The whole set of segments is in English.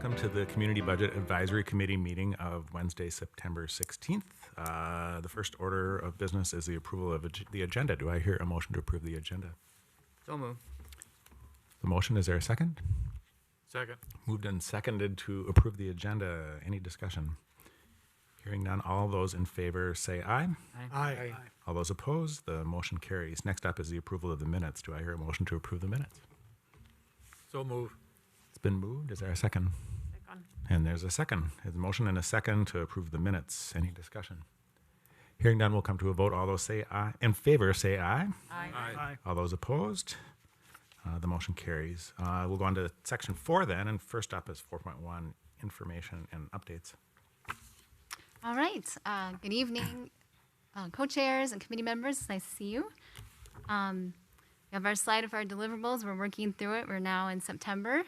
welcome to the Community Budget Advisory Committee meeting of Wednesday, September 16th. The first order of business is the approval of the agenda. Do I hear a motion to approve the agenda? So moved. The motion, is there a second? Second. Moved and seconded to approve the agenda. Any discussion? Hearing none, all those in favor say aye. Aye. All those opposed, the motion carries. Next up is the approval of the minutes. Do I hear a motion to approve the minutes? So moved. It's been moved. Is there a second? Second. And there's a second. There's a motion and a second to approve the minutes. Any discussion? Hearing none, we'll come to a vote. All those say aye. In favor, say aye. Aye. All those opposed, the motion carries. We'll go on to section 4 then, and first up is 4.1, information and updates. All right. Good evening, co-chairs and committee members. It's nice to see you. We have our slide of our deliverables. We're working through it. We're now in September.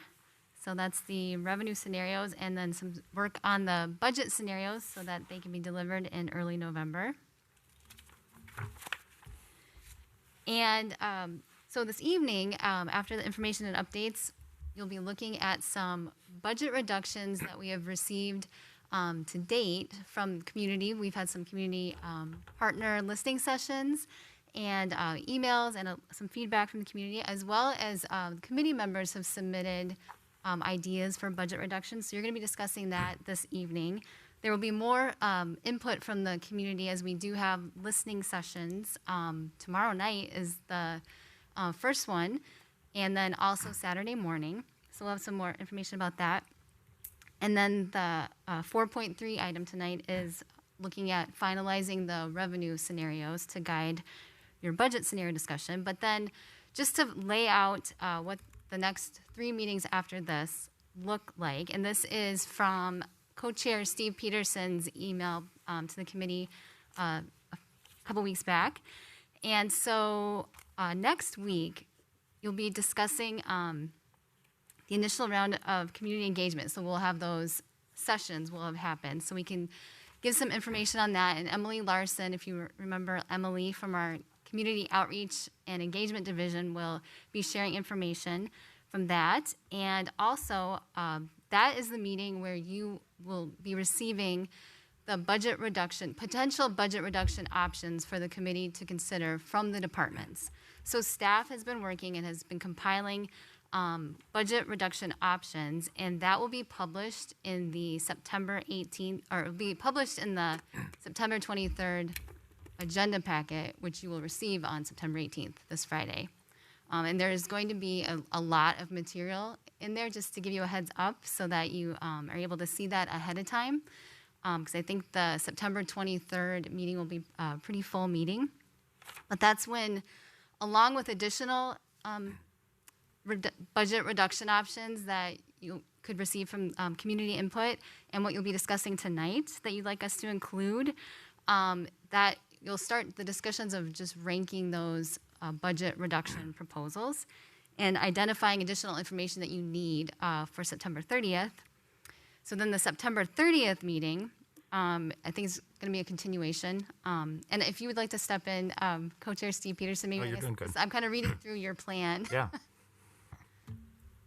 So that's the revenue scenarios and then some work on the budget scenarios so that they can be delivered in early November. And so this evening, after the information and updates, you'll be looking at some budget reductions that we have received to date from community. We've had some community partner listening sessions and emails and some feedback from the community, as well as committee members have submitted ideas for budget reductions. So you're going to be discussing that this evening. There will be more input from the community as we do have listening sessions. Tomorrow night is the first one, and then also Saturday morning. So we'll have some more information about that. And then the 4.3 item tonight is looking at finalizing the revenue scenarios to guide your budget scenario discussion. But then just to lay out what the next 3 meetings after this look like, and this is from co-chair Steve Peterson's email to the committee a couple weeks back. And so next week, you'll be discussing the initial round of community engagement. So we'll have those sessions will have happened. So we can give some information on that. And Emily Larson, if you remember Emily from our Community Outreach and Engagement Division, will be sharing information from that. And also, that is the meeting where you will be receiving the budget reduction, potential budget reduction options for the committee to consider from the departments. So staff has been working and has been compiling budget reduction options, and that will be published in the September 18th, or it will be published in the September 23rd agenda packet, which you will receive on September 18th, this Friday. And there is going to be a lot of material in there, just to give you a heads up so that you are able to see that ahead of time. Because I think the September 23rd meeting will be a pretty full meeting. But that's when, along with additional budget reduction options that you could receive from community input and what you'll be discussing tonight that you'd like us to include, that you'll start the discussions of just ranking those budget reduction proposals and identifying additional information that you need for September 30th. So then the September 30th meeting, I think is going to be a continuation. And if you would like to step in, Co-Chair Steve Peterson, maybe you're doing good. I'm kind of reading through your plan. Yeah.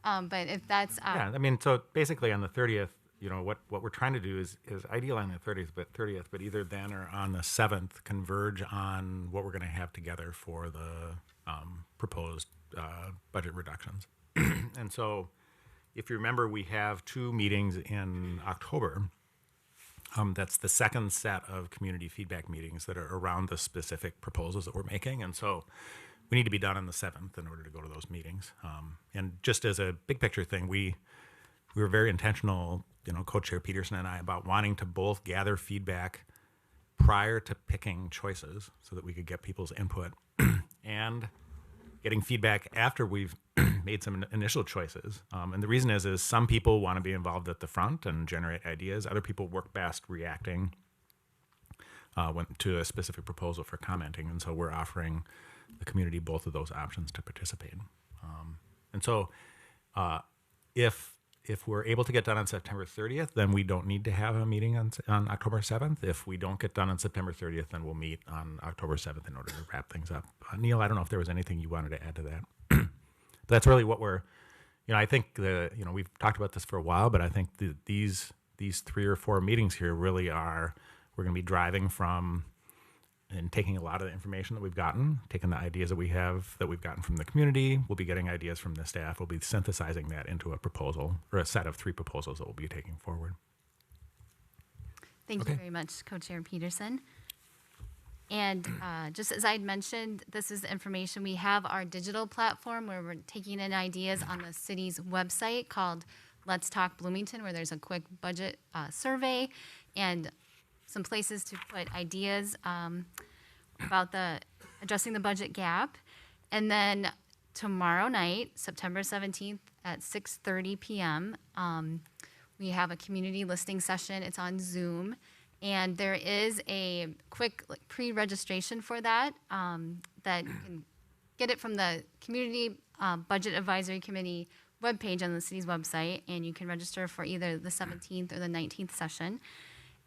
But if that's Yeah, I mean, so basically on the 30th, you know, what we're trying to do is ideal on the 30th, but either then or on the 7th, converge on what we're going to have together for the proposed budget reductions. And so if you remember, we have 2 meetings in October. That's the second set of community feedback meetings that are around the specific proposals that we're making. And so we need to be done on the 7th in order to go to those meetings. And just as a big picture thing, we were very intentional, you know, Co-Chair Peterson and I, about wanting to both gather feedback prior to picking choices so that we could get people's input and getting feedback after we've made some initial choices. And the reason is some people want to be involved at the front and generate ideas. Other people work best reacting to a specific proposal for commenting. And so we're offering the community both of those options to participate. And so if we're able to get done on September 30th, then we don't need to have a meeting on October 7th. If we don't get done on September 30th, then we'll meet on October 7th in order to wrap things up. Neil, I don't know if there was anything you wanted to add to that. But that's really what we're I think we've talked about this for a while, but I think these 3 or 4 meetings here really are, we're going to be driving from and taking a lot of the information that we've gotten, taking the ideas that we've gotten from the community. We'll be getting ideas from the staff. We'll be synthesizing that into a proposal, or a set of 3 proposals that we'll be taking forward. Thank you very much, Co-Chair Peterson. And just as I had mentioned, this is the information. We have our digital platform where we're taking in ideas on the city's website called Let's Talk Bloomington, where there's a quick budget survey and some places to put ideas about addressing the budget gap. And then tomorrow night, September 17th at 6:30 p.m., we have a community listening session. It's on Zoom. And there is a quick pre-registration for that, that you can get it from the Community Budget Advisory Committee webpage on the city's website, and you can register for either the 17th or the 19th session.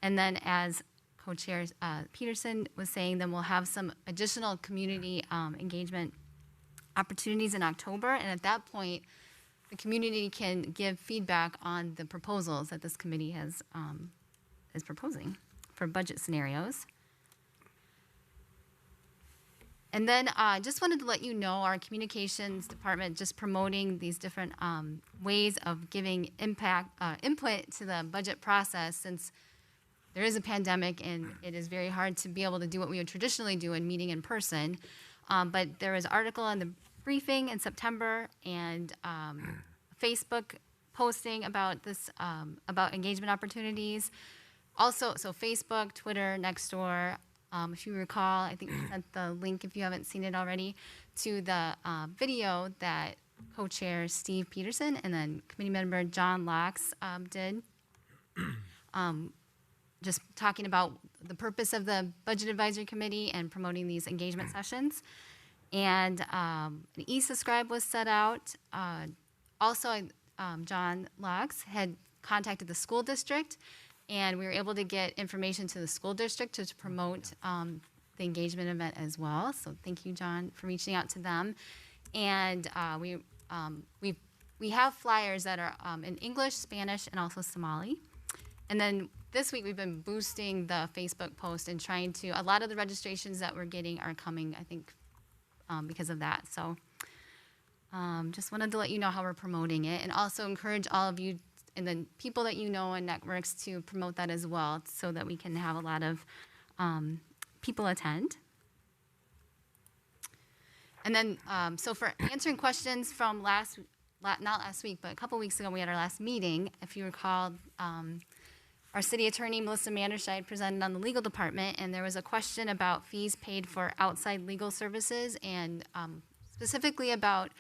And then as Co-Chair Peterson was saying, then we'll have some additional community engagement opportunities in October, and at that point, the community can give feedback on the proposals that this committee is proposing for budget scenarios. And then just wanted to let you know our communications department just promoting these different ways of giving input to the budget process, since there is a pandemic and it is very hard to be able to do what we would traditionally do in meeting in person. But there was an article in the briefing in September and Facebook posting about this, about engagement opportunities. Also, so Facebook, Twitter, Nextdoor. If you recall, I think we sent the link, if you haven't seen it already, to the video that co-chair Steve Peterson and then committee member John Locks did. Just talking about the purpose of the Budget Advisory Committee and promoting these engagement sessions. And an e-subscribe was set out. Also, John Locks had contacted the school district, and we were able to get information to the school district to promote the engagement event as well. So thank you, John, for reaching out to them. And we have flyers that are in English, Spanish, and also Somali. And then this week we've been boosting the Facebook post and trying to, a lot of the registrations that we're getting are coming, I think, because of that. So just wanted to let you know how we're promoting it, and also encourage all of you and the people that you know and networks to promote that as well, so that we can have a lot of people attend. And then, so for answering questions from not last week, but a couple weeks ago, we had our last meeting. If you recall, our city attorney, Melissa Manderscheid, presented on the legal department, and there was a question about fees paid for outside legal services, and specifically about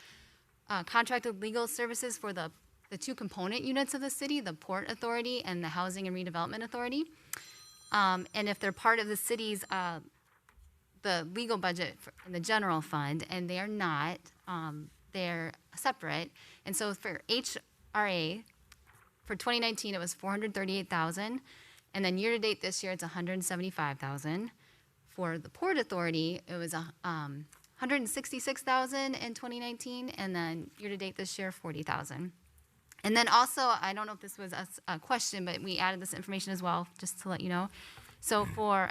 contracted legal services for the 2 component units of the city, the Port Authority and the Housing and Redevelopment Authority. And if they're part of the city's, the legal budget in the general fund, and they are not, they're separate. And so for HRA, for 2019, it was $438,000, and then year-to-date this year, it's $175,000. For the Port Authority, it was $166,000 in 2019, and then year-to-date this year, $40,000. And then also, I don't know if this was a question, but we added this information as well, just to let you know. So for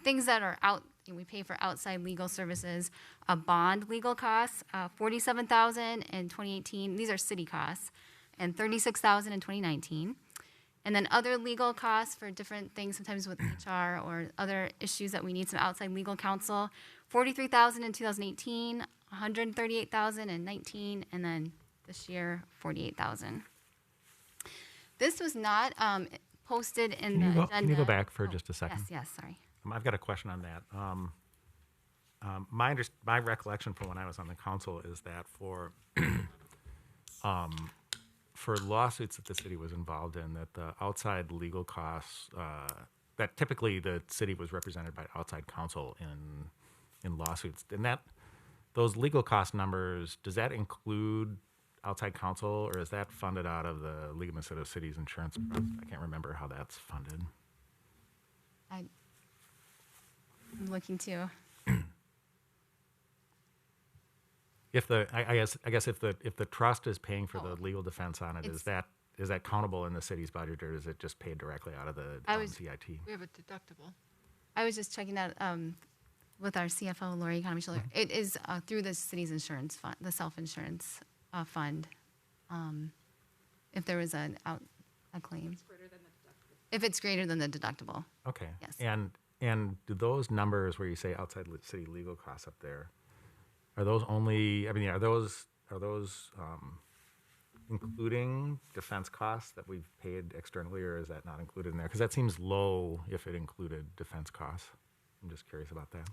things that are out, we pay for outside legal services, bond legal costs, $47,000 in 2018. These are city costs, and $36,000 in 2019. And then other legal costs for different things, sometimes with HR or other issues that we need some outside legal counsel, $43,000 in 2018, $138,000 in 19, and then this year, $48,000. This was not posted in the agenda. Can you go back for just a second? Yes, sorry. I've got a question on that. My recollection from when I was on the council is that for lawsuits that the city was involved in, that the outside legal costs, that typically the city was represented by outside counsel in lawsuits. And those legal cost numbers, does that include outside counsel, or is that funded out of the League of Minnesota Cities Insurance Trust? I can't remember how that's funded. I'm looking too. I guess if the trust is paying for the Oh. legal defense on it, is It's- that countable in the city's budget, or is it just paid directly out of the I was- CIT? We have a deductible. I was just checking that with our CFO, Lori Economy-Schiller. It is through the city's insurance fund, the self-insurance fund. If there was a claim. If it's greater than the deductible. Okay. Yes. And do those numbers where you say outside city legal costs up there, are those only? I mean, are those including defense costs that we've paid externally, or is that not included in there? Because that seems low if it included defense costs. I'm just curious about that.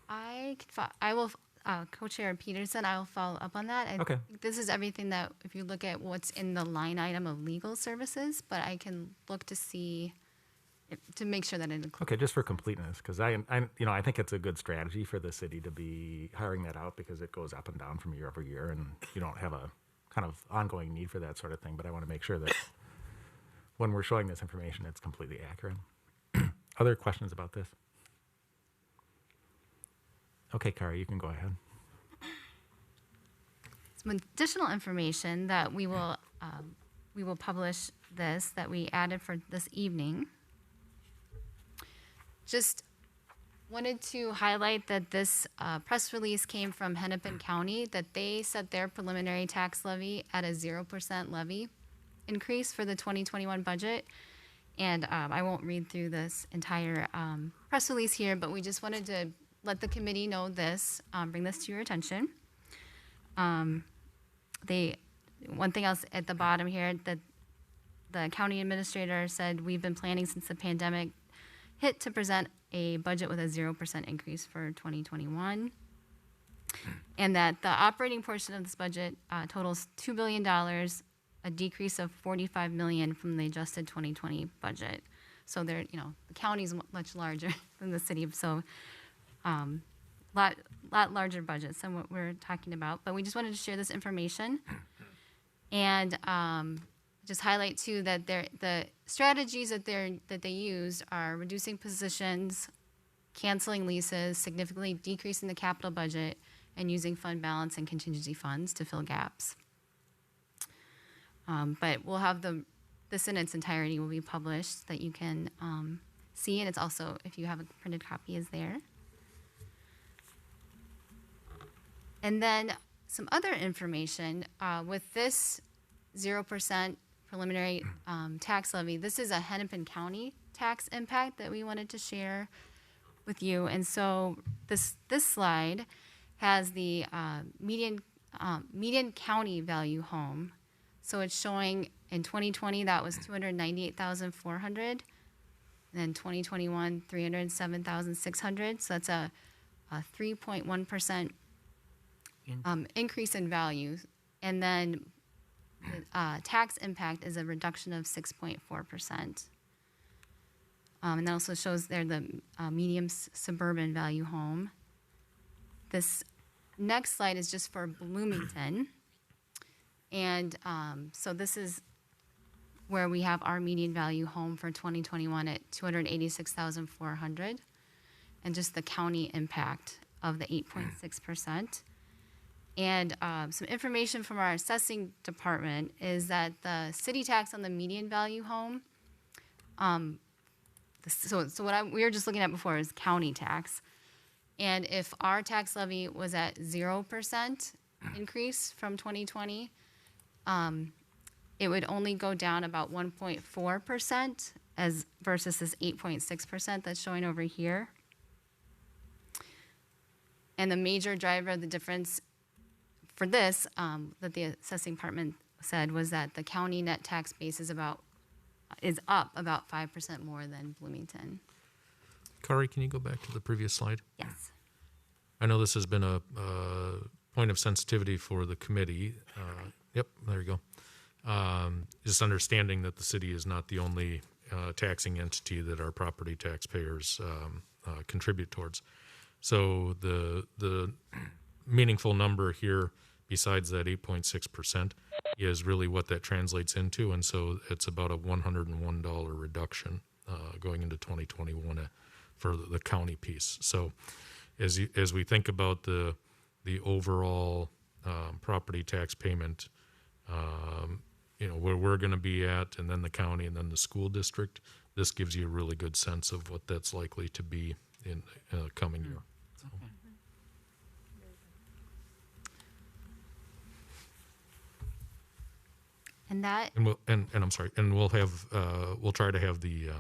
I will, Co-Chair Peterson, I will follow up on that. I Okay. think this is everything that, if you look at what's in the line item of legal services, but I can look to see, to make sure that it includes. Okay, just for completeness, because I think it's a good strategy for the city to be hiring that out because it goes up and down from year over year, and you don't have a kind of ongoing need for that sort of thing. But I want to make sure that when we're showing this information, it's completely accurate. Other questions about this? Okay, Kari, you can go ahead. Some additional information that we will publish this, that we added for this evening. Just wanted to highlight that this press release came from Hennepin County, that they set their preliminary tax levy at a 0% levy increase for the 2021 budget. And I won't read through this entire press release here, but we just wanted to let the committee know this, bring this to your attention. One thing else at the bottom here, that the county administrator said, we've been planning since the pandemic hit to present a budget with a 0% increase for 2021. And that the operating portion of this budget totals $2 billion, a decrease of $45 million from the adjusted 2020 budget. So the county's much larger than the city, so lot larger budgets than what we're talking about. But we just wanted to share this information and just highlight too that the strategies that they used are reducing positions, canceling leases, significantly decreasing the capital budget, and using fund balance and contingency funds to fill gaps. But we'll have this in its entirety will be published that you can see, and it's also, if you have a printed copy, is there. And then some other information with this 0% preliminary tax levy. This is a Hennepin County tax impact that we wanted to share with you. And so this slide has the median county value home. So it's showing in 2020 that was $298,400, and then 2021 $307,600. So that's a 3.1% increase in value, and then the tax impact is a reduction of 6.4%. And that also shows there the medium suburban value home. This next slide is just for Bloomington. And so this is where we have our median value home for 2021 at $286,400, and just the county impact of the 8.6%. And some information from our assessing department is that the city tax on the median value home, so what we were just looking at before is county tax. And if our tax levy was at 0% increase from 2020, it would only go down about 1.4% versus this 8.6% that's showing over here. And the major driver of the difference for this, that the assessing department said, was that the county net tax base is up about 5% more than Bloomington. Kari, can you go back to the previous slide? Yes. I know this has been a point of sensitivity for the committee. Yep, there you go. Just understanding that the city is not the only taxing entity that our property taxpayers contribute towards. So the meaningful number here, besides that 8.6%, is really what that translates into. And so it's about a $101 reduction going into 2021 for the county piece. So as we think about the the overall property tax payment, where we're going to be at, and then the county, and then the school district. This gives you a really good sense of what that's likely to be in coming year. And that, And I'm sorry, and we'll try to have the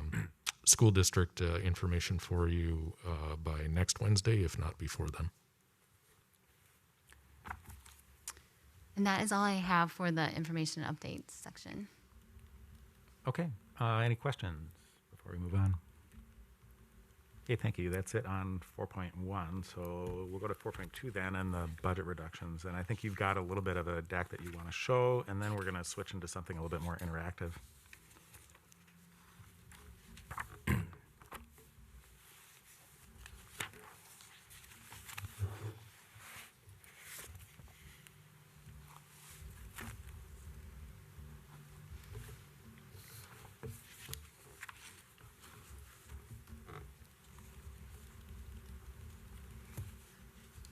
school district information for you by next Wednesday, if not before then. and that is all I have for the information updates section. Okay. Any questions before we move on? Okay, thank you. That's it on 4.1. So we'll go to 4.2 then, and the budget reductions. And I think you've got a little bit of a deck that you want to show, and then we're going to switch into something a little bit more interactive.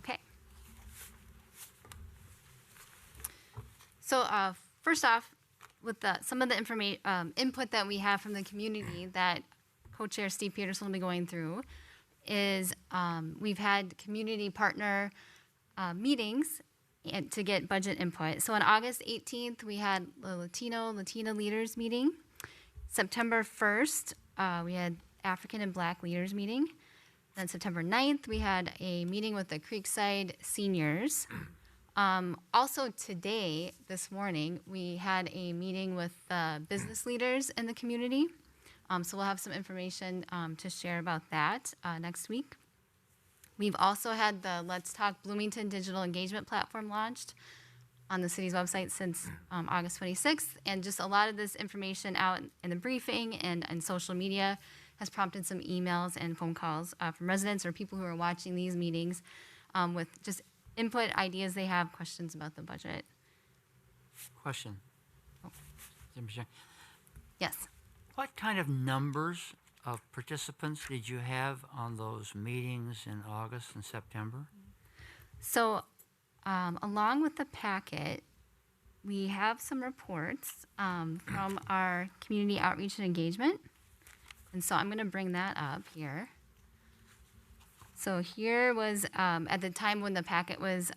Okay. So first off, with some of the information input that we have from the community that Co-Chair Steve Peterson will be going through is we've had community partner meetings to get budget input. So on August 18th, we had the Latina leaders meeting. September 1st, we had African and Black leaders meeting. Then September 9th, we had a meeting with the Creekside seniors. Also today, this morning, we had a meeting with business leaders in the community. So we'll have some information to share about that next week. We've also had the Let's Talk Bloomington digital engagement platform launched on the city's website since August 26th. And just a lot of this information out in the briefing and social media has prompted some emails and phone calls from residents or people who are watching these meetings with just input, ideas they have, questions about the budget. Question. Yes. What kind of numbers of participants did you have on those meetings in August and September? So along with the packet, we have some reports from our community outreach and engagement. And so I'm going to bring that up here. So here was, at the time when the packet was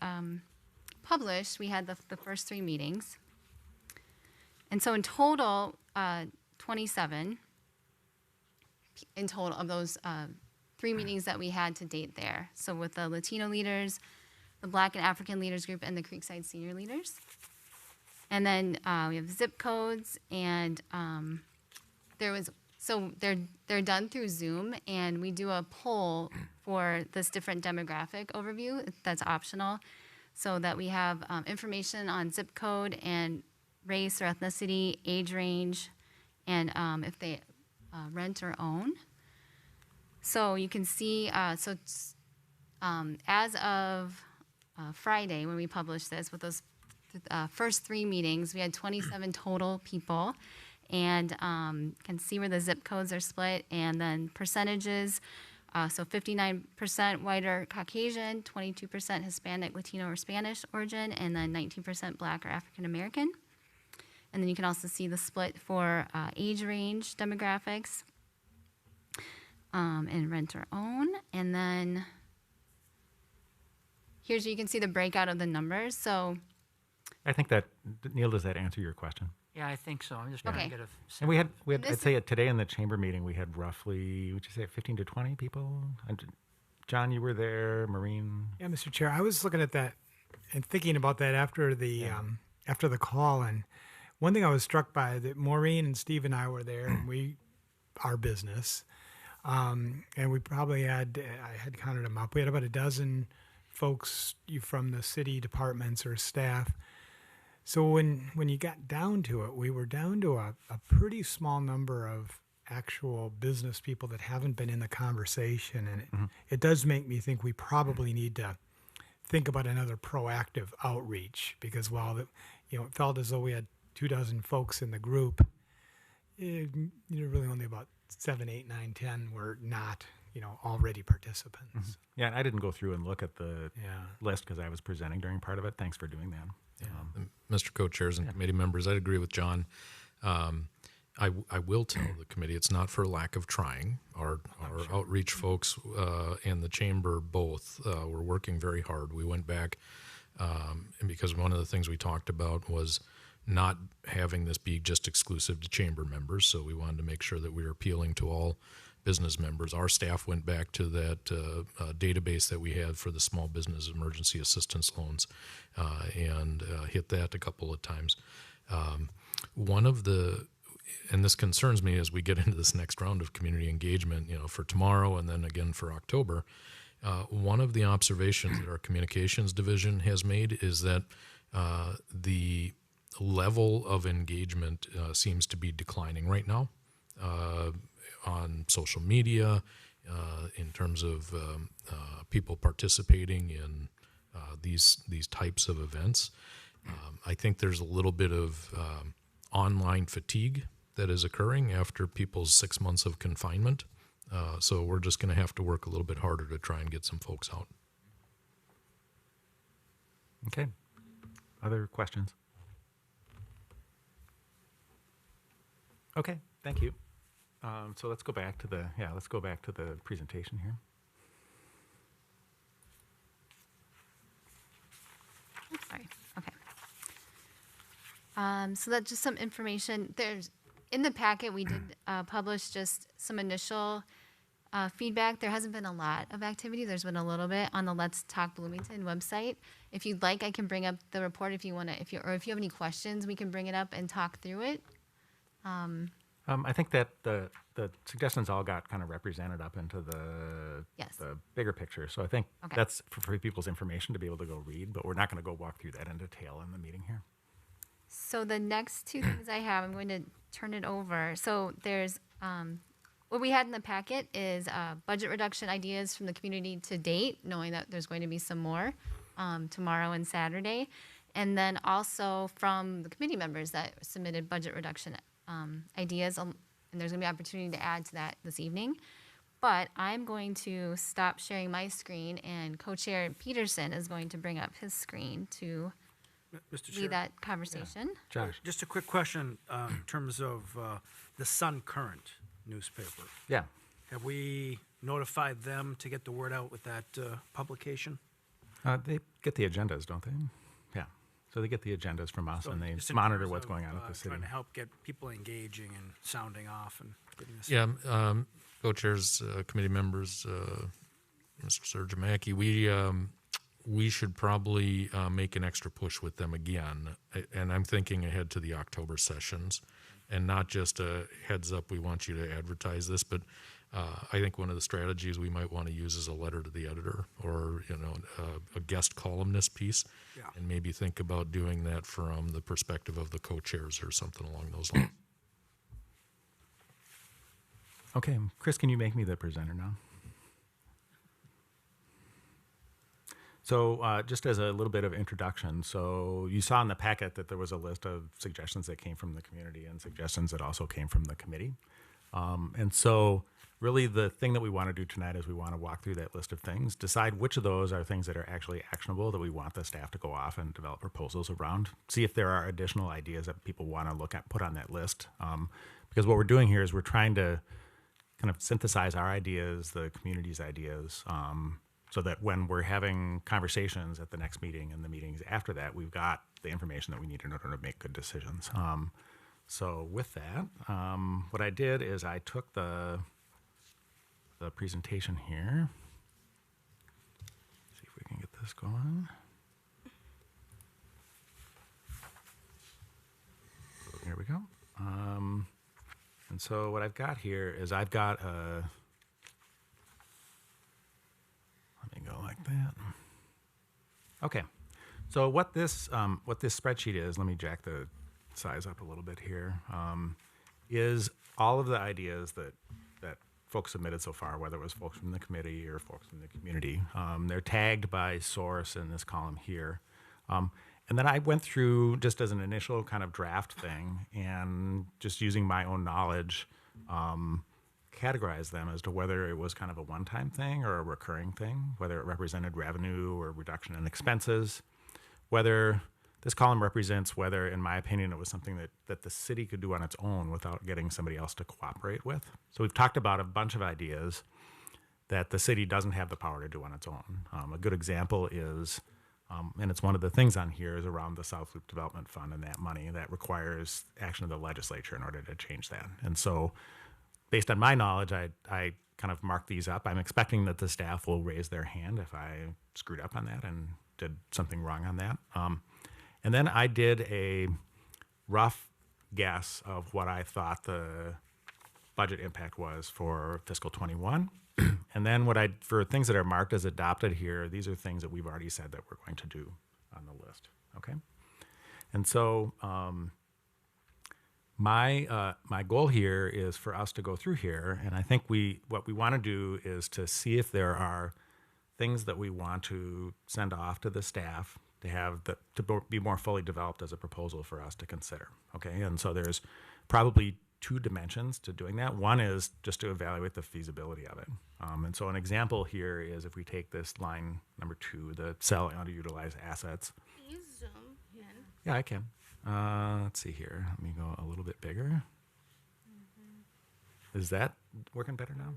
published, we had the first three meetings. And so in total, 27 in total of those three meetings that we had to date there. So with the Latino leaders, the Black and African leaders group, and the Creekside senior leaders. And then we have zip codes, and they're done through Zoom, and we do a poll for this different demographic overview that's optional, so that we have information on zip code and race or ethnicity, age range, and if they rent or own. So you can see, as of Friday when we published this, with those first three meetings, we had 27 total people, and can see where the zip codes are split, and then percentages. So 59% white or Caucasian, 22% Hispanic, Latino, or Spanish origin, and then 19% Black or African American. And then you can also see the split for age range demographics and rent or own. And then here's where you can see the breakout of the numbers. So I think that, Neil, does that answer your question? Yeah, I think so. I'm just trying Okay. to get a sense. And we had This I'd say today in the chamber meeting, we had roughly, would you say 15 to 20 people? And John, you were there, Maureen. Yeah, Mr. Chair, I was looking at that and thinking about that after the call, and one thing I was struck by that Maureen and Steve and I were there, and our business, and we probably had, I had counted them up, we had about a dozen folks from the city departments or staff. So when you got down to it, we were down to a pretty small number of actual business people that haven't been in the conversation, and it does make me think we probably need to think about another proactive outreach, because while it felt as though we had 24 folks in the group, really only about 7, 8, 9, 10 were not, already participants. Yeah, and I didn't go through and look at the Yeah. list because I was presenting during part of it. Thanks for doing that. And Mr. Co-Chairs and committee members, I'd agree with John. I will tell the committee it's not for lack of trying. Our outreach folks and the chamber both were working very hard. We went back, and because one of the things we talked about was not having this be just exclusive to chamber members, so we wanted to make sure that we were appealing to all business members. Our staff went back to that database that we had for the small business emergency assistance loans and hit that a couple of times. And this concerns me as we get into this next round of community engagement, for tomorrow and then again for October. One of the observations that our communications division has made is that the level of engagement seems to be declining right now on social media in terms of people participating in these types of events. I think there's a little bit of online fatigue that is occurring after people's 6 months of confinement. So we're just going to have to work a little bit harder to try and get some folks out. Okay. Other questions? Okay, thank you. So let's go back to the presentation here. Sorry. Okay. So that's just some information. There's in the packet we did publish just some initial feedback. There hasn't been a lot of activity. There's been a little bit on the Let's Talk Bloomington website. If you'd like, I can bring up the report if you want to. If you have any questions, we can bring it up and talk through it. I think that the suggestions all got kind of represented up into the bigger picture. So I think that's for people's information to be able to go read, but we're not going to go walk through that in detail in the meeting here. So the next two things I have, I'm going to turn it over. So there's what we had in the packet is budget reduction ideas from the community to date, knowing that there's going to be some more tomorrow and Saturday. And then also from the committee members that submitted budget reduction ideas, and there's going to be opportunity to add to that this evening. But I'm going to stop sharing my screen, and Co-Chair Peterson is going to bring up his screen to Mr. Chair, lead that conversation. Josh? just a quick question in terms of the Sun Current newspaper. Yeah. Have we notified them to get the word out with that publication? They get the agendas, don't they? Yeah. So they get the agendas from us, So and they just in monitor terms what's of, going on at the city. Trying to help get people engaging and sounding off and getting this. Yeah, co-chairs, committee members, Mr. Sergimaki, we should probably make an extra push with them again. And I'm thinking ahead to the October sessions, and not just a heads up, we want you to advertise this, but I think one of the strategies we might want to use is a letter to the editor, or a guest columnist piece, and maybe think about doing that from the perspective of the co-chairs or something along those lines. Okay, Chris, can you make me the presenter now? So just as a little bit of introduction, so you saw in the packet that there was a list of suggestions that came from the community and suggestions that also came from the committee. And so really the thing that we want to do tonight is we want to walk through that list of things, decide which of those are things that are actually actionable that we want the staff to go off and develop proposals around, see if there are additional ideas that people want to look at, put on that list. Because what we're doing here is we're trying to kind of synthesize our ideas, the community's ideas, so that when we're having conversations at the next meeting and the meetings after that, we've got the information that we need in order to make good decisions. So with that, what I did is I took the presentation here. See if we can get this going. So here we go. And so what I've got here is I've got a, let me go like that. Okay. So what this spreadsheet is, let me jack the size up a little bit here, is all of the ideas that folks submitted so far, whether it was folks from the committee or folks from the community. They're tagged by source in this column here. And then I went through just as an initial kind of draft thing and just using my own knowledge, categorize them as to whether it was kind of a one-time thing or a recurring thing, whether it represented revenue or reduction in expenses, whether this column represents whether, in my opinion, it was something that the city could do on its own without getting somebody else to cooperate with. So we've talked about a bunch of ideas that the city doesn't have the power to do on its own. A good example is, and it's one of the things on here, is around the South Loop Development Fund and that money that requires action of the legislature in order to change that. And so based on my knowledge, I kind of marked these up. I'm expecting that the staff will raise their hand if I screwed up on that and did something wrong on that. And then I did a rough guess of what I thought the budget impact was for fiscal 21. And then for things that are marked as adopted here, these are things that we've already said that we're going to do on the list, okay? And so my goal here is for us to go through here, and I think what we want to do is to see if there are things that we want to send off to the staff to be more fully developed as a proposal for us to consider, okay? And so there's probably two dimensions to doing that. One is just to evaluate the feasibility of it. And so an example here is if we take this line number 2, the sell underutilized assets. Can you zoom in? Yeah, I can. Let's see here. Let me go a little bit bigger. Is that working better now?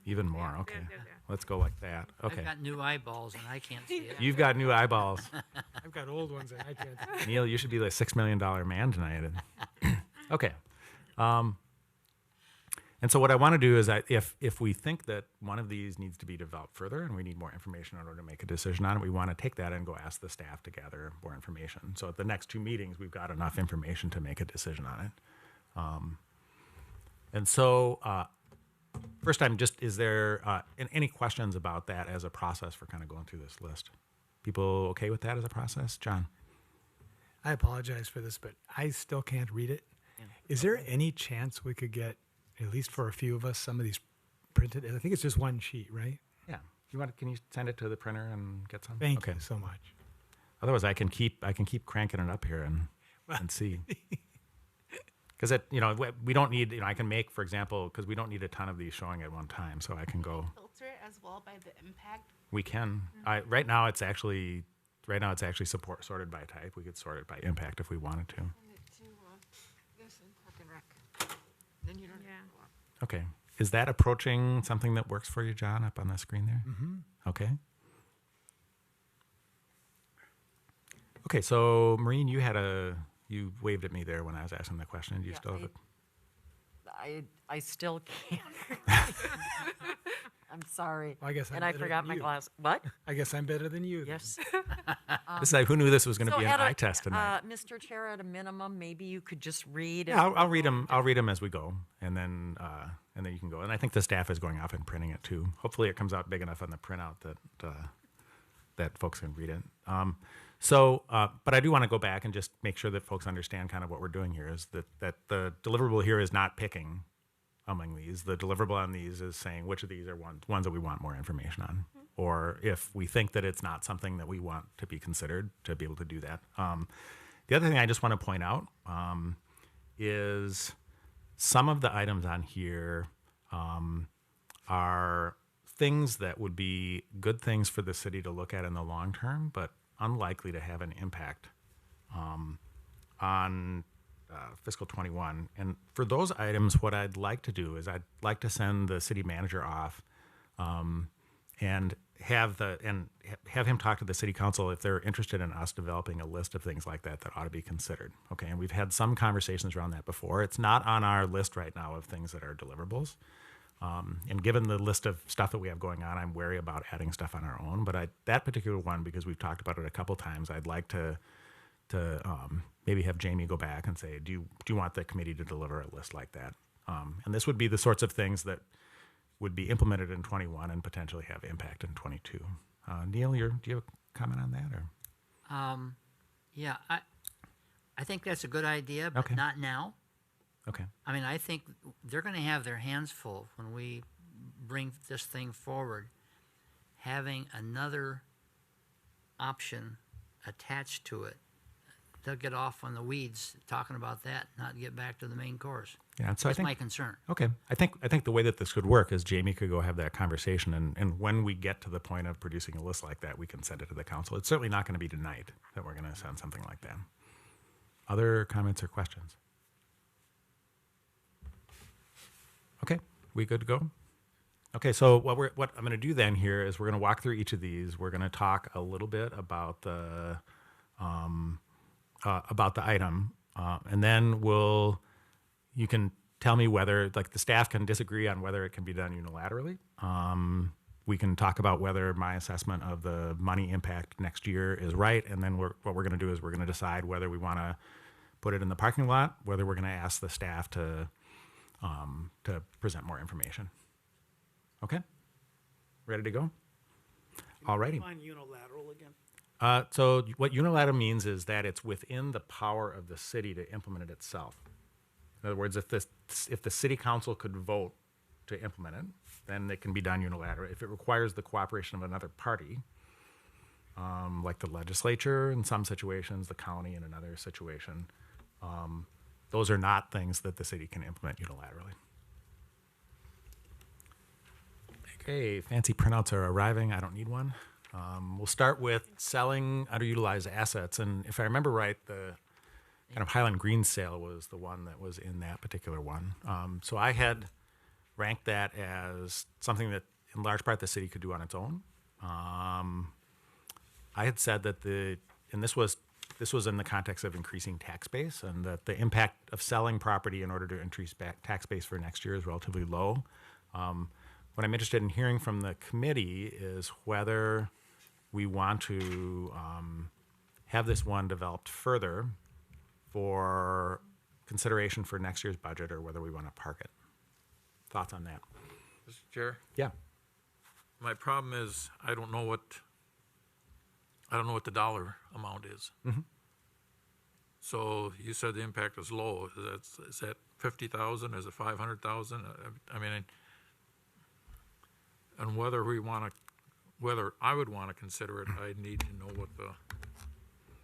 Even more, okay. Let's go like that. Okay. I've got new eyeballs and I can't see it. You've got new eyeballs. I've got old ones and I can't. Neil, you should be the $6 million man tonight. Okay. And so what I want to do is if we think that one of these needs to be developed further and we need more information in order to make a decision on it, we want to take that and go ask the staff to gather more information. So at the next 2 meetings, we've got enough information to make a decision on it. And so first time, is there any questions about that as a process for kind of going through this list? People okay with that as a process? John? I apologize for this, but I still can't read it. Is there any chance we could get, at least for a few of us, some of these printed? I think it's just one sheet, right? Yeah. Can you send it to the printer and get some? Thank you so much. Otherwise, I can keep cranking it up here and see. Because we don't need, I can make, for example, because we don't need a ton of these showing at one time, so I can go. Filter it as well by the impact. We can. Right now it's actually sorted by type. We could sort it by impact if we wanted to. Okay. Is that approaching something that works for you, John, up on the screen there? Mm-hmm. Okay. Okay, so Maureen, you waved at me there when I was asking the question. Do you still have it? I still can't. I'm sorry. Well, I guess I'm and I better forgot than my you. glass. What? I guess I'm better than you. Yes. Who knew this was going to be an at eye test tonight? Mr. Chair, at a minimum, maybe you could just read. Yeah, I'll read them. I'll read them as we go, and then you can go. And I think the staff is going off and printing it too. Hopefully, it comes out big enough on the printout that folks can read it. But I do want to go back and just make sure that folks understand kind of what we're doing here. Is that the deliverable here is not picking among these. The deliverable on these is saying which of these are ones that we want more information on, or if we think that it's not something that we want to be considered, to be able to do that. The other thing I just want to point out is some of the items on here are things that would be good things for the city to look at in the long term, but unlikely to have an impact on fiscal 21. And for those items, what I'd like to do is I'd like to send the city manager off and have him talk to the city council if they're interested in us developing a list of things like that ought to be considered. Okay, and we've had some conversations around that before. It's not on our list right now of things that are deliverables. And given the list of stuff that we have going on, I'm wary about adding stuff on our own. But that particular one, because we've talked about it a couple times, I'd like to maybe have Jamie go back and say, do you want the committee to deliver a list like that? And this would be the sorts of things that would be implemented in 21 and potentially have impact in 22. Neil, do you have a comment on that? Or? Yeah, I think that's a good idea, but Okay. not now. Okay. I mean, I think they're going to have their hands full when we bring this thing forward. Having another option attached to it they'll get off on the weeds talking about that, not get back to the main course. Yeah, so I That's think my concern. okay. I think the way that this could work is Jamie could go have that conversation, and when we get to the point of producing a list like that, we can send it to the council. It's certainly not going to be tonight that we're going to send something like that. Other comments or questions? Okay, we good to go? Okay, so what I'm going to do then here is we're going to walk through each of these. We're going to talk a little bit about the item, and then you can tell me whether, like, the staff can disagree on whether it can be done unilaterally. We can talk about whether my assessment of the money impact next year is right, and then what we're going to do is we're going to decide whether we want to put it in the parking lot, whether we're going to ask the staff to present more information. Okay? Ready to go? All righty. Define unilateral again. So what unilateral means is that it's within the power of the city to implement it itself. In other words, if the city council could vote to implement it, then it can be done unilaterally. If it requires the cooperation of another party, like the legislature in some situations, the county in another situation, those are not things that the city can implement unilaterally. Okay, fancy printouts are arriving. I don't need one. We'll start with selling underutilized assets. And if I remember right, the kind of Highland Green sale was the one that was in that particular one. So I had ranked that as something that in large part the city could do on its own. I had said that this was in the context of increasing tax base, and that the impact of selling property in order to increase tax base for next year is relatively low. What I'm interested in hearing from the committee is whether we want to have this one developed further for consideration for next year's budget, or whether we want to park it. Thoughts on that? Mr. Chair, Yeah. my problem is I don't know what the dollar amount is. Mhm. So you said the impact is low. Is that 50,000? Is it 500,000? I mean, and whether I would want to consider it, I need to know what the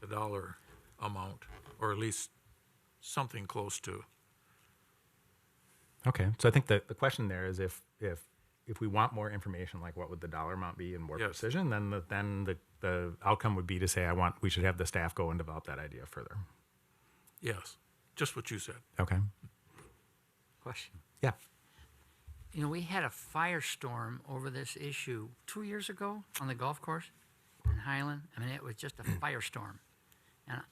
dollar amount, or at least something close to. Okay, so I think that the question there is if we want more information, like what would the dollar amount be and more Yes. precision, then the outcome would be to say we should have the staff go and develop that idea further. Yes, just what you said. Okay. Question. Yeah. You know, we had a firestorm over this issue 2 years ago on the golf course in Highland. I mean, it was just a firestorm. And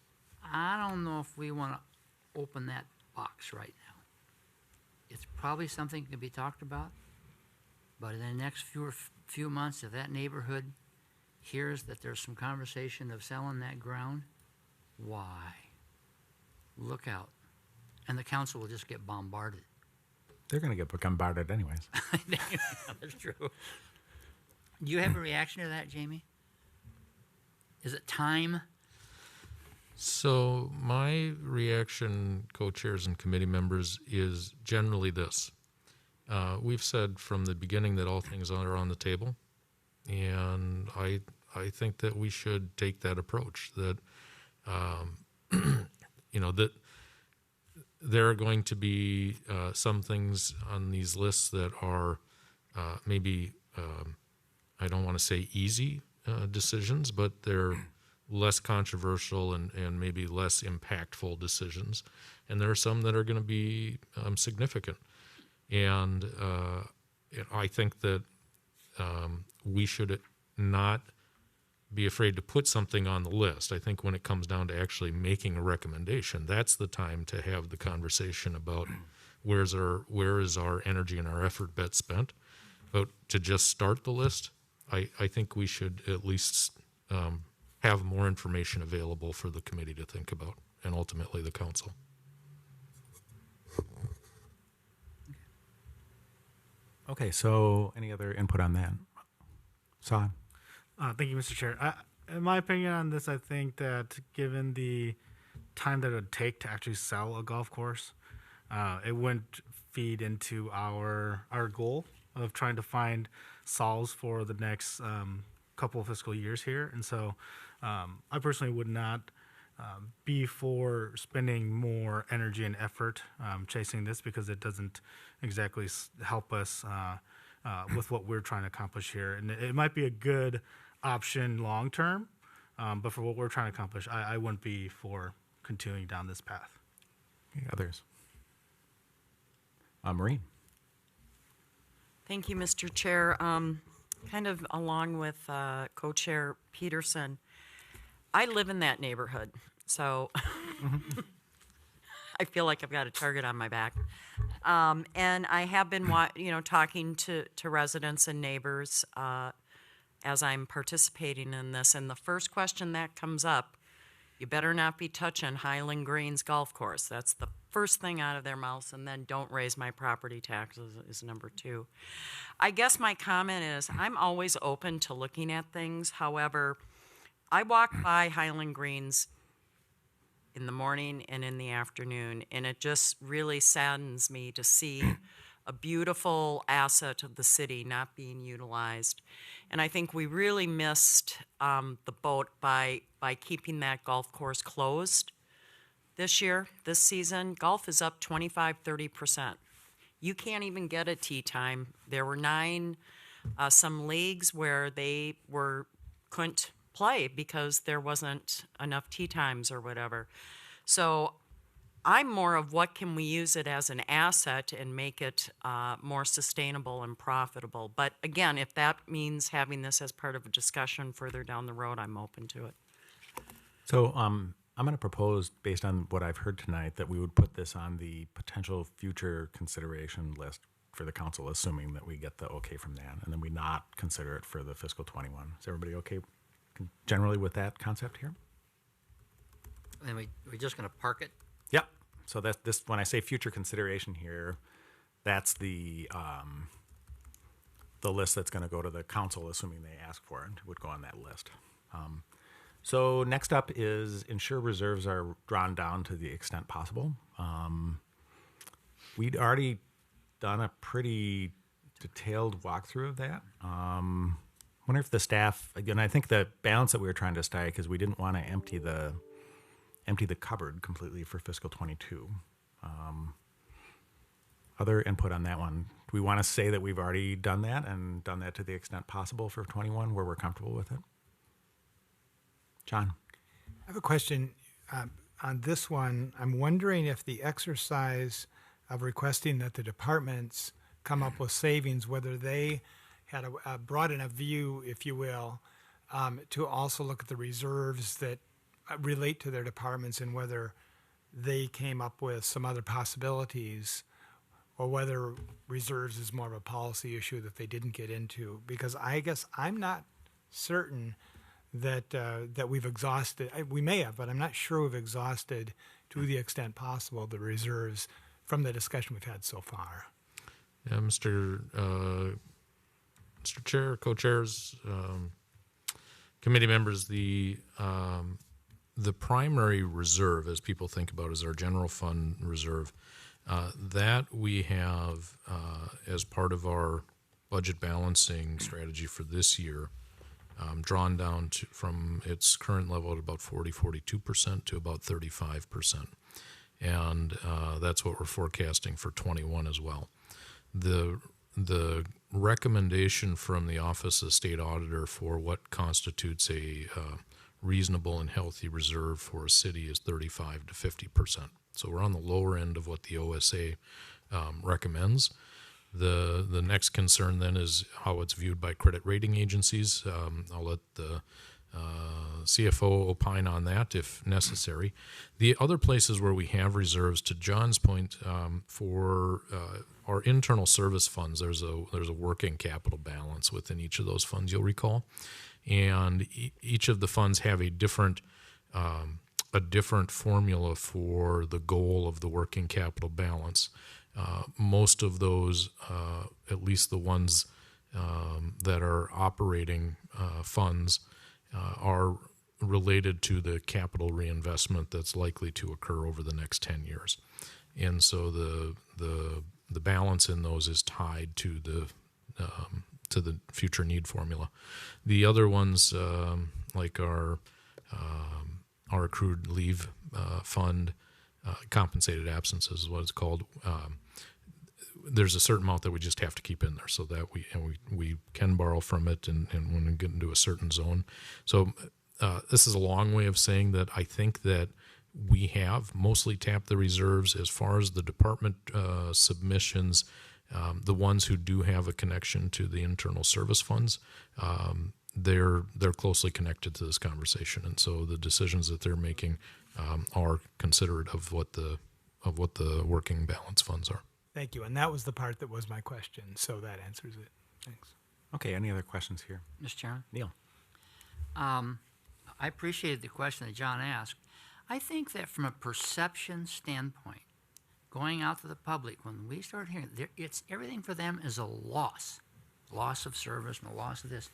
I don't know if we want to open that box right now. It's probably something that can be talked about, but in the next few months, if that neighborhood hears that there's some conversation of selling that ground, why? Look out. And the council will just get bombarded. They're going to get bombarded anyways. That's true. Do you have a reaction to that, Jamie? Is it time? So my reaction, co-chairs and committee members, is generally this. We've said from the beginning that all things are on the table, and I think that we should take that approach, that, that there are going to be some things on these lists that are maybe, I don't want to say easy decisions, but they're less controversial and maybe less impactful decisions. And there are some that are going to be significant. And I think that we should not be afraid to put something on the list. I think when it comes down to actually making a recommendation, that's the time to have the conversation about where is our energy and our effort best spent. But to just start the list, I think we should at least have more information available for the committee to think about, and ultimately the council. Okay, so any other input on that? Saad? Thank you, Mr. Chair. In my opinion on this, I think that given the time that it would take to actually sell a golf course, it wouldn't feed into our goal of trying to find solves for the next couple of fiscal years here. And so I personally would not be for spending more energy and effort chasing this, because it doesn't exactly help us with what we're trying to accomplish here. And it might be a good option long term, but for what we're trying to accomplish, I wouldn't be for continuing down this path. Okay, others? Maureen? Thank you, Mr. Chair. Kind of along with Co-Chair Peterson, I live in that neighborhood, so I feel like I've got a target on my back. And I have been, talking to residents and neighbors as I'm participating in this. And the first question that comes up, you better not be touching Highland Greens Golf Course. That's the first thing out of their mouths. And then don't raise my property taxes is number two. I guess my comment is I'm always open to looking at things. However, I walk by Highland Greens in the morning and in the afternoon, and it just really saddens me to see a beautiful asset of the city not being utilized. And I think we really missed the boat by keeping that golf course closed this season. Golf is up 25-30%. You can't even get a tee time. There were some leagues where they couldn't play because there wasn't enough tee times or whatever. So I'm more of what can we use it as an asset and make it more sustainable and profitable. But again, if that means having this as part of a discussion further down the road, I'm open to it. So I'm going to propose, based on what I've heard tonight, that we would put this on the potential future consideration list for the council, assuming that we get the okay from Dan, and then we not consider it for the fiscal 21. Is everybody okay generally with that concept here? And we're just going to park it? Yep. So that's this. When I say future consideration here, that's the list that's going to go to the council, assuming they ask for it, would go on that list. So next up is ensure reserves are drawn down to the extent possible. We'd already done a pretty detailed walkthrough of that. I wonder if the staff, again, I think the balance that we were trying to strike is we didn't want to empty the cupboard completely for fiscal 22. Other input on that one? Do we want to say that we've already done that and done that to the extent possible for 21 where we're comfortable with it? John? I have a question on this one. I'm wondering if the exercise of requesting that the departments come up with savings, whether they had a broad enough view, if you will, to also look at the reserves that relate to their departments and whether they came up with some other possibilities, or whether reserves is more of a policy issue that they didn't get into. Because I guess I'm not certain that we've exhausted. We may have, but I'm not sure we've exhausted to the extent possible the reserves from the discussion we've had so far. Yeah, Mr. Chair, co-chairs, committee members, the primary reserve, as people think about, is our general fund reserve. That we have as part of our budget balancing strategy for this year, drawn down from its current level at about 42% to about 35%. And that's what we're forecasting for 21 as well. The recommendation from the Office of State Auditor for what constitutes a reasonable and healthy reserve for a city is 35 to 50%. So we're on the lower end of what the OSA recommends. The next concern then is how it's viewed by credit rating agencies. I'll let the CFO opine on that if necessary. The other places where we have reserves, to John's point, for our internal service funds, there's a working capital balance within each of those funds, you'll recall. And each of the funds have a different formula for the goal of the working capital balance. Most of those, at least the ones that are operating funds, are related to the capital reinvestment that's likely to occur over the next 10 years. And so the balance in those is tied to the future need formula. The other ones, like our our accrued leave fund, compensated absences is what it's called. There's a certain amount that we just have to keep in there so that we can borrow from it and when we get into a certain zone. So this is a long way of saying that I think that we have mostly tapped the reserves as far as the department submissions. The ones who do have a connection to the internal service funds, they're closely connected to this conversation, and so the decisions that they're making are considerate of what the working balance funds are. Thank you. And that was the part that was my question. So that answers it. Thanks. Okay, any other questions here? Mr. Chairman? Neil? I appreciated the question that John asked. I think that from a perception standpoint, going out to the public, when we start hearing, it's everything for them is a loss of service and a loss of this.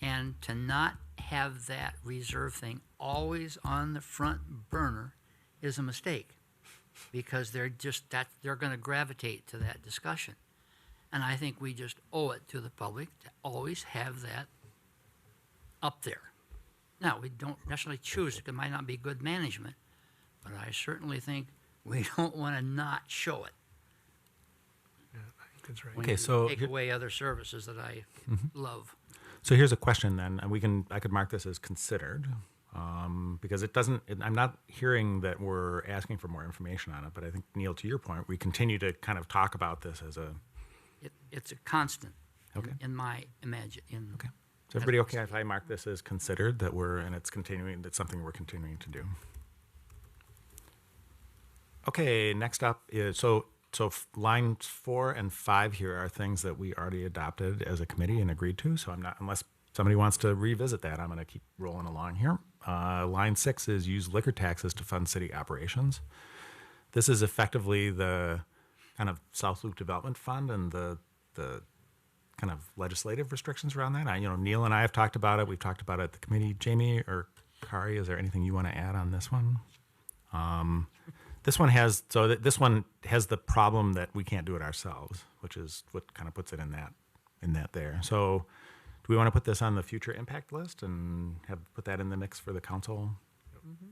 And to not have that reserve thing always on the front burner is a mistake, because they're going to gravitate to that discussion. And I think we just owe it to the public to always have that up there. Now, we don't necessarily choose it. It might not be good management, but I certainly think we don't want to not show it. Yeah, I think that's right. When Okay, you so take here- away other services that I love. So here's a question then, and I could mark this as considered, because it doesn't. I'm not hearing that we're asking for more information on it, but I think, Neil, to your point, we continue to kind of talk about this as a. It's a constant. Okay. In my imagine. Okay. Is everybody okay if I mark this as considered, that it's continuing, that's something we're continuing to do? Okay, next up is, so lines 4 and 5 here are things that we already adopted as a committee and agreed to, so unless somebody wants to revisit that, I'm going to keep rolling along here. Line 6 is use liquor taxes to fund city operations. This is effectively the kind of South Loop Development Fund and the kind of legislative restrictions around that. Neil and I have talked about it. We've talked about it at the committee. Jamie or Kari, is there anything you want to add on this one? This one has the problem that we can't do it ourselves, which is what kind of puts it in that there. So, do we want to put this on the future impact list and put that in the mix for the council?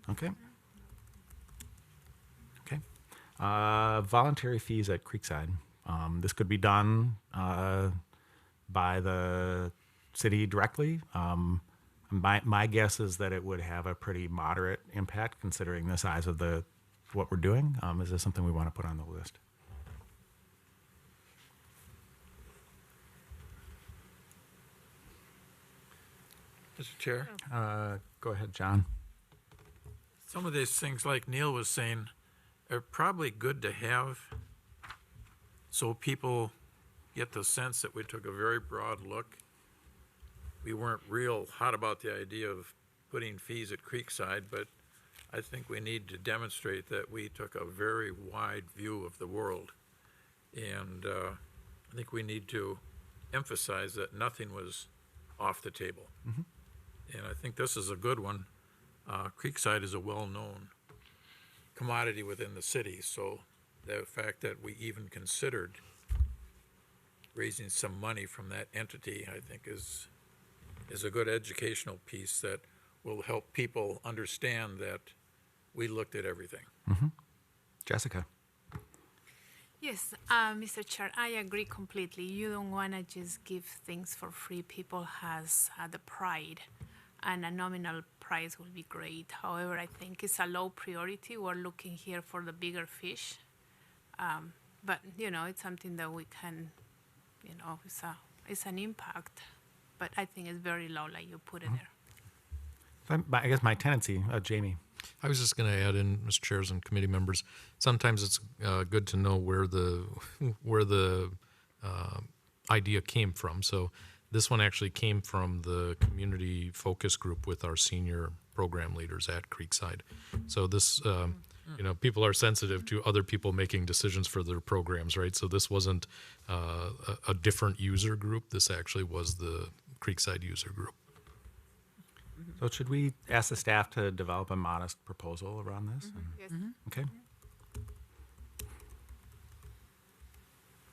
Okay. Okay. Voluntary fees at Creekside. This could be done by the city directly. My guess is that it would have a pretty moderate impact considering the size of what we're doing. Is this something we want to put on the list? Mr. Chair, Go ahead, John. some of these things, like Neil was saying, are probably good to have so people get the sense that we took a very broad look. We weren't real hot about the idea of putting fees at Creekside, but I think we need to demonstrate that we took a very wide view of the world. And I think we need to emphasize that nothing was off the table. And I think this is a good one. Creekside is a well-known commodity within the city, so the fact that we even considered raising some money from that entity, I think is a good educational piece that will help people understand that we looked at everything. Jessica. Yes, Mr. Chair, I agree completely. You don't want to just give things for free. People has the pride, and a nominal price will be great. However, I think it's a low priority. We're looking here for the bigger fish. But, it's something that we can, it's an impact. But I think it's very low, like you put it there. I guess my tendency, Jamie. I was just going to add in, Mr. Chairs and committee members, sometimes it's good to know where the idea came from. So this one actually came from the community focus group with our senior program leaders at Creekside. So this, people are sensitive to other people making decisions for their programs, right? So this wasn't a different user group. This actually was the Creekside user group. So should we ask the staff to develop a modest proposal around this? Yes. Okay.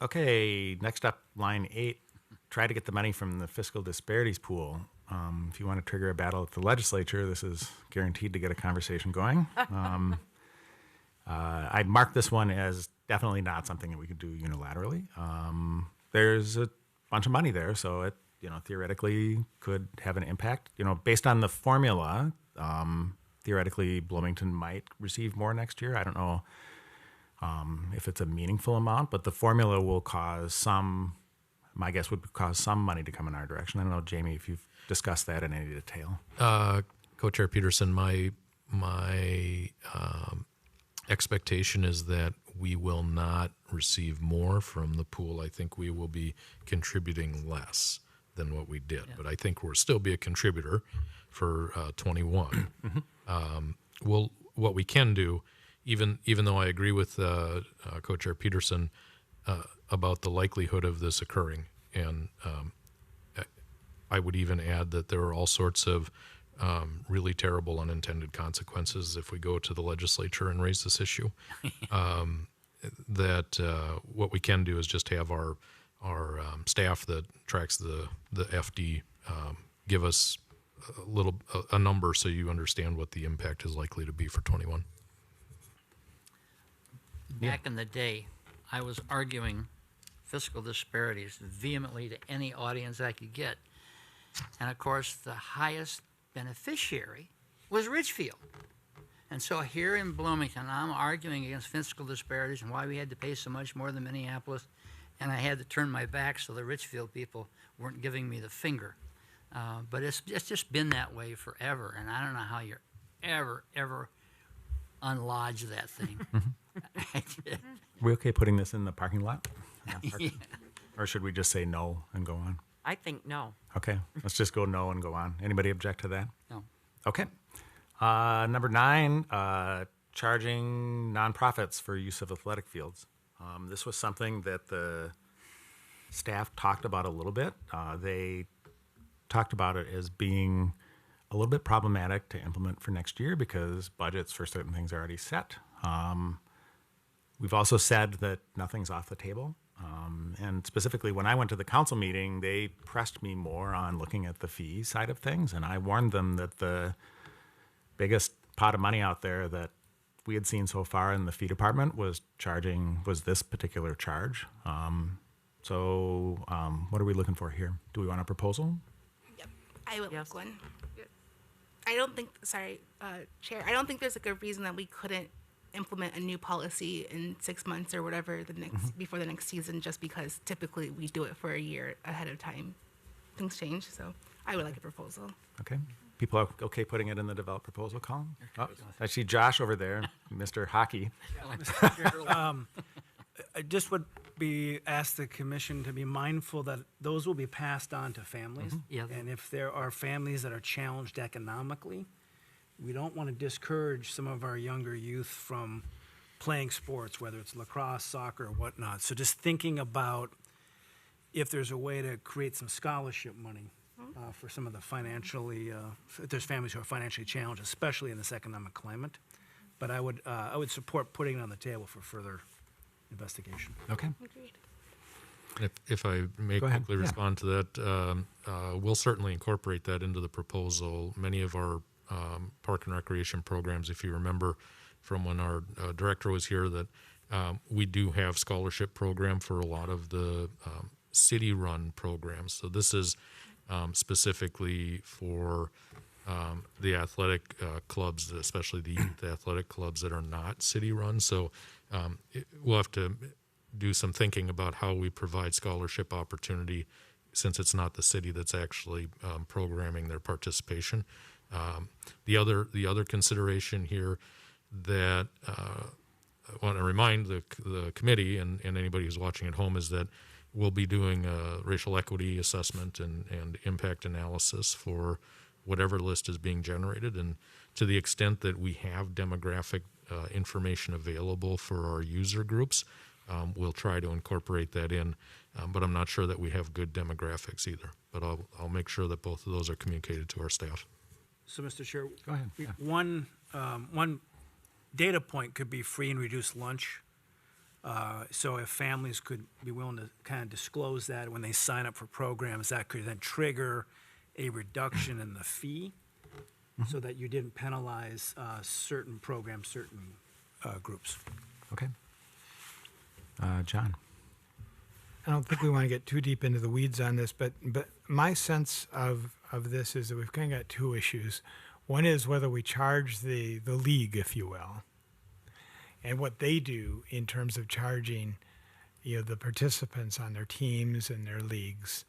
Okay, next up, line 8, try to get the money from the fiscal disparities pool. If you want to trigger a battle at the legislature, this is guaranteed to get a conversation going. I marked this one as definitely not something that we could do unilaterally. There's a bunch of money there, so it theoretically could have an impact. Based on the formula, theoretically Bloomington might receive more next year. I don't know if it's a meaningful amount, but the formula will cause some. My guess would cause some money to come in our direction. I don't know, Jamie, if you've discussed that in any detail. Co-Chair Peterson, my expectation is that we will not receive more from the pool. I think we will be contributing less than what we did, but I think we'll still be a contributor for 21. What we can do, even though I agree with Co-Chair Peterson about the likelihood of this occurring, and I would even add that there are all sorts of really terrible unintended consequences if we go to the legislature and raise this issue. What we can do is just have our staff that tracks the FD give us a number so you understand what the impact is likely to be for 21. Back in the day, I was arguing fiscal disparities vehemently to any audience I could get. And of course, the highest beneficiary was Ridgefield. And so here in Bloomington, I'm arguing against fiscal disparities and why we had to pay so much more than Minneapolis. And I had to turn my back so the Ridgefield people weren't giving me the finger. But it's just been that way forever. And I don't know how you're ever unlodge that thing. We okay putting this in the parking lot? Yeah. Or should we just say no and go on? I think no. Okay, let's just go no and go on. Anybody object to that? No. Okay. Number 9, charging nonprofits for use of athletic fields. This was something that the staff talked about a little bit. They talked about it as being a little bit problematic to implement for next year because budgets for certain things are already set. We've also said that nothing's off the table. And specifically, when I went to the council meeting, they pressed me more on looking at the fee side of things. And I warned them that the biggest pot of money out there that we had seen so far in the fee department was this particular charge. So what are we looking for here? Do we want a proposal? Yep, I would Yes. like one. I don't think, Chair, I don't think there's like a reason that we couldn't implement a new policy in 6 months or whatever before the next season, just because typically we do it for a year ahead of time. Things change, so I would like a proposal. Okay. People are okay putting it in the develop proposal column? Oh, I see Josh over there, Mr. Hockey. I just would ask the commission to be mindful that those will be passed on to families. Yeah. And if there are families that are challenged economically, we don't want to discourage some of our younger youth from playing sports, whether it's lacrosse, soccer, or whatnot. So just thinking about if there's a way to create some scholarship money for some of the if there's families who are financially challenged, especially in this economic climate. But I would support putting it on the table for further investigation. Okay. Agreed. If I may Go ahead. quickly Yeah. respond to that, we'll certainly incorporate that into the proposal. Many of our park and recreation programs, if you remember from when our director was here, that we do have scholarship program for a lot of the city-run programs. So this is specifically for the athletic clubs, especially the youth athletic clubs that are not city-run. So we'll have to do some thinking about how we provide scholarship opportunity, since it's not the city that's actually programming their participation. The other consideration here that I want to remind the committee and anybody who's watching at home is that we'll be doing a racial equity assessment and impact analysis for whatever list is being generated. And to the extent that we have demographic information available for our user groups, we'll try to incorporate that in. But I'm not sure that we have good demographics either. But I'll make sure that both of those are communicated to our staff. So, Mr. Chair, Go ahead. Yeah. one data point could be free and reduced lunch. So if families could be willing to kind of disclose that when they sign up for programs, that could then trigger a reduction in the fee so that you didn't penalize certain programs, certain groups. Okay. John. I don't think we want to get too deep into the weeds on this, but my sense of this is that we've kind of got two issues. One is whether we charge the league, if you will, and what they do in terms of charging, the participants on their teams and their leagues,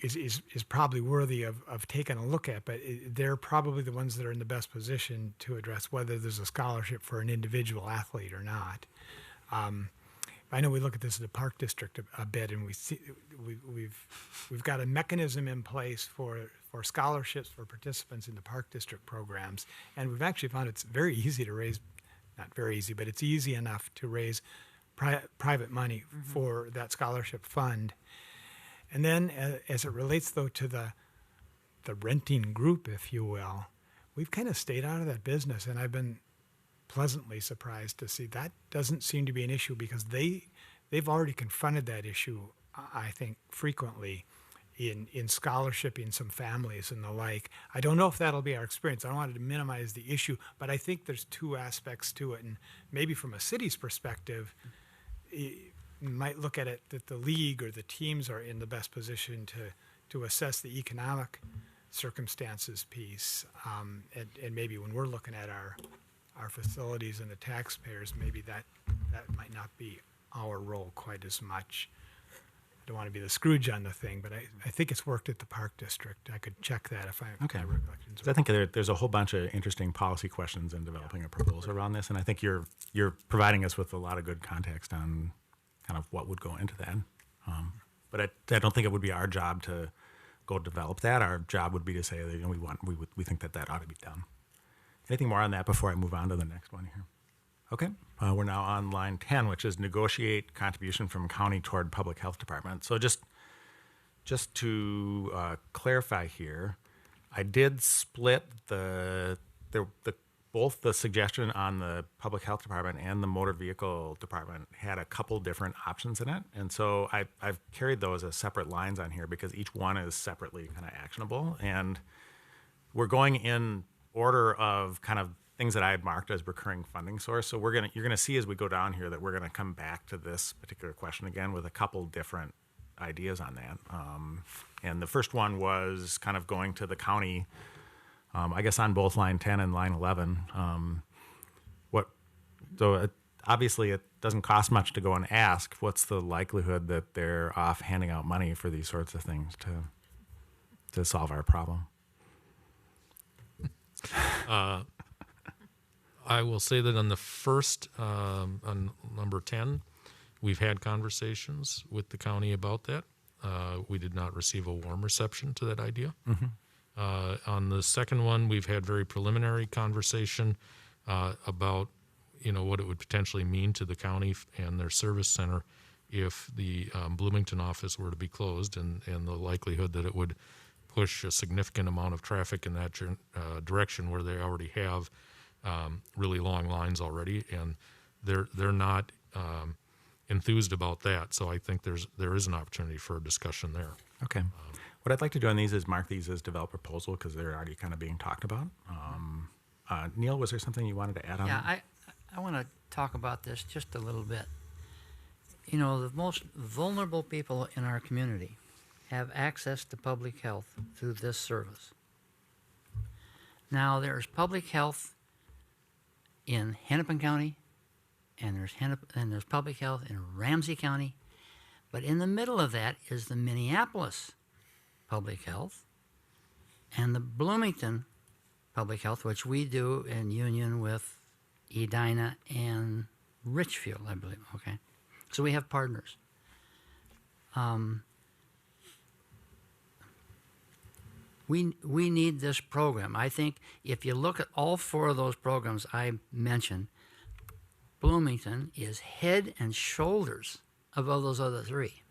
is probably worthy of taking a look at. But they're probably the ones that are in the best position to address whether there's a scholarship for an individual athlete or not. I know we look at this as a park district a bit, and we've got a mechanism in place for scholarships for participants in the park district programs, and we've actually found it's very easy to raise, not very easy, but it's easy enough to raise private money for that scholarship fund. And then as it relates, though, to the renting group, if you will, we've kind of stayed out of that business, and I've been pleasantly surprised to see that doesn't seem to be an issue because they've already confronted that issue, I think, frequently in scholarshiping some families and the like. I don't know if that'll be our experience. I don't want to minimize the issue, but I think there's two aspects to it, and maybe from a city's perspective, you might look at it that the league or the teams are in the best position to assess the economic circumstances piece, and maybe when we're looking at our facilities and the taxpayers, maybe that might not be our role quite as much. I don't want to be the Scrooge on the thing, but I think it's worked at the Park District. I could check that if my recollections are I think there's a whole bunch of interesting policy questions in developing a proposal around this, and I think you're providing us with a lot of good context on kind of what would go into that. But I don't think it would be our job to go develop that. Our job would be to say that we think that ought to be done. Anything more on that before I move on to the next one here? Okay, we're now on line 10, which is negotiate contribution from county toward public health department. So just to clarify here, I did split both the suggestion on the public health department and the motor vehicle department had a couple different options in it. And so I've carried those as separate lines on here because each one is separately kind of actionable. And we're going in order of kind of things that I had marked as recurring funding source. So you're gonna see as we go down here that we're gonna come back to this particular question again with a couple different ideas on that. And the first one was kind of going to the county, I guess on both line 10 and line 11. Obviously it doesn't cost much to go and ask, what's the likelihood that they're off handing out money for these sorts of things to solve our problem? I will say that on the first, on number 10, we've had conversations with the county about that. We did not receive a warm reception to that idea. On the second one, we've had very preliminary conversation about, what it would potentially mean to the county and their service center if the Bloomington office were to be closed, and the likelihood that it would push a significant amount of traffic in that direction where they already have really long lines already, and they're not enthused about that. So I think there is an opportunity for a discussion there. Okay. What I'd like to do on these is mark these as develop proposal because they're already kind of being talked about. Neil, was there something you wanted to add on? Yeah, I want to talk about this just a little bit. The most vulnerable people in our community have access to public health through this service. Now, there's public health in Hennepin County, and there's public health in Ramsey County, but in the middle of that is the Minneapolis Public Health and the Bloomington Public Health, which we do in union with Edina and Richfield, I believe. Okay, so we have partners. We need this program. I think if you look at all four of those programs I mentioned, Bloomington is head and shoulders above those other three.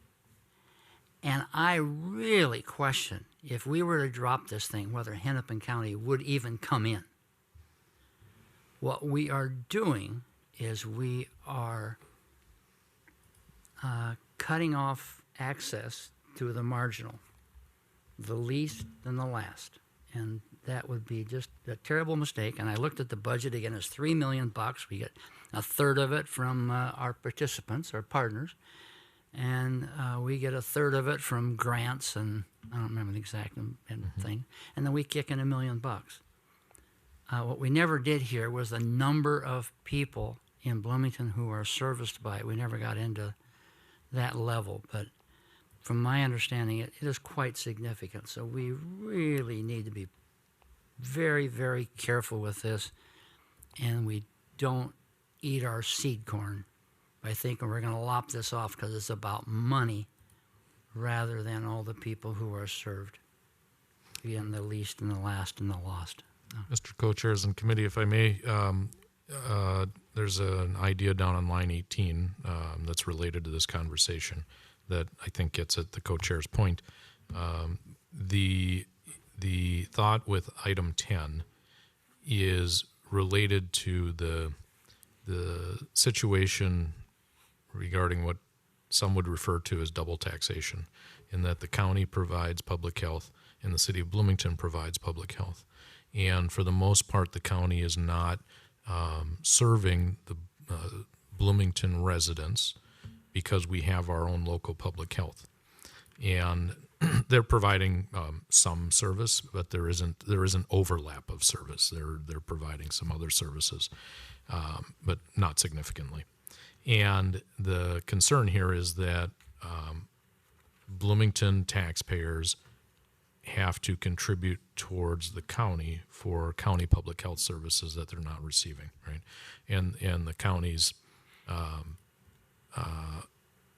And I really question if we were to drop this thing, whether Hennepin County would even come in. What we are doing is we are cutting off access to the marginal the least and the last. And that would be just a terrible mistake. And I looked at the budget again, it's $3 million. We get a third of it from our participants, our partners. And we get a third of it from grants, and I don't remember the exact thing. And then we kick in $1 million. What we never did here was the number of people in Bloomington who are serviced by it. We never got into that level, but from my understanding, it is quite significant. So we really need to be very, very careful with this, and we don't eat our seed corn by thinking we're going to lop this off because it's about money rather than all the people who are served. Again, the least and the last and the lost. Mr. Co-Chairs and committee, if I may, there's an idea down on line 18 that's related to this conversation that I think gets at the co-chair's point. The thought with item 10 is related to the situation regarding what some would refer to as double taxation, in that the county provides public health and the city of Bloomington provides public health. And for the most part, the county is not serving the Bloomington residents because we have our own local public health. And they're providing some service, but there isn't overlap of service. They're providing some other services, but not significantly. And the concern here is that Bloomington taxpayers have to contribute towards the county for county public health services that they're not receiving, right? And the county's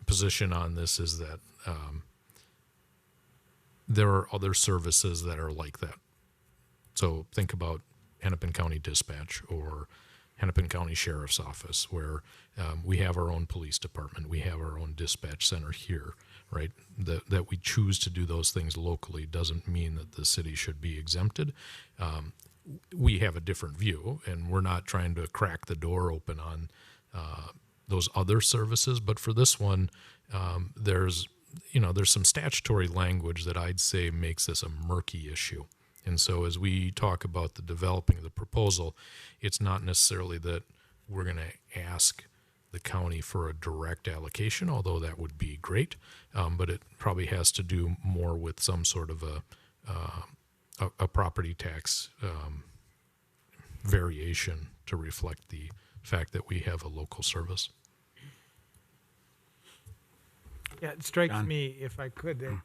position on this is that there are other services that are like that. So think about Hennepin County Dispatch or Hennepin County Sheriff's Office, where we have our own police department, we have our own dispatch center here, right? That we choose to do those things locally doesn't mean that the city should be exempted. We have a different view, and we're not trying to crack the door open on those other services. But for this one, there's some statutory language that I'd say makes this a murky issue. And so as we talk about the developing of the proposal, it's not necessarily that we're going to ask the county for a direct allocation, although that would be great, but it probably has to do more with some sort of a property tax variation to reflect the fact that we have a local service. Yeah, it strikes me, if I could, that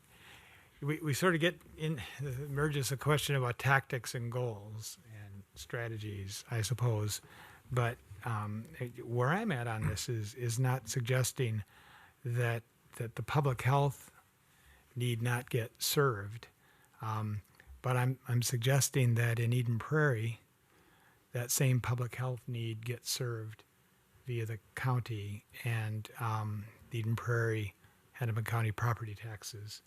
we sort of get in, emerges a question about tactics and goals and strategies, I suppose. But where I'm at on this is not suggesting that the public health need not get served. But I'm suggesting that in Eden Prairie, that same public health need gets served via the county and the Eden Prairie, Hennepin County property taxes.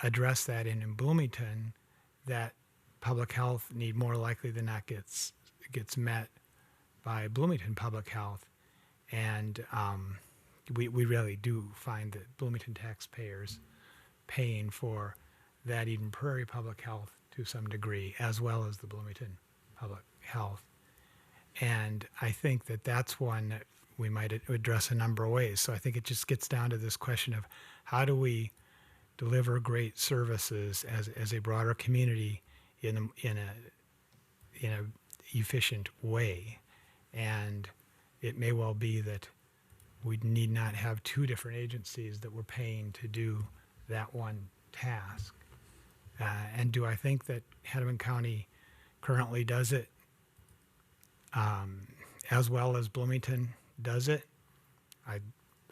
Address that in Bloomington, that public health need more likely than not gets met by Bloomington Public Health. And we really do find that Bloomington taxpayers paying for that Eden Prairie Public Health to some degree, as well as the Bloomington Public Health. And I think that that's one that we might address a number of ways. So I think it just gets down to this question of how do we deliver great services as a broader community in a efficient way. And it may well be that we need not have two different agencies that we're paying to do that one task. And do I think that Hennepin County currently does it as well as Bloomington does it?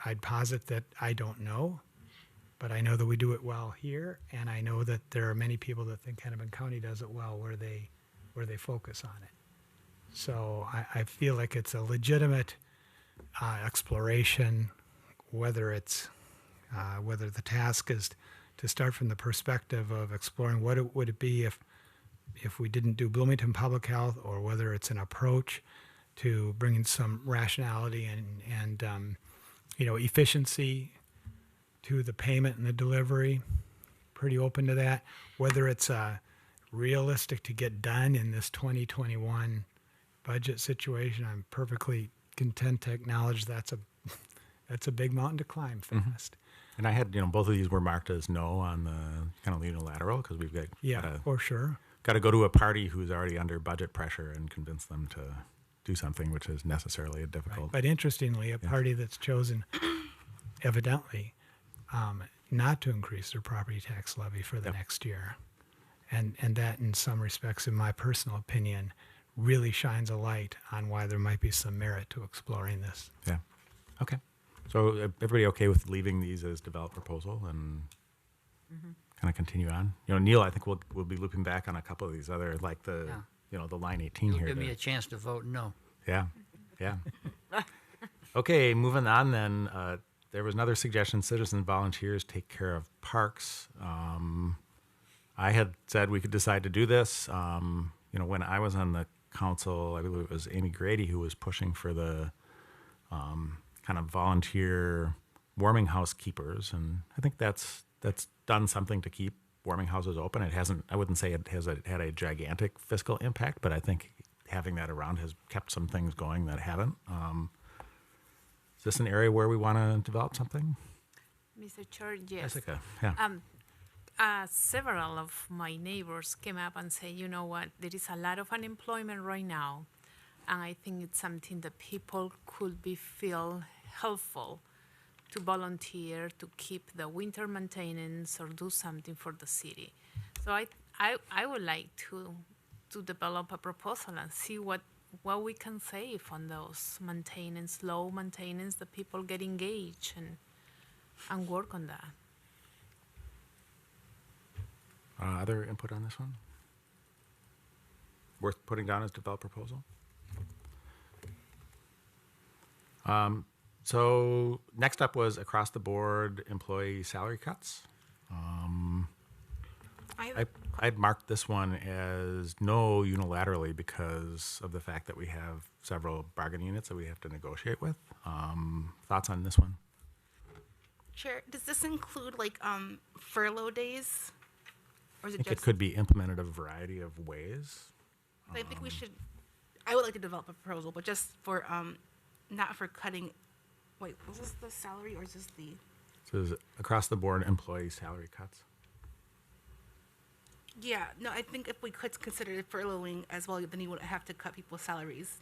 I'd posit that I don't know, but I know that we do it well here, and I know that there are many people that think Hennepin County does it well where they focus on it. So I feel like it's a legitimate exploration, whether the task is to start from the perspective of exploring what would it be if we didn't do Bloomington Public Health, or whether it's an approach to bringing some rationality and efficiency to the payment and the delivery, pretty open to that. Whether it's realistic to get done in this 2021 budget situation, I'm perfectly content to acknowledge that's a big mountain to climb fast. And I had, both of these were marked as no on the kind of unilateral because we've got For sure. got to go to a party who's already under budget pressure and convince them to do something, which is necessarily a difficult. But interestingly, a party that's chosen, evidently, not to increase their property tax levy for the next year. And that, in some respects, in my personal opinion, really shines a light on why there might be some merit to exploring this. Yeah. Okay. So everybody okay with leaving these as developed proposal and kind of continue on? Neil, I think we'll be looping back on a couple of these other, like the the line 18 You'll here. give me a chance to vote no. Yeah. Okay, moving on then. There was another suggestion: citizen volunteers take care of parks. I had said we could decide to do this. When I was on the council, I believe it was Amy Grady who was pushing for the kind of volunteer warming house keepers, and I think that's done something to keep warming houses open. It hasn't. I wouldn't say it has had a gigantic fiscal impact, but I think having that around has kept some things going that haven't. Is this an area where we want to develop something? Mr. Chair, yes. Jessica, yeah. Several of my neighbors came up and said, you know what, there is a lot of unemployment right now, and I think it's something that people could feel helpful to volunteer to keep the winter maintenance or do something for the city. So I would like to develop a proposal and see what we can save on those maintenance, low maintenance, that people get engaged and work on that. Other input on this one? Worth putting down as developed proposal? So next up was across the board employee salary cuts. I'd marked this one as no unilaterally because of the fact that we have several bargaining units that we have to negotiate with. Thoughts on this one? Chair, does this include furlough days? Or is I it think just? it could be implemented a variety of ways. I think we should. I would like to develop a proposal, but just for not for cutting. Wait, was this the salary or is this the? So is it across the board employee salary cuts? Yeah, no, I think if we could consider it furloughing as well, then you would have to cut people's salaries.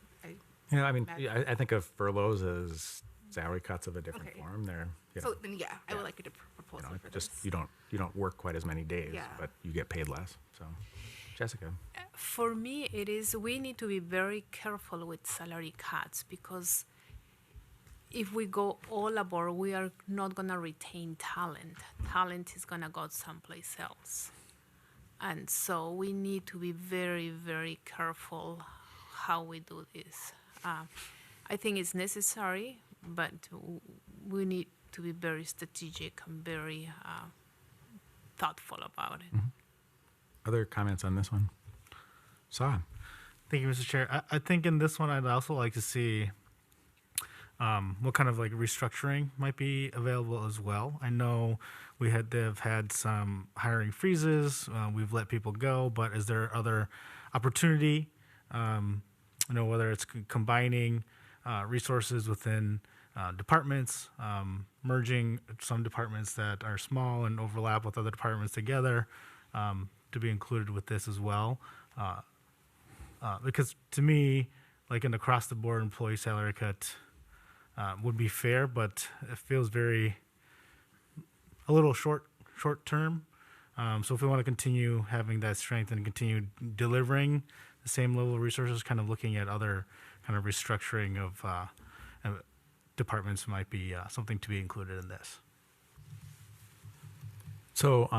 Yeah, I mean, I think of furloughs as salary cuts of a different Okay. form. They're So then, I would like you to propose it for just this. you don't work quite as many days, Yeah. but you get paid less. So, Jessica, For me, it is we need to be very careful with salary cuts because if we go all aboard, we are not going to retain talent. Talent is going to go someplace else. And so we need to be very, very careful how we do this. I think it's necessary, but we need to be very strategic and very thoughtful about it. other comments on this one? Saw. Thank you, Mr. Chair. I think in this one, I'd also like to see what kind of restructuring might be available as well. I know they've had some hiring freezes. We've let people go, but is there other opportunity? Whether it's combining resources within departments, merging some departments that are small and overlap with other departments together to be included with this as well. Because to me, an across-the-board employee salary cut would be fair, but it feels a little short term. So if we want to continue having that strength and continue delivering the same level of resources, kind of looking at other kind of restructuring of departments might be something to be included in this. So,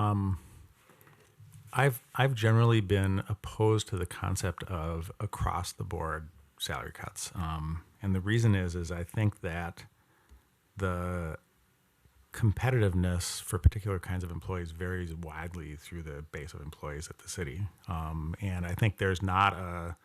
I've generally been opposed to the concept of across the board salary cuts, and the reason is I think that the competitiveness for particular kinds of employees varies widely through the base of employees at the city, and I think there's not a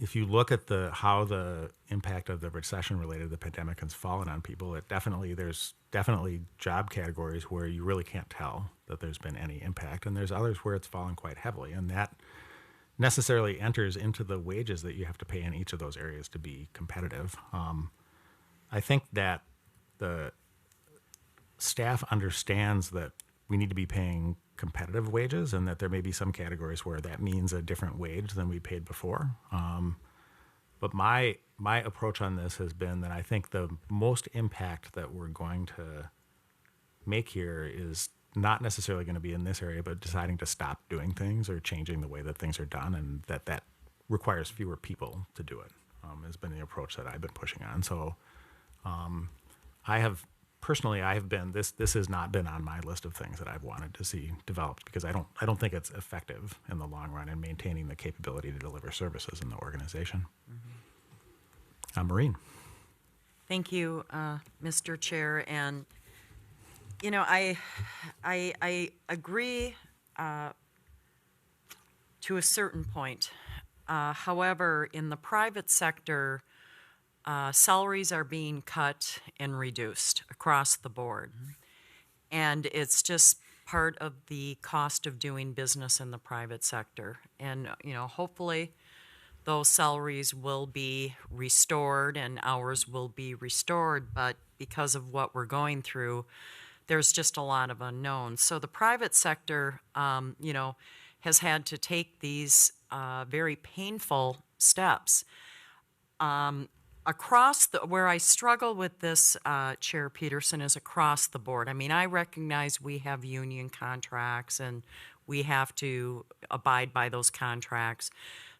if you look at how the impact of the recession related to the pandemic has fallen on people, there's definitely job categories where you really can't tell that there's been any impact, and there's others where it's fallen quite heavily, and that necessarily enters into the wages that you have to pay in each of those areas to be competitive. I think that the staff understands that we need to be paying competitive wages, and that there may be some categories where that means a different wage than we paid before. But my approach on this has been that I think the most impact that we're going to make here is not necessarily going to be in this area, but deciding to stop doing things or changing the way that things are done, and that requires fewer people to do it, has been the approach that I've been pushing on. So I have been, this has not been on my list of things that I've wanted to see developed, because I don't think it's effective in the long run in maintaining the capability to deliver services in the organization. Maureen. Thank you, Mr. Chair. And, you know, I agree to a certain point. However, in the private sector, salaries are being cut and reduced across the board. And it's just part of the cost of doing business in the private sector. And, you know, hopefully those salaries will be restored and hours will be restored. But because of what we're going through, there's just a lot of unknowns. So the private sector, you know, has had to take these very painful steps. Where I struggle with this, Chair Peterson, is across the board. I mean, I recognize we have union contracts and we have to abide by those contracts.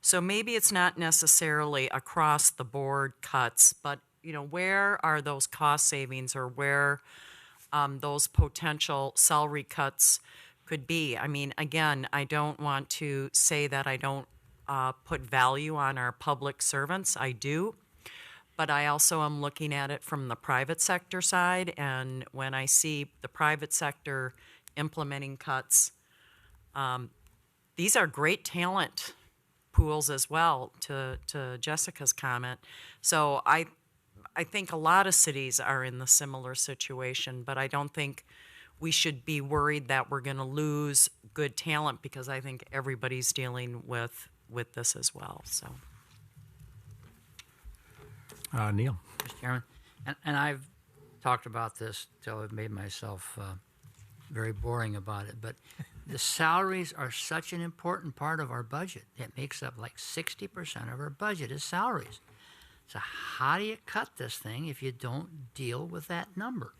So maybe it's not necessarily across the board cuts, but, you know, where are those cost savings, or where those potential salary cuts could be? I mean, again, I don't want to say that I don't put value on our public servants. I do. But I also am looking at it from the private sector side, and when I see the private sector implementing cuts, these are great talent pools as well, to Jessica's comment. So I think a lot of cities are in the similar situation, but I don't think we should be worried that we're going to lose good talent, because I think everybody's dealing with this as well. So. Neil. Mr. Chairman, and I've talked about this till I've made myself very boring about it, but the salaries are such an important part of our budget. It makes up like 60% of our budget is salaries. So how do you cut this thing if you don't deal with that number?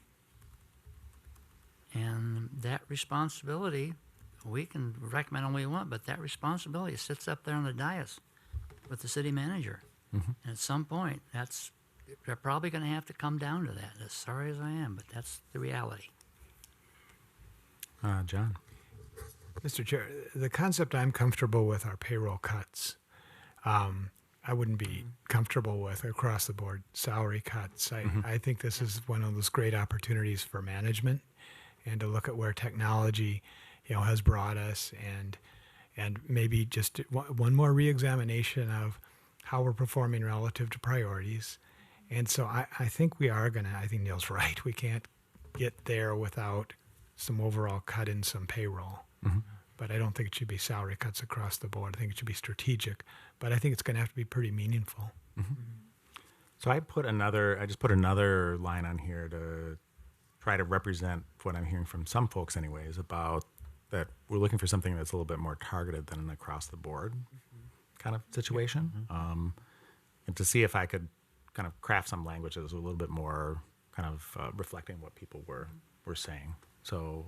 And that responsibility, we can recommend all we want, but that responsibility sits up there on the dais with the city manager. Mm-hmm. And at some point, they're probably going to have to come down to that. As sorry as I am, but that's the reality. John. Mr. Chair, the concept I'm comfortable with are payroll cuts. I wouldn't be comfortable with across the board salary cuts. I think this is one of those great opportunities for management, and to look at where technology, you know, has brought us, and maybe just one more reexamination of how we're performing relative to priorities. And so I think we are going to, I think Neil's right, we can't get there without some overall cut in some payroll. Mm-hmm. But I don't think it should be salary cuts across the board. I think it should be strategic. But I think it's going to have to be pretty meaningful. Mm-hmm. So I just put another line on here to try to represent what I'm hearing from some folks anyways, about that we're looking for something that's a little bit more targeted than an across the board kind of situation, and to see if I could kind of craft some language that was a little bit more kind of reflecting what people were saying. So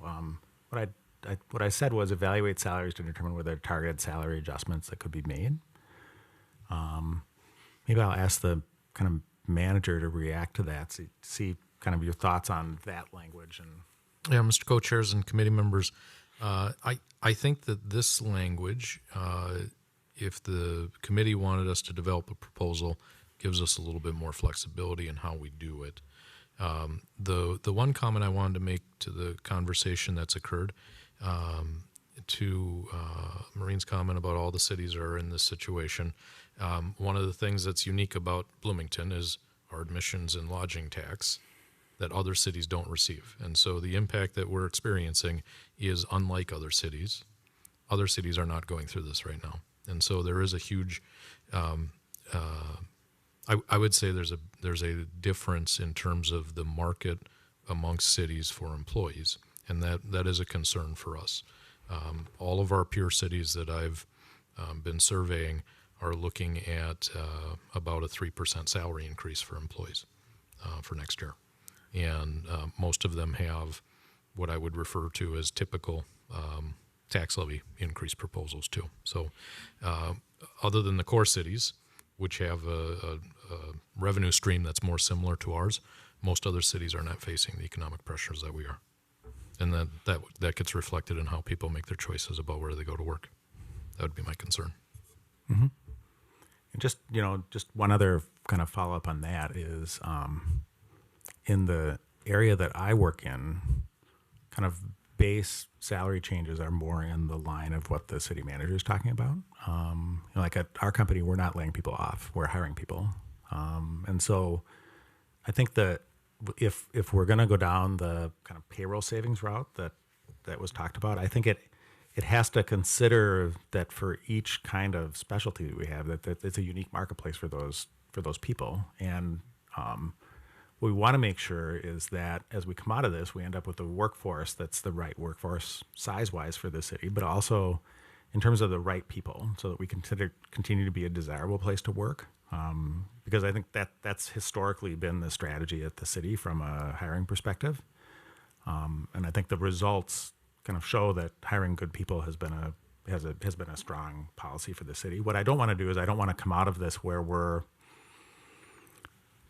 what I said was evaluate salaries to determine whether targeted salary adjustments that could be made. Maybe I'll ask the kind of manager to react to that, see kind of your thoughts on that language. And yeah, Mr. Co-Chairs and committee members, I think that this language, if the committee wanted us to develop a proposal, gives us a little bit more flexibility in how we do it. The one comment I wanted to make to the conversation that's occurred, to Maureen's comment about all the cities are in this situation, One of the things that's unique about Bloomington is our admissions and lodging tax that other cities don't receive. And so the impact that we're experiencing is unlike other cities. Other cities are not going through this right now. And so there is a huge, I would say there's a difference in terms of the market amongst cities for employees. And that is a concern for us. All of our peer cities that I've been surveying are looking at about a 3% salary increase for employees for next year. And most of them have what I would refer to as typical tax levy increase proposals too. So other than the core cities, which have a revenue stream that's more similar to ours, most other cities are not facing the economic pressures that we are. And that gets reflected in how people make their choices about where they go to work. That would be my concern. Mm-hmm. And just one other kind of follow up on that is in the area that I work in, kind of base salary changes are more in the line of what the city manager is talking about. Like at our company, we're not laying people off; we're hiring people, and so I think that if we're going to go down the kind of payroll savings route that was talked about, I think it has to consider that for each kind of specialty that we have, that it's a unique marketplace for those people. And what we want to make sure is that as we come out of this, we end up with a workforce that's the right workforce size-wise for the city, but also in terms of the right people, so that we continue to be a desirable place to work. Because I think that's historically been the strategy at the city from a hiring perspective. And I think the results kind of show that hiring good people has been a strong policy for the city. What I don't want to do is I don't want to come out of this where we're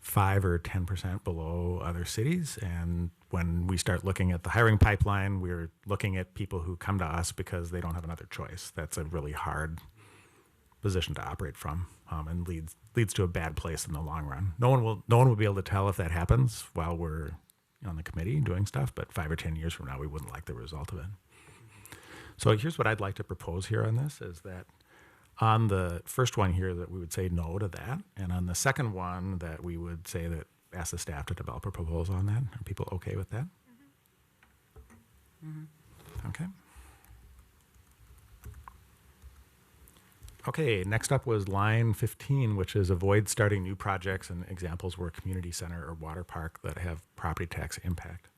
5 or 10% below other cities. And when we start looking at the hiring pipeline, we're looking at people who come to us because they don't have another choice. That's a really hard position to operate from, and leads to a bad place in the long run. No one will be able to tell if that happens while we're on the committee doing stuff, but 5 or 10 years from now, we wouldn't like the result of it. So here's what I'd like to propose here on this is that on the first one here that we would say no to that, and on the second one that we would say that ask the staff to develop a proposal on that. Are people okay with that? Mm-hmm. Okay. Okay, next up was line 15, which is avoid starting new projects and examples where community center or water park that have property tax impact.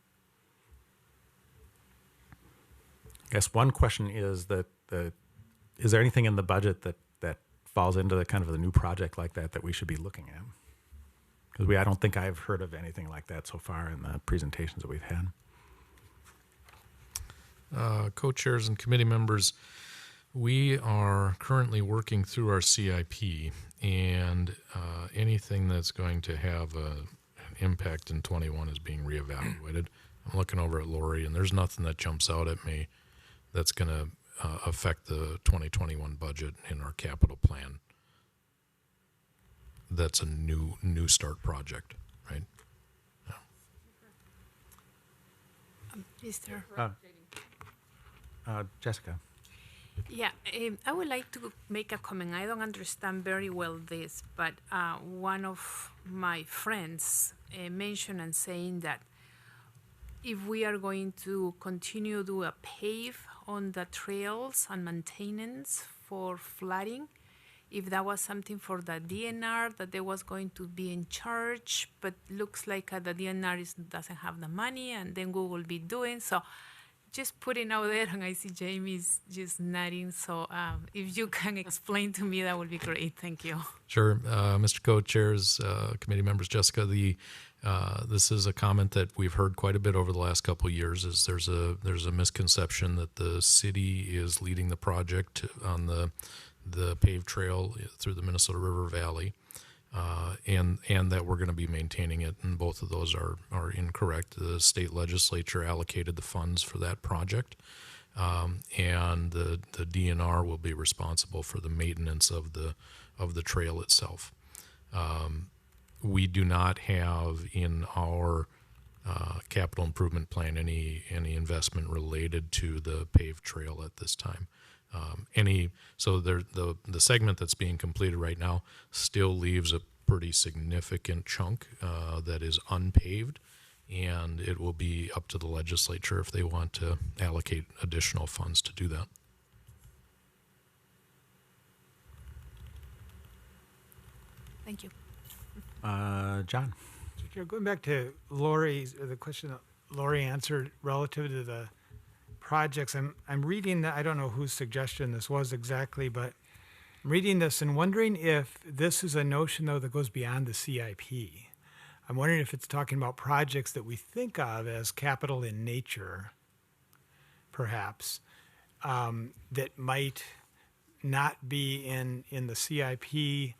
I guess one question is that is there anything in the budget that falls into the kind of the new project like that we should be looking at? Because I don't think I've heard of anything like that so far in the presentations that we've had. Co-chairs and committee members, we are currently working through our CIP, and anything that's going to have an impact in 21 is being reevaluated. I'm looking over at Lori, and there's nothing that jumps out at me that's going to affect the 2021 budget in our capital plan. That's a new start project, right? Mr. Jessica. Yeah, I would like to make a comment. I don't understand very well this, but one of my friends mentioned and saying that if we are going to continue to a pave on the trails and maintenance for flooding, if that was something for the DNR that they was going to be in charge, but looks like the DNR doesn't have the money, and then we will be doing so. Just putting out there, and I see Jamie's just nodding. So if you can explain to me, that would be great. Thank you. Sure, Mr. Co-Chairs, committee members, Jessica. This is a comment that we've heard quite a bit over the last couple of years. Is there's a misconception that the city is leading the project on the paved trail through the Minnesota River Valley. And that we're going to be maintaining it, and both of those are incorrect. The state legislature allocated the funds for that project, and the DNR will be responsible for the maintenance of the trail itself. We do not have in our capital improvement plan any investment related to the paved trail at this time. So the segment that's being completed right now still leaves a pretty significant chunk that is unpaved, and it will be up to the legislature if they want to allocate additional funds to do that. Thank you. John. Going back to the question that Lori answered relative to the projects, I'm reading that, I don't know whose suggestion this was exactly, but I'm reading this and wondering if this is a notion, though, that goes beyond the CIP. I'm wondering if it's talking about projects that we think of as capital in nature, perhaps, that might not be in the CIP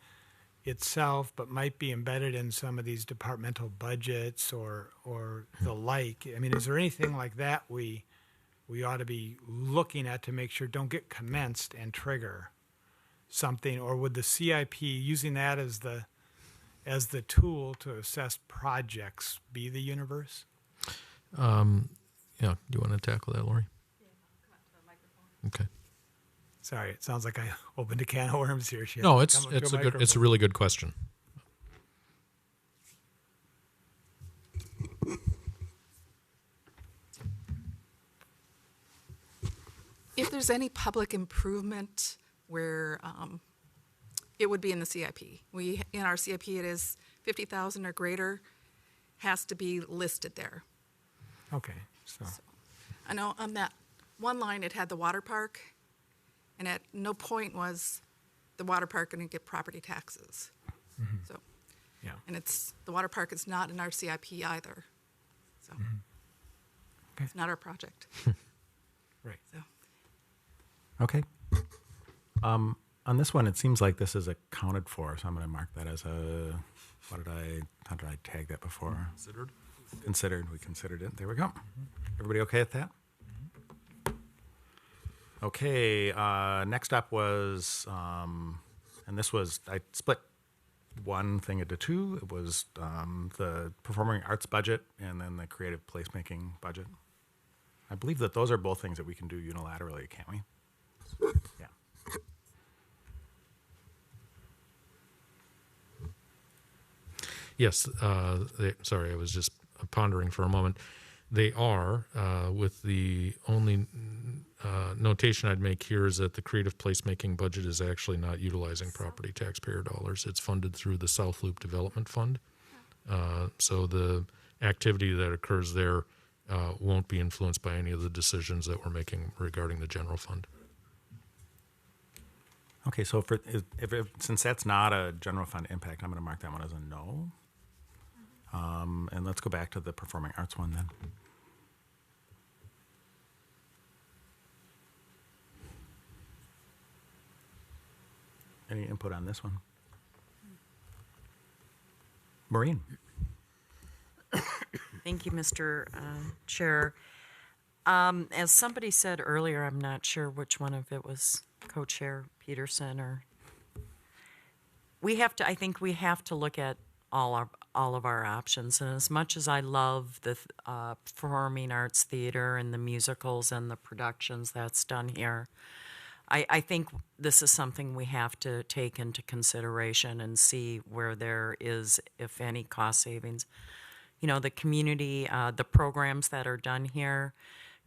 itself, but might be embedded in some of these departmental budgets or the like. I mean, is there anything like that we ought to be looking at to make sure don't get commenced and trigger something? Or would the CIP, using that as the tool to assess projects, be the universe? Yeah, do you want to tackle that, Lori? Yeah, come up to the microphone. Okay. Sorry, it sounds like I opened a can of worms here. No, it's a really good question. If there's any public improvement where it would be in the CIP. In our CIP, it is 50,000 or greater, has to be listed there. Okay, so I know on that one line, it had the water park, and at no point was the water park going to get property taxes. Mm-hmm. So, yeah, and the water park is not in our CIP either. So, okay. It's not our project. Right. So, Okay. On this one, it seems like this is accounted for, so I'm going to mark that as how did I tag that before? Considered. We considered it. There we go. Everybody okay with that? Okay. Next up was, and this was, I split one thing into two. It was the performing arts budget and then the creative placemaking budget. I believe that those are both things that we can do unilaterally, can't we? Yeah. Yes. Sorry, I was just pondering for a moment. They are, with the only notation I'd make here is that the creative placemaking budget is actually not utilizing property taxpayer dollars. It's funded through the South Loop Development Fund. So the activity that occurs there won't be influenced by any of the decisions that we're making regarding the general fund. Okay, so since that's not a general fund impact, I'm going to mark that one as a no. And let's go back to the performing arts one then. Any input on this one? Maureen? Thank you, Mr. Chair. As somebody said earlier, I'm not sure which one of it was Co-Chair Peterson or. I think we have to look at all of our options. And as much as I love the performing arts theater and the musicals and the productions that's done here, I think this is something we have to take into consideration and see where there is, if any, cost savings. You know, the community, the programs that are done here,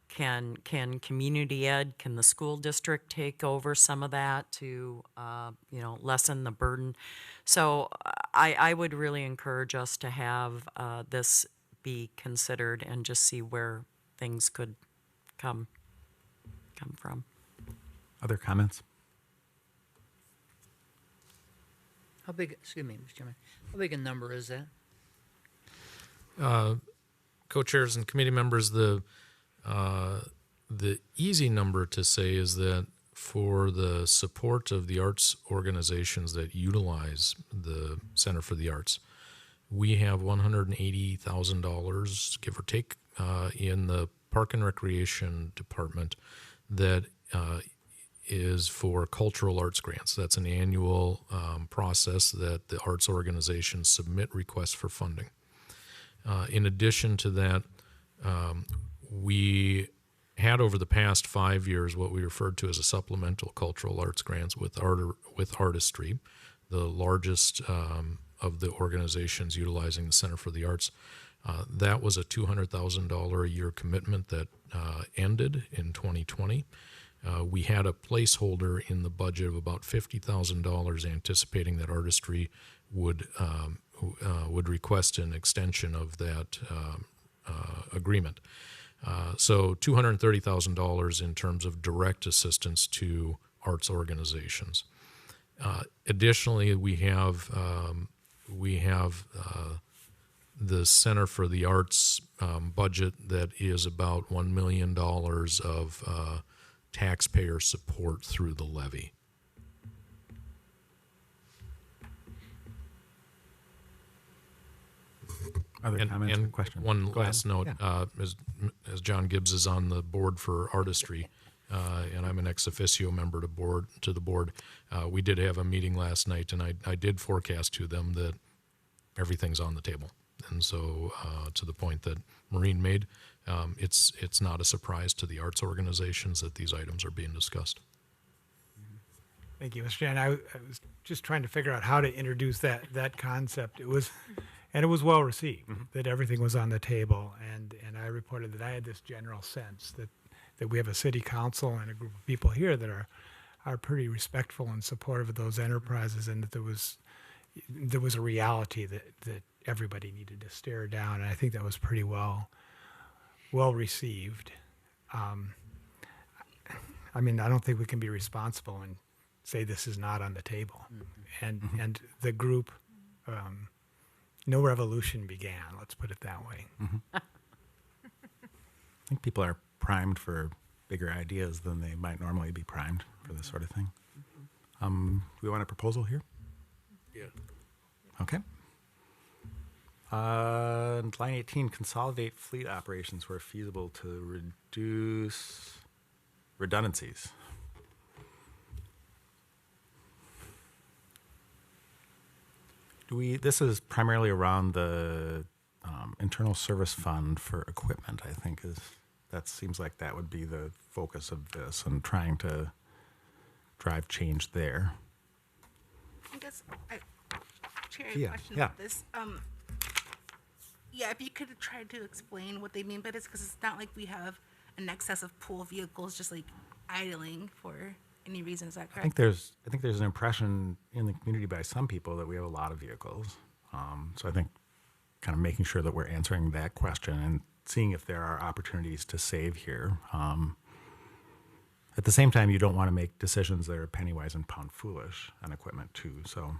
can community ed, can the school district take over some of that to, lessen the burden? So I would really encourage us to have this be considered and just see where things could come from. Other comments? How big, excuse me, Mr. Chairman, how big a number is that? Co-chairs and committee members, the easy number to say is that for the support of the arts organizations that utilize the Center for the Arts, we have $180,000, give or take, in the Park and Recreation Department that is for cultural arts grants. That's an annual process that the arts organizations submit requests for funding. In addition to that, we had over the past 5 years what we referred to as a supplemental cultural arts grants with Artistry, the largest of the organizations utilizing the Center for the Arts. That was a $200,000 a year commitment that ended in 2020. We had a placeholder in the budget of about $50,000, anticipating that Artistry would request an extension of that agreement. So $230,000 in terms of direct assistance to arts organizations. Additionally, we have the Center for the Arts budget that is about $1 million of taxpayer support through the levy. Other comments or questions? One Go ahead. last note, Yeah. as John Gibbs is on the board for Artistry, and I'm an ex officio member to the board, we did have a meeting last night, and I did forecast to them that everything's on the table. And so to the point that Maureen made, it's not a surprise to the arts organizations that these items are being discussed. Thank you, Mr. Jan. I was just trying to figure out how to introduce that concept. It was well received, that everything was on the table, and I reported that I had this general sense that we have a city council and a group of people here that are pretty respectful and supportive of those enterprises, and that there was a reality that everybody needed to stare down, and I think that was pretty well received. I mean, I don't think we can be responsible and say this is not on the table, and the group. No revolution began, let's put it that way. I think people are primed for bigger ideas than they might normally be primed for this sort of thing. Do we want a proposal here? Yeah. Okay. Line 18, consolidate fleet operations where feasible to reduce redundancies. This is primarily around the internal service fund for equipment, I think that seems like that would be the focus of this, and trying to drive change there. I guess Chair, Yeah, question yeah. about this. If you could try to explain what they mean by this, because it's not like we have an excess of pool vehicles just like idling for any reason. Is that I correct? think there's an impression in the community by some people that we have a lot of vehicles. So I think kind of making sure that we're answering that question and seeing if there are opportunities to save here. At the same time, you don't want to make decisions that are penny wise and pound foolish on equipment too. So,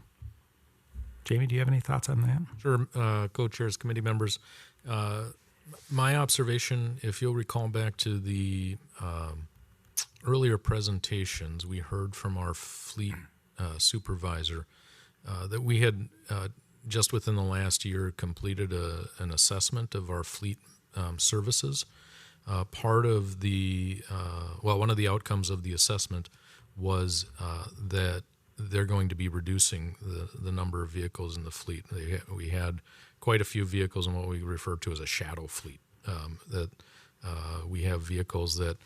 Jamie, do you have any thoughts on that? Sure, co-chairs, committee members. My observation, if you'll recall back to the earlier presentations, we heard from our fleet supervisor that we had just within the last year completed an assessment of our fleet services. Part of the, one of the outcomes of the assessment was that they're going to be reducing the number of vehicles in the fleet. We had quite a few vehicles in what we refer to as a shadow fleet. That we have vehicles that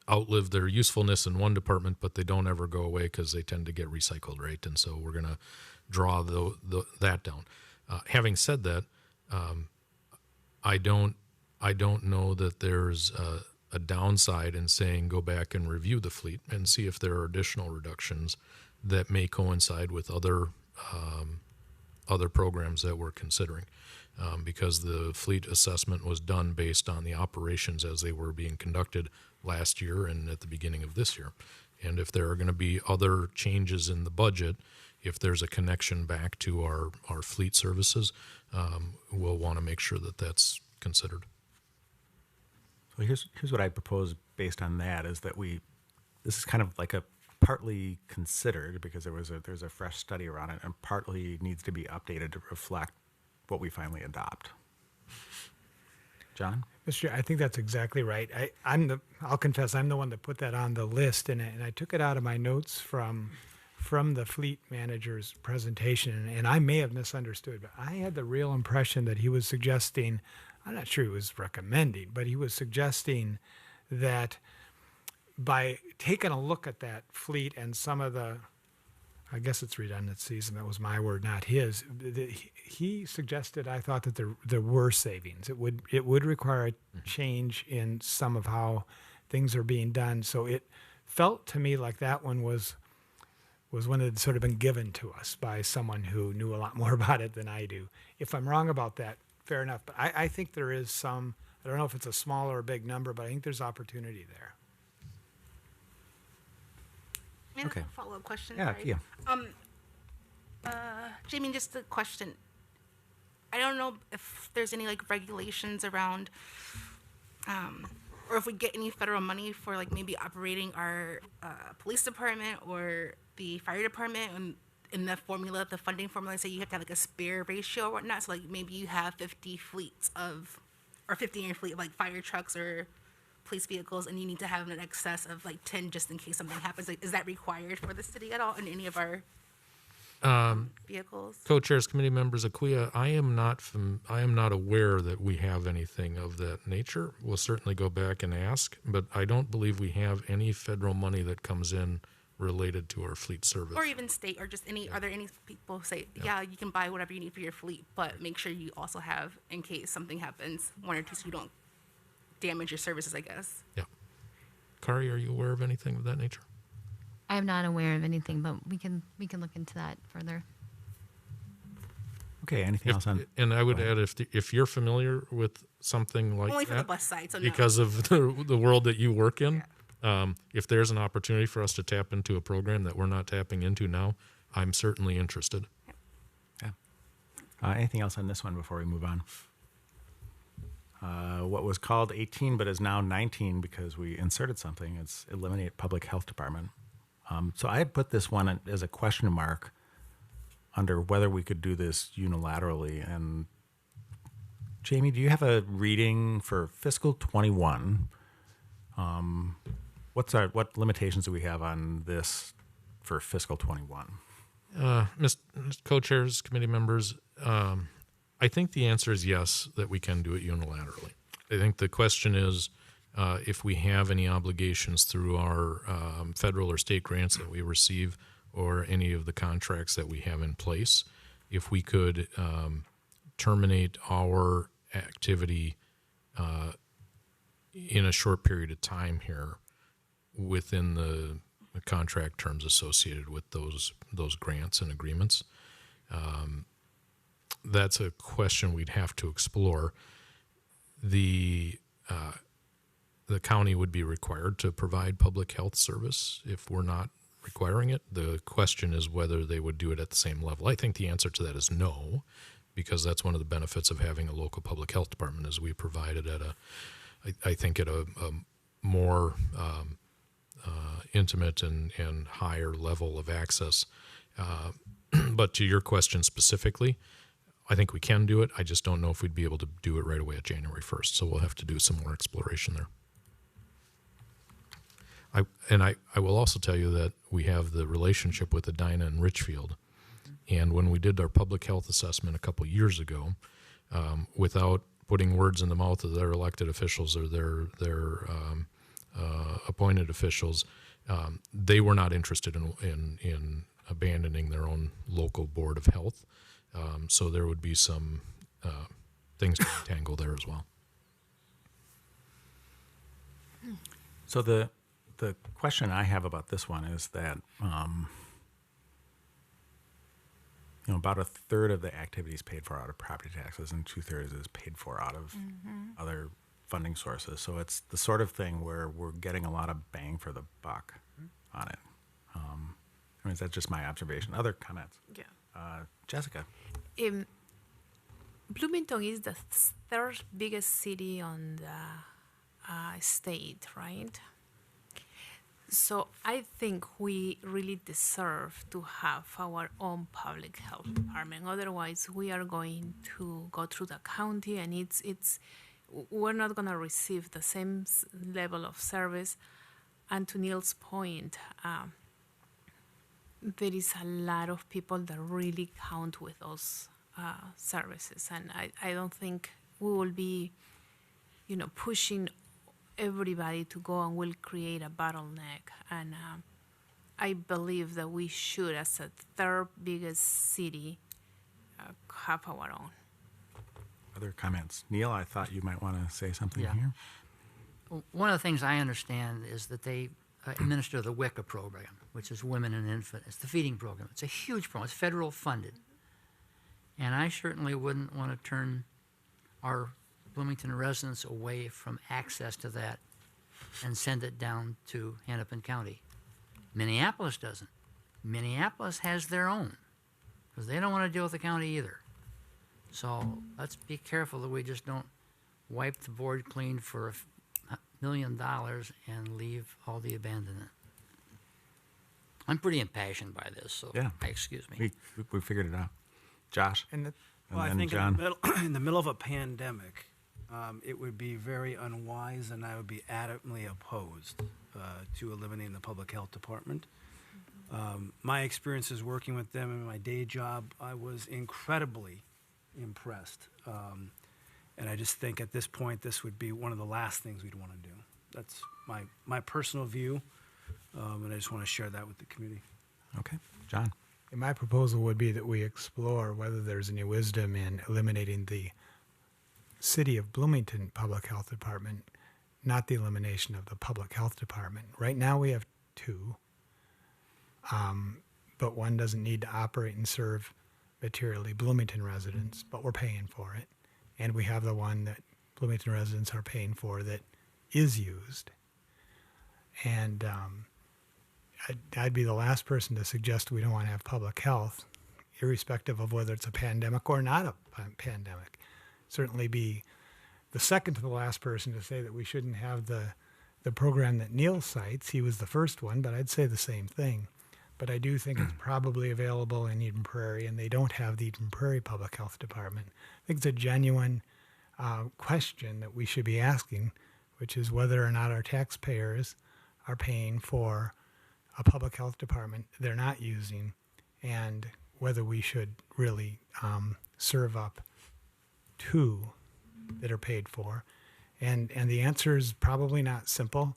outlive their usefulness in one department, but they don't ever go away because they tend to get recycled, right? And so we're going to draw that down. Having said that, I don't know that there's a downside in saying go back and review the fleet and see if there are additional reductions that may coincide with other programs that we're considering. Because the fleet assessment was done based on the operations as they were being conducted last year and at the beginning of this year. And if there are going to be other changes in the budget, if there's a connection back to our fleet services, we'll want to make sure that that's considered. So here's what I propose based on that is that this is kind of like a partly considered because there's a fresh study around it, and partly needs to be updated to reflect what we finally adopt. John? Mr. Chair, I think that's exactly right. I'll confess, I'm the one that put that on the list, and I took it out of my notes from the fleet manager's presentation, and I may have misunderstood, but I had the real impression that he was suggesting I'm not sure he was recommending, but he was suggesting that by taking a look at that fleet and some of the, I guess it's redundancies, and that was my word, not his. He suggested, I thought, that there were savings. It would require a change in some of how things are being done. So it felt to me like that one was one that had sort of been given to us by someone who knew a lot more about it than I do. If I'm wrong about that, fair enough. But I think there is some, I don't know if it's a small or a big number, but I think there's opportunity there. Okay. Follow-up question. Yeah, sorry. Jamie, just a question. I don't know if there's any like regulations around, or if we get any federal money for like maybe operating our police department or the fire department, and in the formula, the funding formula, say you have to have like a spare ratio or whatnot. So like maybe you have 50 fleets of, or 50 in your fleet, like fire trucks or police vehicles, and you need to have an excess of like 10 just in case something happens. Like, is that required for the city at all in any of our vehicles? Co-chairs, committee members, Akuya, I am not aware that we have anything of that nature. We'll certainly go back and ask, but I don't believe we have any federal money that comes in related to our fleet service. Or even state, or just any, are there any people who say, yeah, you can buy whatever you need for your fleet, but make sure you also have, in case something happens, one or two, so you don't damage your services, I guess. Yeah. Kari, are you aware of anything of that nature? I am not aware of anything, but we can look into that further. Okay, anything else on? And I would add, if you're familiar with something like Only that, for the bus side, so no. because of the world that you work in, if there's an opportunity for us to tap into a program that we're not tapping into now, I'm certainly interested. Yeah. Anything else on this one before we move on? What was called 18 but is now 19 because we inserted something. It's eliminate public health department. So I had put this one as a question mark under whether we could do this unilaterally. And Jamie, do you have a reading for fiscal 21? What limitations do we have on this for fiscal 21? Mr. Co-chairs, committee members, I think the answer is yes, that we can do it unilaterally. I think the question is if we have any obligations through our federal or state grants that we receive or any of the contracts that we have in place, if we could terminate our activity in a short period of time here within the contract terms associated with those grants and agreements. That's a question we'd have to explore. The county would be required to provide public health service if we're not requiring it. The question is whether they would do it at the same level. I think the answer to that is no, because that's one of the benefits of having a local public health department is we provide it at a more intimate and higher level of access. But to your question specifically, I think we can do it. I just don't know if we'd be able to do it right away at January 1st. So we'll have to do some more exploration there. I will also tell you that we have the relationship with Edina and Richfield. And when we did our public health assessment a couple years ago, without putting words in the mouth of their elected officials or their appointed officials, they were not interested in abandoning their own local board of health. So there would be some things to tangle there as well. So the question I have about this one is that about a third of the activities paid for out of property taxes and 2/3 is paid for out of other funding sources. So it's the sort of thing where we're getting a lot of bang for the buck on it. I mean, that's just my observation. Other comments? Yeah. Jessica? Bloomington is the third biggest city on the state, right? So I think we really deserve to have our own public health department. Otherwise, we are going to go through the county, and we're not going to receive the same level of service. And to Neil's point, there is a lot of people that really count with those services, and I don't think we will be, pushing everybody to go, and will create a bottleneck. And I believe that we should, as a third biggest city, have our own. Other comments? Neil, I thought you might want to say something Yeah. here. One of the things I understand is that they administer the WICA program, which is Women and Infant. It's the feeding program. It's a huge program. It's federal funded. And I certainly wouldn't want to turn our Bloomington residents away from access to that and send it down to Hennepin County. Minneapolis doesn't. Minneapolis has their own because they don't want to deal with the county either. So let's be careful that we just don't wipe the board clean for $1 million and leave all the abandonment. I'm pretty impassioned by this, so Yeah. excuse me. We figured it out. Josh? And Well, I then think John. in the middle of a pandemic, it would be very unwise, and I would be adamantly opposed to eliminating the public health department. My experiences working with them in my day job, I was incredibly impressed. And I just think at this point, this would be one of the last things we'd want to do. That's my personal view, and I just want to share that with the community. Okay. John? And my proposal would be that we explore whether there's any wisdom in eliminating the City of Bloomington Public Health Department, not the elimination of the Public Health Department. Right now we have two, but one doesn't need to operate and serve materially Bloomington residents, but we're paying for it. And we have the one that Bloomington residents are paying for that is used. And I'd be the last person to suggest we don't want to have public health, irrespective of whether it's a pandemic or not a pandemic. Certainly be the second to the last person to say that we shouldn't have the program that Neil cites. He was the first one, but I'd say the same thing. But I do think it's probably available in Eden Prairie, and they don't have the Eden Prairie Public Health Department. I think it's a genuine question that we should be asking, which is whether or not our taxpayers are paying for a public health department they're not using, and whether we should really serve up two that are paid for. And the answer is probably not simple,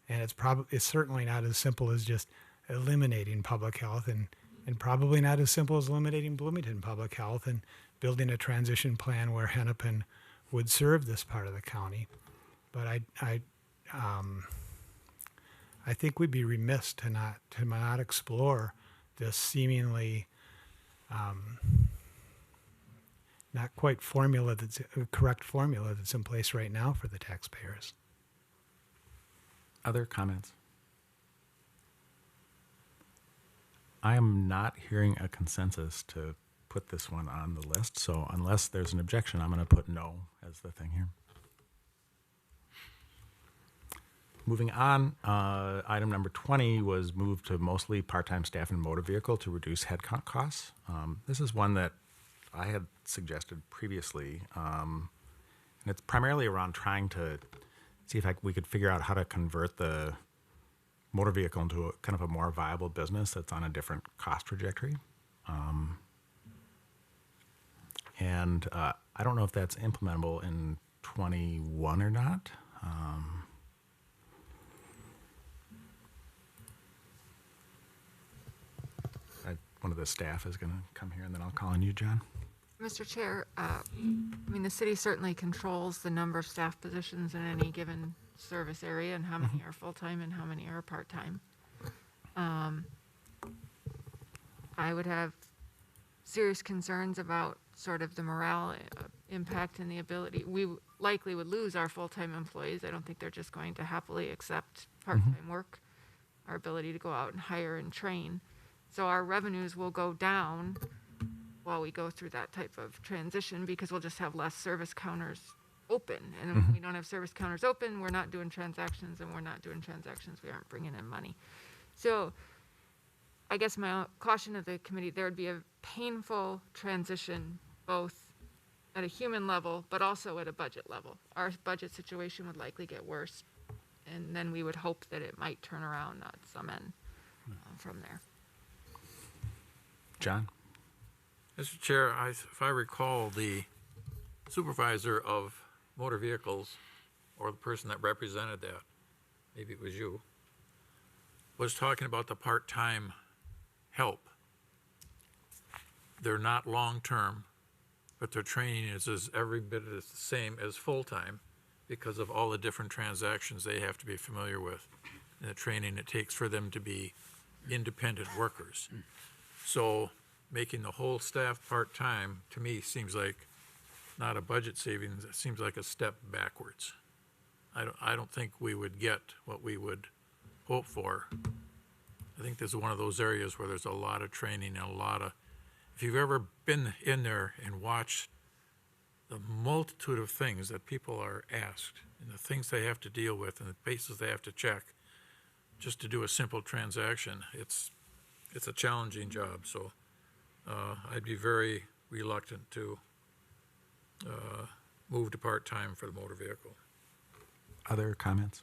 and it's certainly not as simple as just eliminating public health, and probably not as simple as eliminating Bloomington Public Health and building a transition plan where Hennepin would serve this part of the county. But I think we'd be remiss to not explore this seemingly not quite correct formula that's in place right now for the taxpayers. Other comments? I am not hearing a consensus to put this one on the list, so unless there's an objection, I'm going to put no as the thing here. Moving on, item number 20 was moved to mostly part-time staff and motor vehicle to reduce headcount costs. This is one that I had suggested previously, and it's primarily around trying to see if we could figure out how to convert the motor vehicle into a kind of a more viable business that's on a different cost trajectory. And I don't know if that's implementable in 21 or not. One of the staff is going to come here, and then I'll call on you, John. Mr. Chair, the city certainly controls the number of staff positions in any given service area and how many are full-time and how many are part-time. I would have serious concerns about sort of the morale impact and the ability. We likely would lose our full-time employees. I don't think they're just going to happily accept part-time work, our ability to go out and hire and train. So our revenues will go down while we go through that type of transition because we'll just have less service counters open. And when we don't have service counters open, we're not doing transactions, and we're not doing transactions, we aren't bringing in money. So I guess my caution of the committee, there would be a painful transition both at a human level but also at a budget level. Our budget situation would likely get worse, and then we would hope that it might turn around at some end from there. John? Mr. Chair, if I recall, the supervisor of motor vehicles, or the person that represented that, maybe it was you, was talking about the part-time help. They're not long-term, but their training is every bit as the same as full-time because of all the different transactions they have to be familiar with and the training it takes for them to be independent workers. So making the whole staff part-time, to me, seems like not a budget savings, it seems like a step backwards. I don't think we would get what we would hope for. I think this is one of those areas where there's a lot of training and a lot of, if you've ever been in there and watched the multitude of things that people are asked and the things they have to deal with and the bases they have to check just to do a simple transaction, it's a challenging job. So I'd be very reluctant to move to part-time for the motor vehicle. Other comments?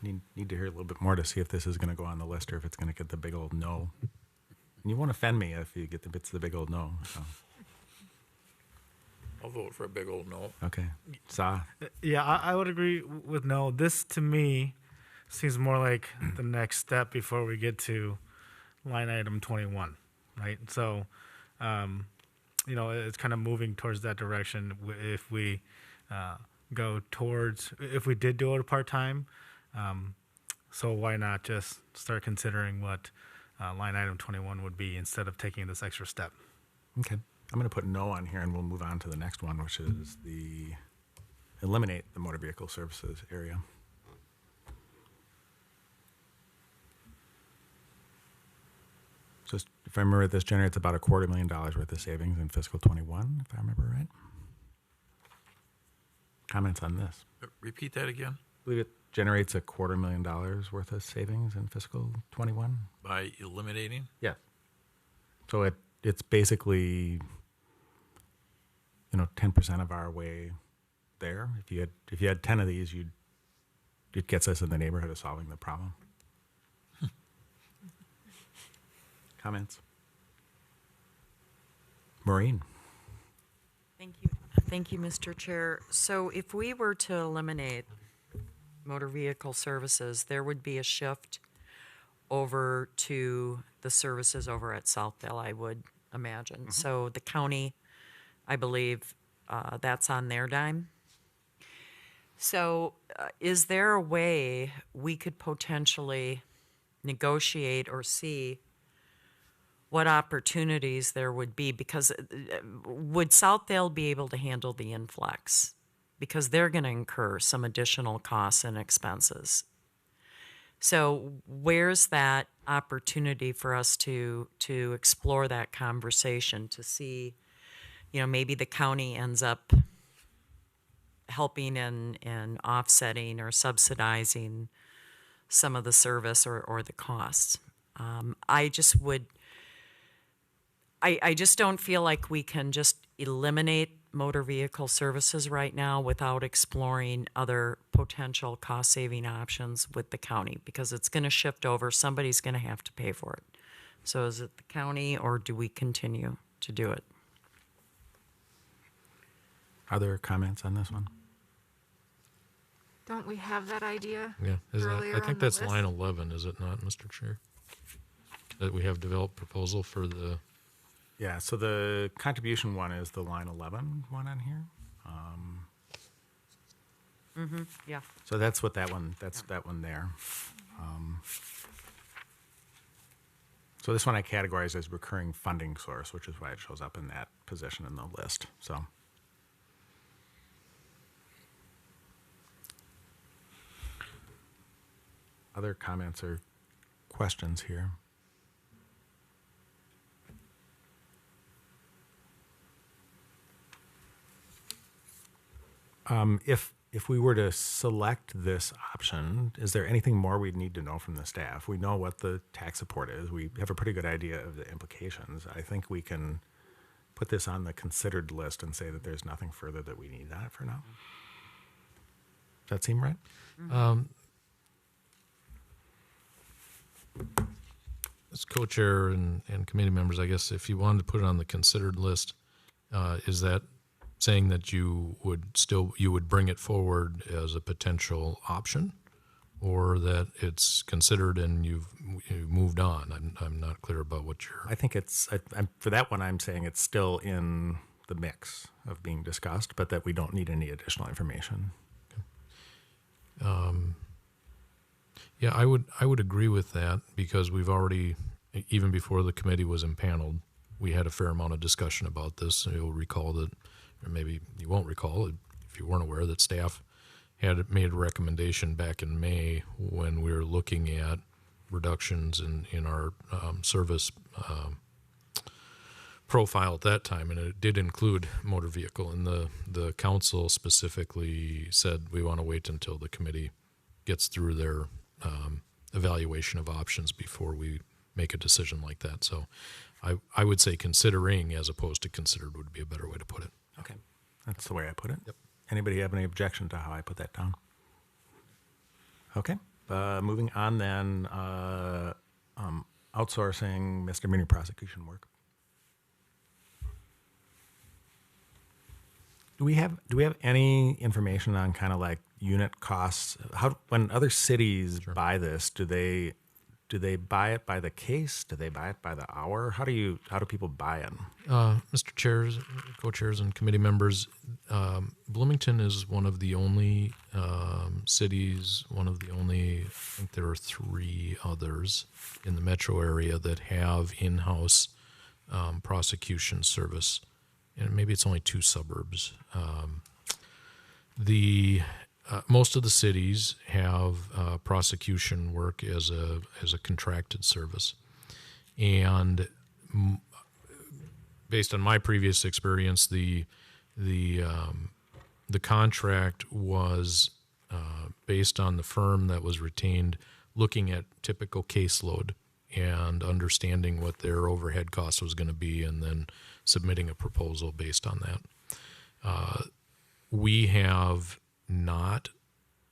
Need to hear a little bit more to see if this is going to go on the list or if it's going to get the big old no. And you won't offend me if you get the big old no. So. I'll vote for a big old no. Okay. Sa? Yeah, I would agree with no. This, to me, seems more like the next step before we get to line item 21, right? So, it's kind of moving towards that direction. If we if we did do it part-time, so why not just start considering what line item 21 would be instead of taking this extra step? Okay. I'm going to put no on here and we'll move on to the next one, which is eliminate the motor vehicle services area. So if I remember, this generates about $250,000 worth of savings in fiscal 21, if I remember right. Comments on this? Repeat that again? I believe it generates $250,000 worth of savings in fiscal 21. By eliminating? Yeah. So it's basically 10% of our way there. If you had 10 of these, it gets us in the neighborhood of solving the problem. Comments? Maureen. Thank you, Mr. Chair. So if we were to eliminate motor vehicle services, there would be a shift over to the services over at Southdale, I would imagine. Mm-hmm. So the county, I believe, that's on their dime. So is there a way we could potentially negotiate or see what opportunities there would be? Because would Southdale be able to handle the influx? Because they're going to incur some additional costs and expenses. So where's that opportunity for us to explore that conversation, to see, maybe the county ends up helping and offsetting or subsidizing some of the service or the costs. I just don't feel like we can just eliminate motor vehicle services right now without exploring other potential cost-saving options with the county, because it's going to shift over. Somebody's going to have to pay for it. So is it the county, or do we continue to do it? Other comments on this one? Don't we have that idea? Yeah, earlier I think on the that's list? line 11, is it not, Mr. Chair? That we have developed proposal for the. Yeah, so the contribution one is the line 11 one on here. Yeah. So that's what that one, that one there. So this one I categorize as recurring funding source, which is why it shows up in that position in the list. So. Other comments or questions here? If we were to select this option, is there anything more we'd need to know from the staff? We know what the tax support is. We have a pretty good idea of the implications. I think we can put this on the considered list and say that there's nothing further that we need on it for now. Does that seem right? as co-chair and committee members, I guess if you wanted to put it on the considered list, is that saying that you would bring it forward as a potential option, or that it's considered and you've moved on? I'm not clear about what you're. I think for that one, I'm saying it's still in the mix of being discussed, but that we don't need any additional information. Yeah, I would agree with that, because we've already, even before the committee was impaneled, we had a fair amount of discussion about this. And you'll recall that, or maybe you won't recall if you weren't aware, that staff had made a recommendation back in May when we were looking at reductions in our service profile at that time, and it did include motor vehicle. And the council specifically said we want to wait until the committee gets through their evaluation of options before we make a decision like that. So I would say considering as opposed to considered would be a better way to put it. Okay, that's the way I put it. Yep. Anybody have any objection to how I put that down? Okay, moving on then, outsourcing misdemeanor prosecution work. Do we have any information on kind of like unit costs? When other cities buy this, do they buy it by the case? Do they buy it by the hour? How do people buy it? Mr. Chairs, co-chairs, and committee members, Bloomington is one of the only cities, I think there are 3 others in the metro area that have in-house prosecution service. And maybe it's only 2 suburbs. Most of the cities have prosecution work as a contracted service, and based on my previous experience, the contract was based on the firm that was retained, looking at typical caseload and understanding what their overhead cost was going to be, and then submitting a proposal based on that. We have not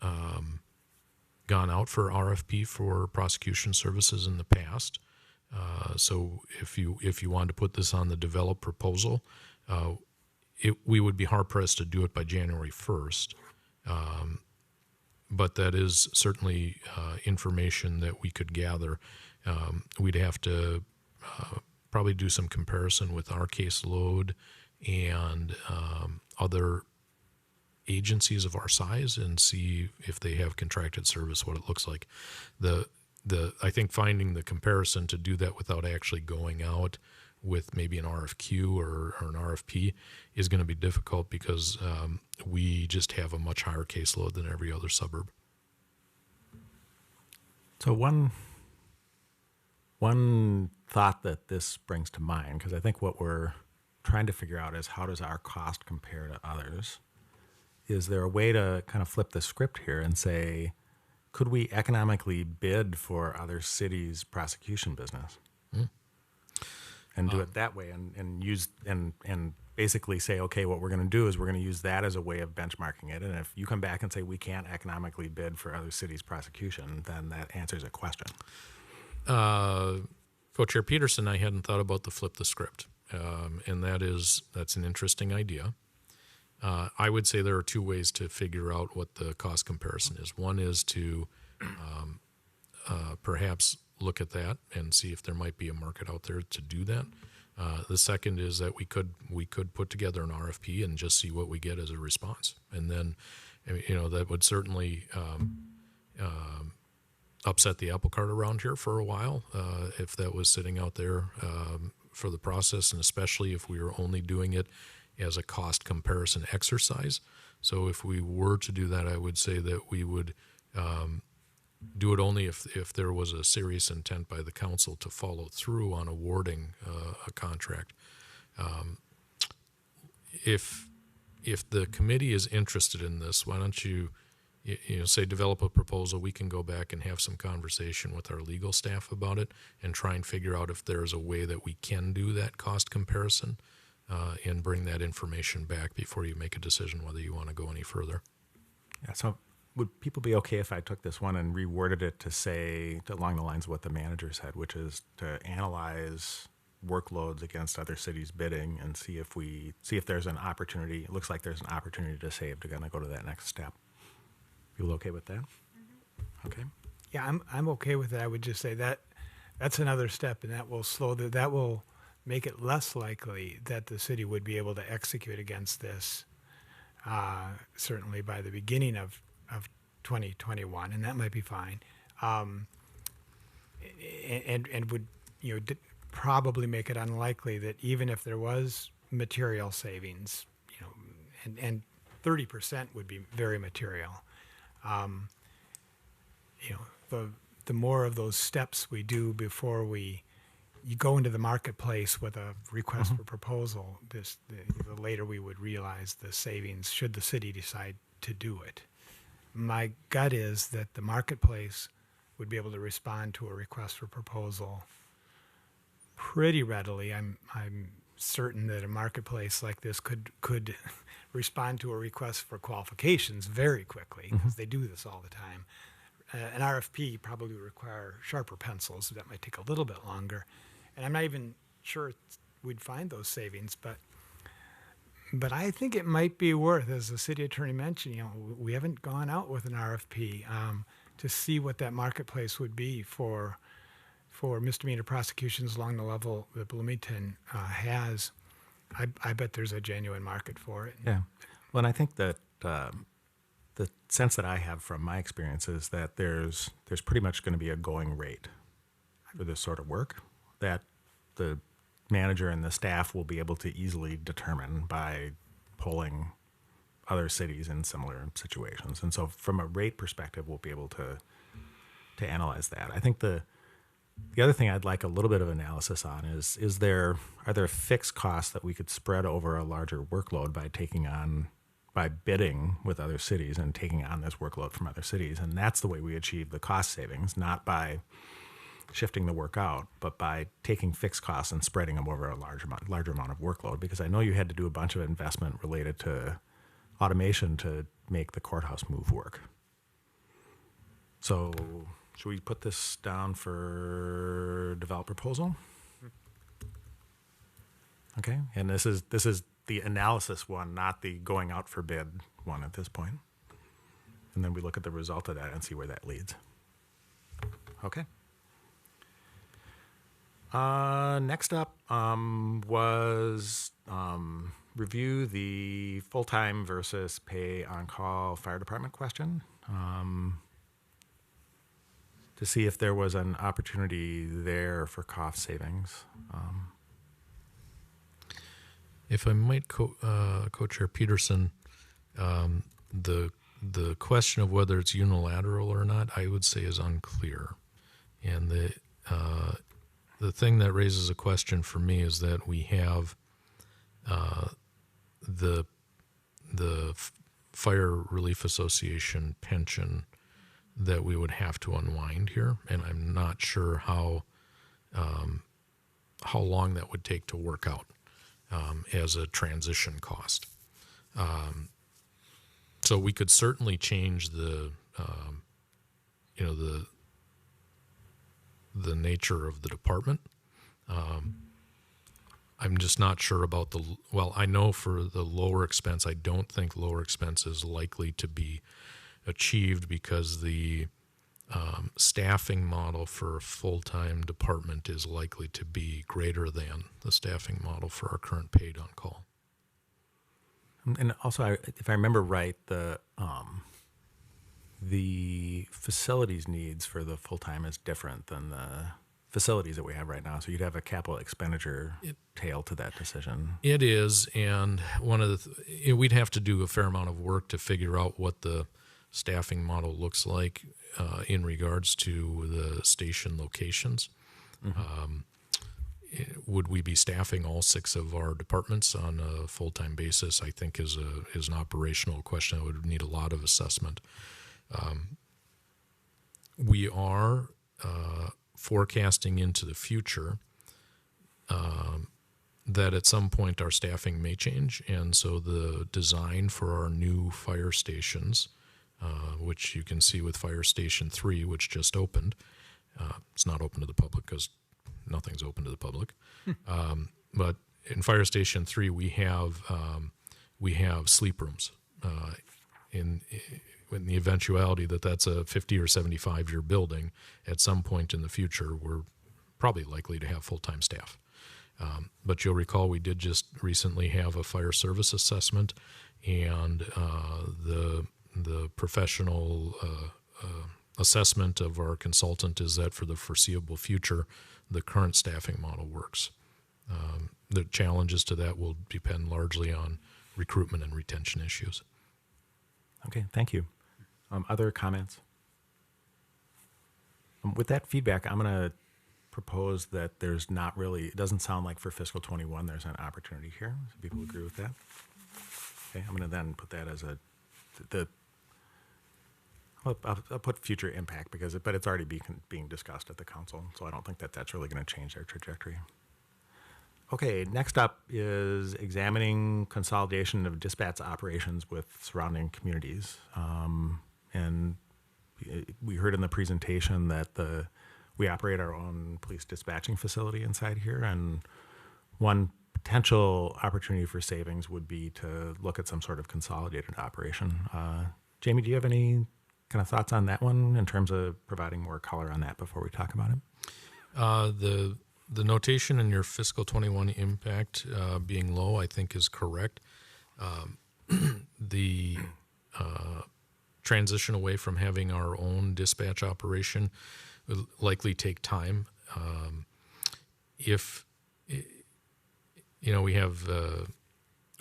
gone out for RFP for prosecution services in the past. So if you wanted to put this on the developed proposal, we would be hard pressed to do it by January 1st. But that is certainly information that we could gather. We'd have to probably do some comparison with our caseload and other agencies of our size and see if they have contracted service, what it looks like. I think finding the comparison to do that without actually going out with maybe an RFQ or an RFP is going to be difficult, because we just have a much higher caseload than every other suburb. So one thought that this brings to mind, because I think what we're trying to figure out is how does our cost compare to others? Is there a way to kind of flip the script here and say, could we economically bid for other cities' prosecution business? And do it that way, and use and basically say, okay, what we're going to do is we're going to use that as a way of benchmarking it. And if you come back and say we can't economically bid for other cities' prosecution, then that answers a question. Co-Chair Peterson, I hadn't thought about the flip the script, and that's an interesting idea. I would say there are 2 ways to figure out what the cost comparison is. One is to perhaps look at that and see if there might be a market out there to do that. The second is that we could put together an RFP and just see what we get as a response, and then that would certainly upset the apple cart around here for a while if that was sitting out there for the process, and especially if we were only doing it as a cost comparison exercise. So if we were to do that, I would say that we would do it only if there was a serious intent by the council to follow through on awarding a contract. If the committee is interested in this, why don't you say develop a proposal? We can go back and have some conversation with our legal staff about it and try and figure out if there's a way that we can do that cost comparison and bring that information back before you make a decision whether you want to go any further. Yeah, so would people be okay if I took this one and reworded it to say along the lines of what the manager said, which is to analyze workloads against other cities' bidding and see if there's an opportunity. It looks like there's an opportunity to save to kind of go to that next step. People okay with that? Okay. Yeah, I'm okay with it. I would just say that's another step, and that will that will make it less likely that the city would be able to execute against this. Certainly by the beginning of 2021, and that might be fine. And would probably make it unlikely that even if there was material savings, and 30% would be very material. The more of those steps we do before you go into the marketplace with a request for proposal, the later we would realize the savings should the city decide to do it. My gut is that the marketplace would be able to respond to a request for proposal pretty readily. I'm certain that a marketplace like this could respond to a request for qualifications very quickly, because they do this all the time. An RFP probably would require sharper pencils. That might take a little bit longer. And I'm not even sure we'd find those savings, but I think it might be worth, as the city attorney mentioned, we haven't gone out with an RFP to see what that marketplace would be for misdemeanor prosecutions along the level that Bloomington has. I bet there's a genuine market for it. Yeah. Well, and I think that the sense that I have from my experience is that there's pretty much going to be a going rate for this sort of work that the manager and the staff will be able to easily determine by polling other cities in similar situations. And so from a rate perspective, we'll be able to analyze that. I think the other thing I'd like a little bit of analysis on is are there fixed costs that we could spread over a larger workload by bidding with other cities and taking on this workload from other cities? And that's the way we achieve the cost savings, not by shifting the work out, but by taking fixed costs and spreading them over a larger amount of workload. Because I know you had to do a bunch of investment related to automation to make the courthouse move work. So should we put this down for develop proposal? Okay, and this is the analysis one, not the going out for bid one at this point. And then we look at the result of that and see where that leads. Okay. Next up was review the full-time versus pay on-call fire department question to see if there was an opportunity there for cost savings. If I might, Co-Chair Peterson, the question of whether it's unilateral or not, I would say is unclear. And the thing that raises a question for me is that we have the Fire Relief Association pension that we would have to unwind here, and I'm not sure how long that would take to work out as a transition cost. So we could certainly change the nature of the department. I'm just not sure about I know for the lower expense, I don't think lower expense is likely to be achieved because the staffing model for a full-time department is likely to be greater than the staffing model for our current paid on-call. And also, if I remember right, the facilities needs for the full-time is different than the facilities that we have right now. So you'd have a capital expenditure tail to that decision. It is, and one of we'd have to do a fair amount of work to figure out what the staffing model looks like in regards to the station locations. Mm-hmm. Would we be staffing all 6 of our departments on a full-time basis? I think is an operational question that would need a lot of assessment. We are forecasting into the future that at some point our staffing may change, and so the design for our new fire stations which you can see with Fire Station 3, which just opened. It's not open to the public because nothing's open to the public. But in Fire Station 3, we have sleep rooms. In the eventuality that that's a 50 or 75-year building, at some point in the future, we're probably likely to have full-time staff. But you'll recall we did just recently have a fire service assessment, and the professional assessment of our consultant is that for the foreseeable future, the current staffing model works. The challenges to that will depend largely on recruitment and retention issues. Okay, thank you. Other comments? With that feedback, I'm going to propose that there's not really, it doesn't sound like for fiscal 21 there's an opportunity here. So people agree with that? Okay, I'm going to then put that as I'll put future impact but it's already being discussed at the council, so I don't think that that's really going to change their trajectory. Okay, next up is examining consolidation of dispatch operations with surrounding communities. And we heard in the presentation that we operate our own police dispatching facility inside here, and one potential opportunity for savings would be to look at some sort of consolidated operation. Jamie, do you have any kind of thoughts on that one in terms of providing more color on that before we talk about it? The notation in your fiscal 21 impact being low, I think, is correct. The transition away from having our own dispatch operation will likely take time. If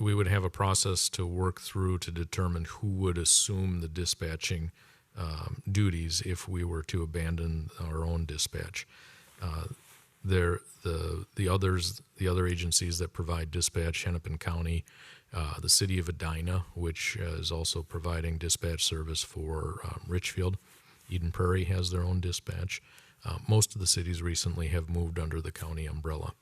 we would have a process to work through to determine who would assume the dispatching duties if we were to abandon our own dispatch. The other agencies that provide dispatch, Hennepin County, the city of Edina, which is also providing dispatch service for Richfield. Eden Prairie has their own dispatch. Most of the cities recently have moved under the county umbrella.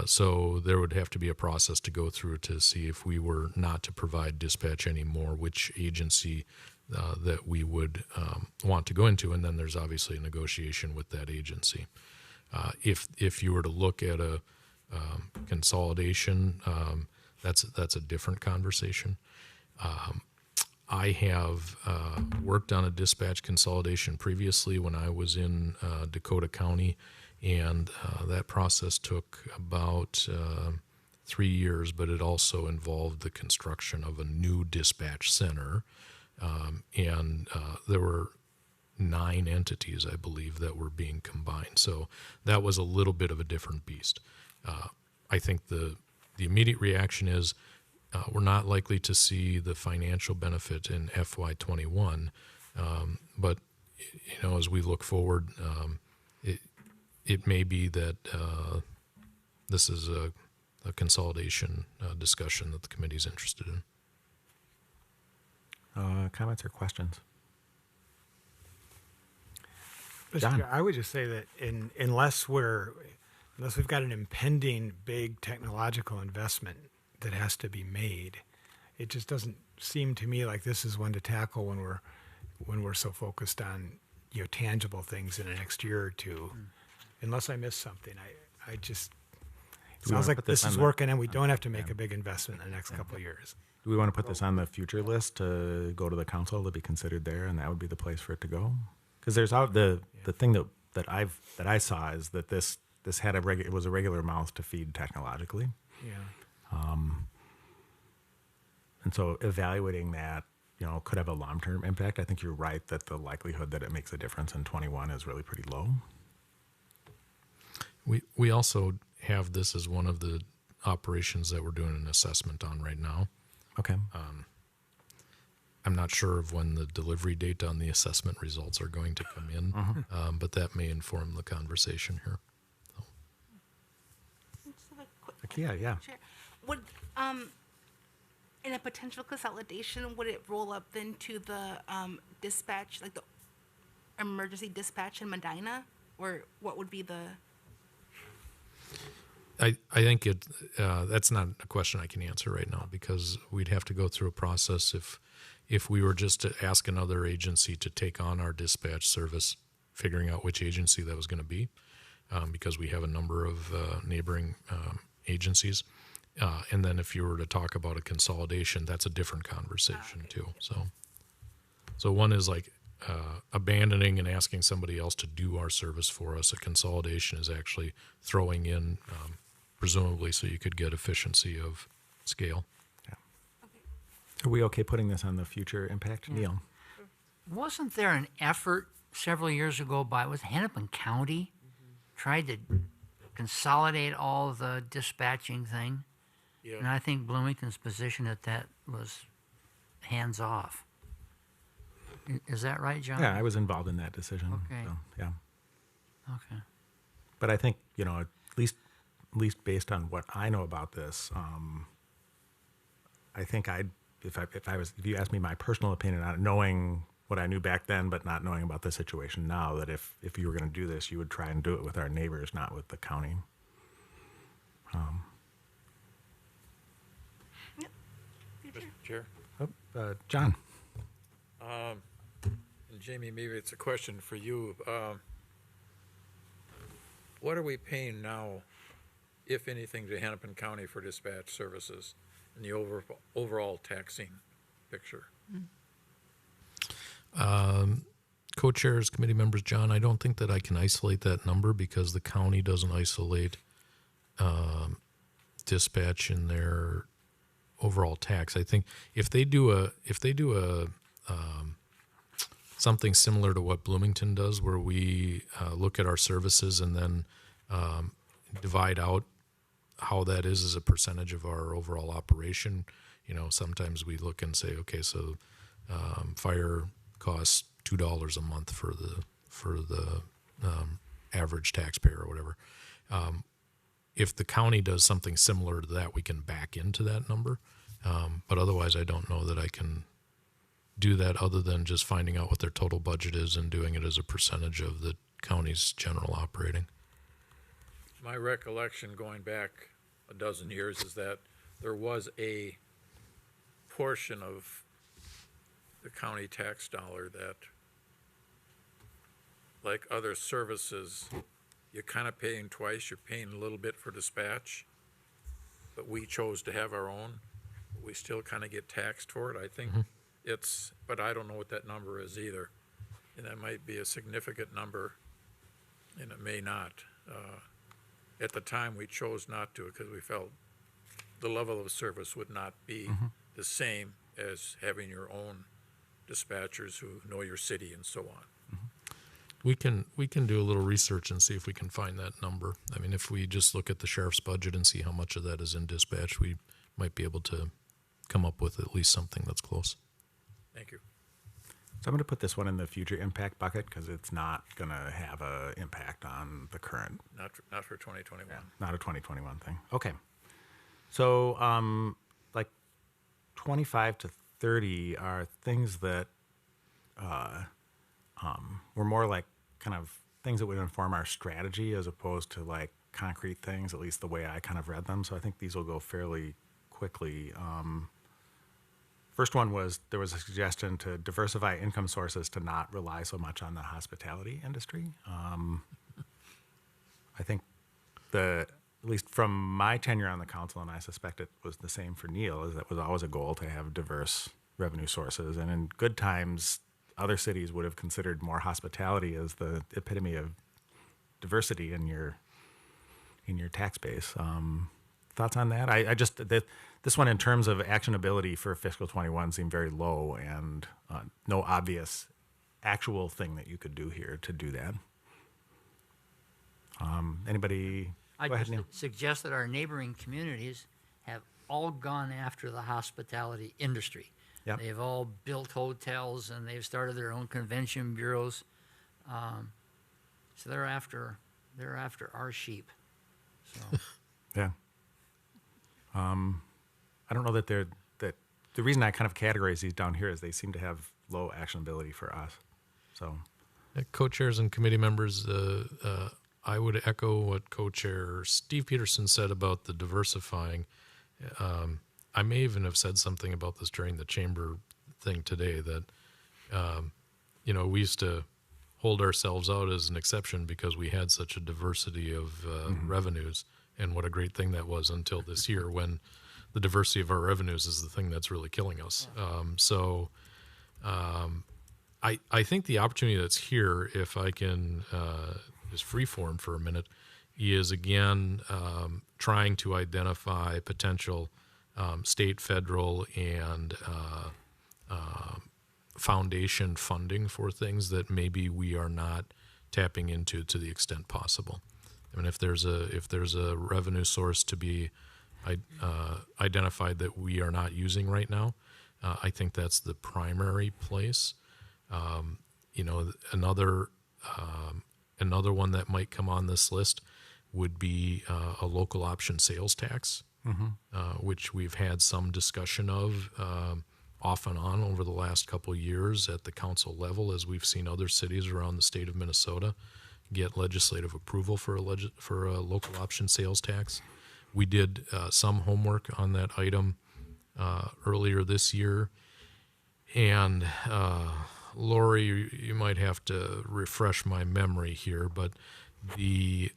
So there would have to be a process to go through to see if we were not to provide dispatch anymore, which agency that we would want to go into, and then there's obviously a negotiation with that agency. If you were to look at a consolidation, that's a different conversation. I have worked on a dispatch consolidation previously when I was in Dakota County, and that process took about 3 years, but it also involved the construction of a new dispatch center, and there were 9 entities, I believe, that were being combined. So that was a little bit of a different beast. I think the immediate reaction is we're not likely to see the financial benefit in FY21, but as we look forward, it may be that this is a consolidation discussion that the committee is interested in. Comments or questions? Mr. Chair, I would just say that unless we've got an impending big technological investment that has to be made, it just doesn't seem to me like this is one to tackle when we're so focused on tangible things in the next year or two. Unless I miss something, I just sounds like this is working, and we don't have to make a big investment in the next couple of years. Do we want to put this on the future list to go to the council to be considered there, and that would be the place for it to go? Because there's the thing that I saw is that this had it was a regular mouth to feed technologically. Yeah. And so evaluating that, could have a long-term impact. I think you're right that the likelihood that it makes a difference in 21 is really pretty low. We also have this as one of the operations that we're doing an assessment on right now. Okay. I'm not sure of when the delivery date on the assessment results are going to come in, but that may inform the conversation here. Yeah. Sure. Would in a potential consolidation, would it roll up then to the dispatch, like the emergency dispatch in Medina, or what would be the? I think that's not a question I can answer right now, because we'd have to go through a process if if we were just to ask another agency to take on our dispatch service, figuring out which agency that was going to be, because we have a number of neighboring agencies. And then if you were to talk about a consolidation, that's a different conversation too. So one is like abandoning and asking somebody else to do our service for us. A consolidation is actually throwing in, presumably, so you could get efficiency of scale. Are we okay putting this on the future impact, Neil? Wasn't there an effort several years ago by, was Hennepin County, tried to consolidate all the dispatching thing? Yeah. And I think Bloomington's position at that was hands off. Is that right, John? Yeah, I was involved in that decision. Okay. So, yeah. Okay. But I think, at least based on what I know about this, I think if you asked me my personal opinion on it, knowing what I knew back then, but not knowing about the situation now, that if you were going to do this, you would try and do it with our neighbors, not with the county. Mr. Chair. John. And Jamie, maybe it's a question for you. What are we paying now, if anything, to Hennepin County for dispatch services in the overall taxing picture? Co-chairs, committee members, John, I don't think that I can isolate that number because the county doesn't isolate dispatch in their overall tax. I think if they do something similar to what Bloomington does, where we look at our services and then divide out how that is as a percentage of our overall operation. Sometimes we look and say, okay, so fire costs $2 a month for the average taxpayer or whatever. If the county does something similar to that, we can back into that number. But otherwise, I don't know that I can do that other than just finding out what their total budget is and doing it as a percentage of the county's general operating. My recollection going back a dozen years is that there was a portion of the county tax dollar that, like other services, you're kind of paying twice. You're paying a little bit for dispatch, but we chose to have our own. We still kind of get taxed for it. I think but I don't know what that number is either. And that might be a significant number, and it may not. At the time, we chose not to because we felt the level of service would not be the same as having your own dispatchers who know your city and so on. We can do a little research and see if we can find that number. I mean, if we just look at the sheriff's budget and see how much of that is in dispatch, we might be able to come up with at least something that's close. Thank you. So I'm going to put this one in the future impact bucket because it's not going to have an impact on the current. Not for 2021. Yeah, not a 2021 thing. Okay. So like 25 to 30 are things that were more like kind of things that would inform our strategy as opposed to like concrete things, at least the way I kind of read them. So I think these will go fairly quickly. First one was there was a suggestion to diversify income sources to not rely so much on the hospitality industry. I think at least from my tenure on the council, and I suspect it was the same for Neil, is that was always a goal to have diverse revenue sources. And in good times, other cities would have considered more hospitality as the epitome of diversity in your tax base. Thoughts on that? I just this one in terms of actionability for fiscal 21 seemed very low, and no obvious actual thing that you could do here to do that. Anybody? I Go ahead, just Neil. suggest that our neighboring communities have all gone after the hospitality industry. Yep. They've all built hotels and they've started their own convention bureaus. So they're after our sheep. So. Yeah. I don't know that that the reason I kind of categorize these down here is they seem to have low actionability for us. So, Co-chairs and committee members, I would echo what co-chair Steve Peterson said about the diversifying. I may even have said something about this during the chamber thing today that, we used to hold ourselves out as an exception because we had such a diversity of revenues, and what a great thing that was until this year when the diversity of our revenues is the thing that's really killing us. I think the opportunity that's here, if I can just freeform for a minute, is again trying to identify potential state, federal, and foundation funding for things that maybe we are not tapping into to the extent possible. I mean, if there's a revenue source to be identified that we are not using right now, I think that's the primary place. Another one that might come on this list would be a local option sales tax, which we've had some discussion of off and on over the last couple of years at the council level, as we've seen other cities around the state of Minnesota get legislative approval for a local option sales tax. We did some homework on that item earlier this year, and Lori, you might have to refresh my memory here, but the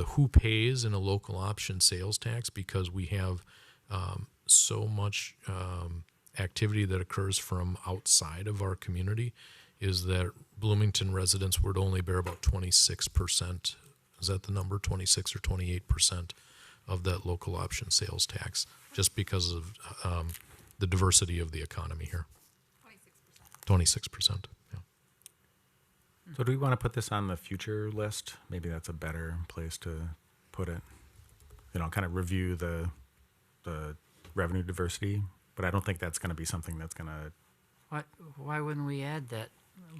who pays in a local option sales tax, because we have so much activity that occurs from outside of our community, is that Bloomington residents would only bear about 26%. Is that the number? 26 or 28% of that local option sales tax, just because of the diversity of the economy here. 26%. Yeah. So do we want to put this on the future list? Maybe that's a better place to put it. Kind of review the revenue diversity, but I don't think that's going to be something that's going to. Why wouldn't we add that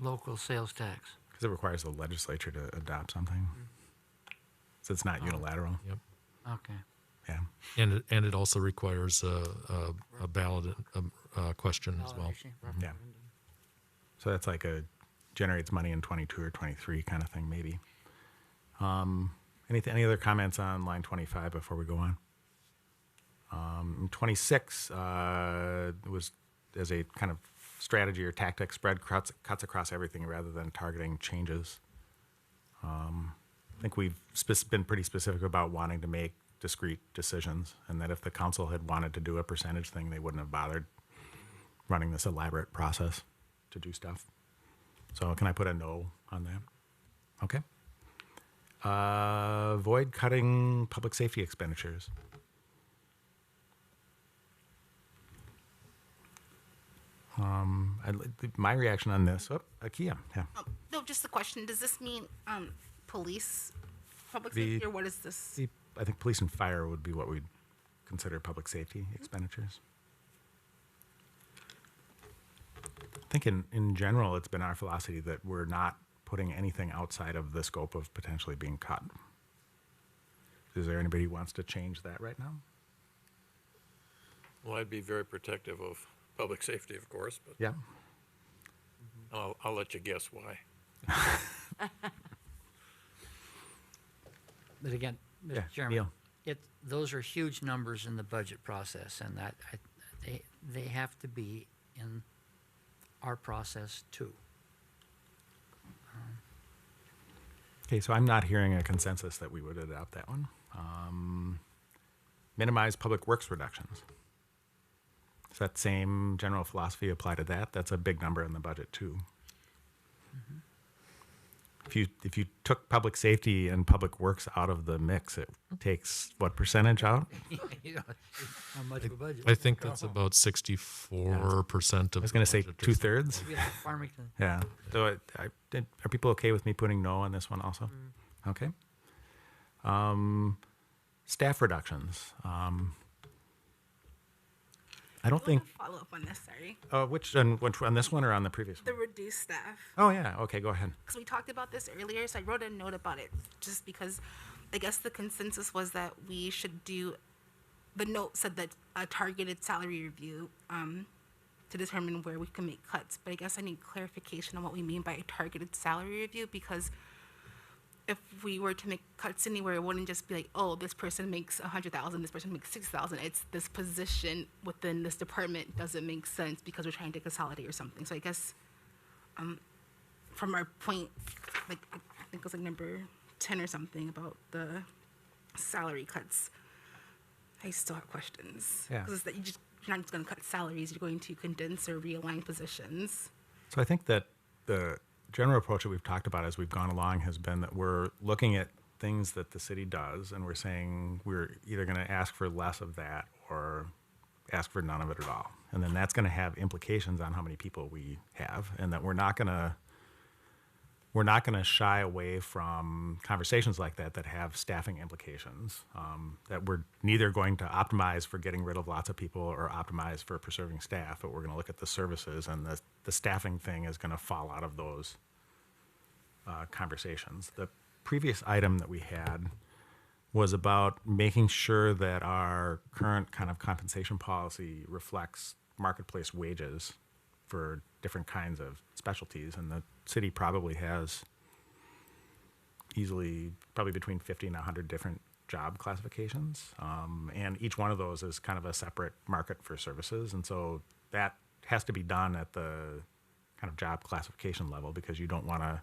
local sales tax? Because it requires the legislature to adopt something. So it's not unilateral. Yep. Okay. Yeah. And it also requires a ballot question as well. Yeah. So that's like generates money in 22 or 23 kind of thing, maybe. Any other comments on line 25 before we go on? 26 was as a kind of strategy or tactic spread cuts across everything rather than targeting changes. I think we've been pretty specific about wanting to make discrete decisions, and that if the council had wanted to do a percentage thing, they wouldn't have bothered running this elaborate process to do stuff. So can I put a no on that? Okay. Avoid cutting public safety expenditures. My reaction on this, Akia, yeah. No, just a question. Does this mean police, public safety, or what is this? I think police and fire would be what we'd consider public safety expenditures. I think in general, it's been our philosophy that we're not putting anything outside of the scope of potentially being cut. Is there anybody who wants to change that right now? Well, I'd be very protective of public safety, of course, but Yeah. I'll let you guess why. But again, Mr. Yeah, Chairman, Neil. those are huge numbers in the budget process, and that they have to be in our process too. Okay, so I'm not hearing a consensus that we would adopt that one. Minimize public works reductions. Does that same general philosophy apply to that? That's a big number in the budget too. If you took public safety and public works out of the mix, it takes what percentage out? How much of a budget? I think that's about 64% of. I was going to say the budget. 2/3. Maybe like Farmington. Yeah. So are people okay with me putting no on this one also? Okay. Staff reductions. I don't think. Follow up on this. Sorry. Which on this one or on the previous one? The reduced staff. Oh yeah. Okay, go ahead. Because we talked about this earlier, so I wrote a note about it just because I guess the consensus was that we should do. The note said that a targeted salary review to determine where we can make cuts. But I guess I need clarification on what we mean by a targeted salary review, because if we were to make cuts anywhere, it wouldn't just be like, oh, this person makes 100,000, this person makes 6,000. It's this position within this department doesn't make sense because we're trying to consolidate or something. So I guess from our point, like I think it was like number 10 or something about the salary cuts, I still have questions. Yeah. Because you're not just going to cut salaries, you're going to condense or realign positions. So I think that the general approach that we've talked about as we've gone along has been that we're looking at things that the city does, and we're saying we're either going to ask for less of that or ask for none of it at all. And then that's going to have implications on how many people we have, and that we're not going to shy away from conversations like that that have staffing implications, that we're neither going to optimize for getting rid of lots of people or optimize for preserving staff, but we're going to look at the services, and the staffing thing is going to fall out of those conversations. The previous item that we had was about making sure that our current kind of compensation policy reflects marketplace wages for different kinds of specialties, and the city probably has easily probably between 50 and 100 different job classifications, and each one of those is kind of a separate market for services, and so that has to be done at the kind of job classification level, because you don't want to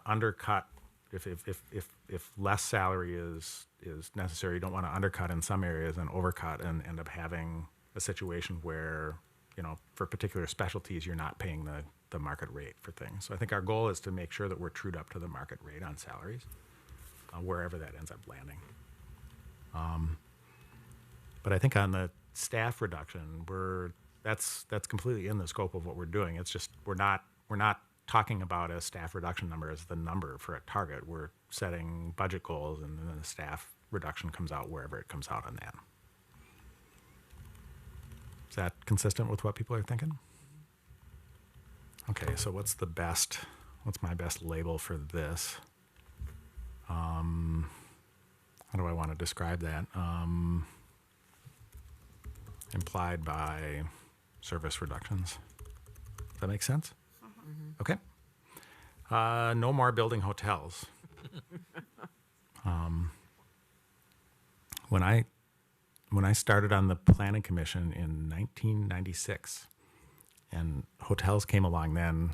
undercut if less salary is necessary. You don't want to undercut in some areas and overcut and end up having a situation where, you know, for particular specialties, you're not paying the market rate for things. So I think our goal is to make sure that we're trued up to the market rate on salaries, wherever that ends up landing. But I think on the staff reduction, that's completely in the scope of what we're doing. It's just we're not talking about a staff reduction number as the number for a target. We're setting budget goals, and then the staff reduction comes out wherever it comes out on that. Is that consistent with what people are thinking? Okay, so what's my best label for this? How do I want to describe that? Implied by service reductions. Does that make sense? Mm-hmm. Okay. No more building hotels. When I started on the planning commission in 1996, and hotels came along then,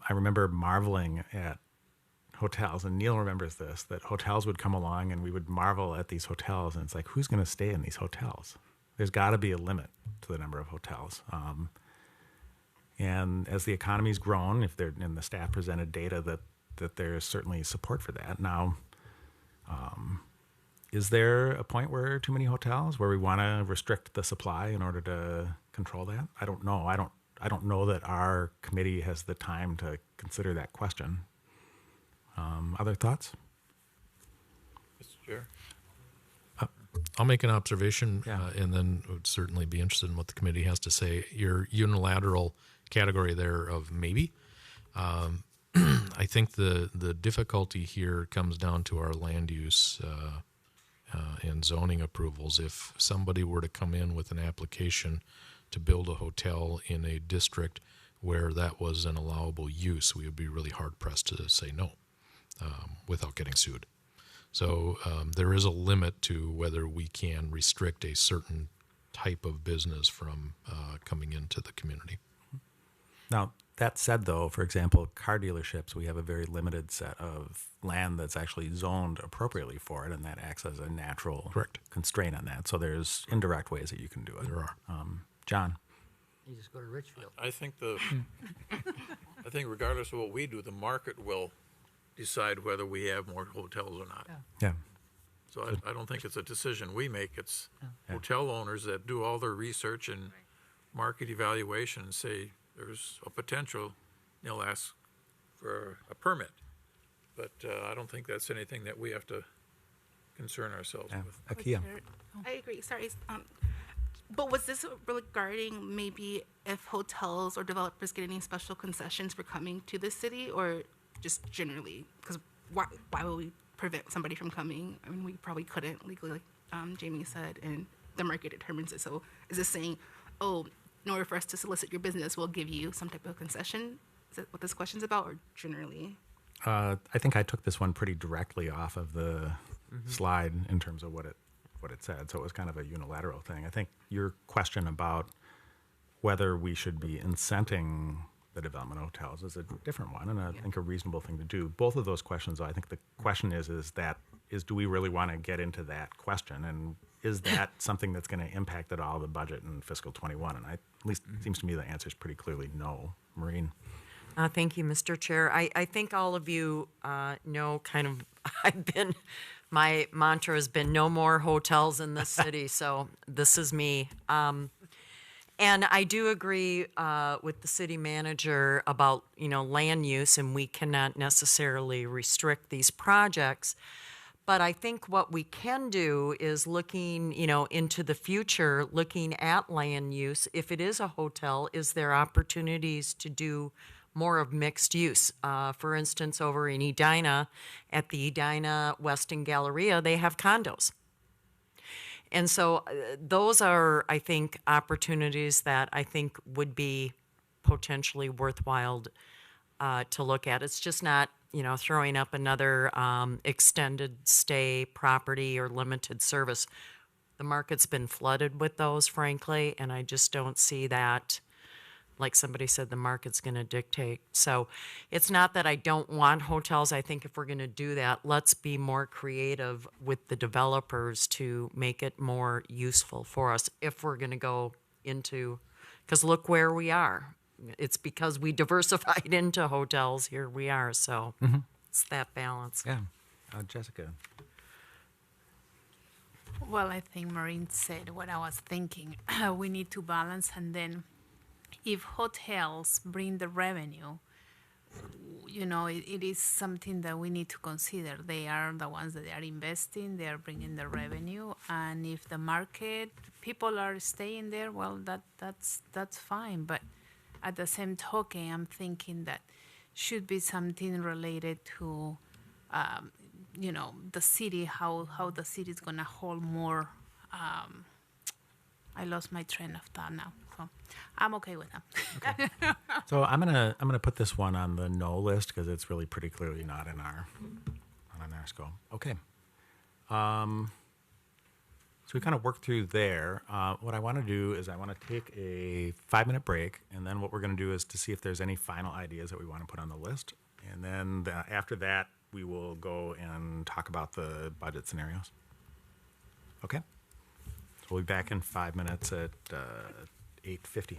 I remember marveling at hotels, and Neil remembers this, that hotels would come along and we would marvel at these hotels, and it's like, who's going to stay in these hotels? There's got to be a limit to the number of hotels. And as the economy's grown, and the staff presented data that there's certainly support for that. Now, is there a point where too many hotels, where we want to restrict the supply in order to control that? I don't know. I don't know that our committee has the time to consider that question. Other thoughts? Mr. Chair. I'll make an observation, Yeah. and then would certainly be interested in what the committee has to say. Your unilateral category there of maybe. I think the difficulty here comes down to our land use and zoning approvals. If somebody were to come in with an application to build a hotel in a district where that was an allowable use, we would be really hard pressed to say no without getting sued. So there is a limit to whether we can restrict a certain type of business from coming into the community. Now, that said, though, for example, car dealerships, we have a very limited set of land that's actually zoned appropriately for it, and that acts as a natural constraint on that. So there's indirect ways that you can do it. There are. John? You just go to Richfield. I think I think regardless of what we do, the market will decide whether we have more hotels or not. Yeah. So I don't think it's a decision we make. It's hotel owners that do all their research and market evaluation and say there's a potential. They'll ask for a permit. But I don't think that's anything that we have to concern ourselves with. Akia? I agree. Sorry. But was this regarding maybe if hotels or developers get any special concessions for coming to the city, or just generally? Because why would we prevent somebody from coming? I mean, we probably couldn't legally, like Jamie said, and the market determines it. So is this saying, oh, in order for us to solicit your business, we'll give you some type of concession? what this question's about, or generally? I think I took this one pretty directly off of the slide in terms of what it said. So it was kind of a unilateral thing. I think your question about whether we should be incenting the development of hotels is a different one, and I think a reasonable thing to do. Both of those questions, I think the question is do we really want to get into that question, and is that something that's going to impact at all the budget in fiscal 21? And at least it seems to me the answer is pretty clearly no. Maureen? Thank you, Mr. Chair. I think all of you know kind of, my mantra has been no more hotels in this city, so this is me. And I do agree with the city manager about, land use, and we cannot necessarily restrict these projects. But I think what we can do is looking, into the future, looking at land use. If it is a hotel, is there opportunities to do more of mixed use? For instance, over in Edina, at the Edina Westin Galleria, they have condos. And so those are, I think, opportunities that I think would be potentially worthwhile to look at. It's just not, throwing up another extended stay property or limited service. The market's been flooded with those, frankly, and I just don't see that. Like somebody said, the market's going to dictate. So it's not that I don't want hotels. I think if we're going to do that, let's be more creative with the developers to make it more useful for us if we're going to go into, because look where we are. It's because we diversified into hotels. Here we are. So it's that balance. Yeah. Jessica? Well, I think Maureen said what I was thinking. We need to balance, and then if hotels bring the revenue, it is something that we need to consider. They are the ones that are investing, they are bringing the revenue, and if the market, people are staying there, well, that's fine. But at the same token, I'm thinking that should be something related to, the city, how the city is going to hold more. I lost my train of thought now. So I'm okay with them. Okay. So I'm gonna put this one on the no list because it's really pretty clearly not in our scope. Okay. So we kind of worked through there. What I want to do is I want to take a 5-minute break, and then what we're going to do is to see if there's any final ideas that we want to put on the list, and then after that we will go and talk about the budget scenarios. Okay. So we'll be back in 5 minutes at 8:50.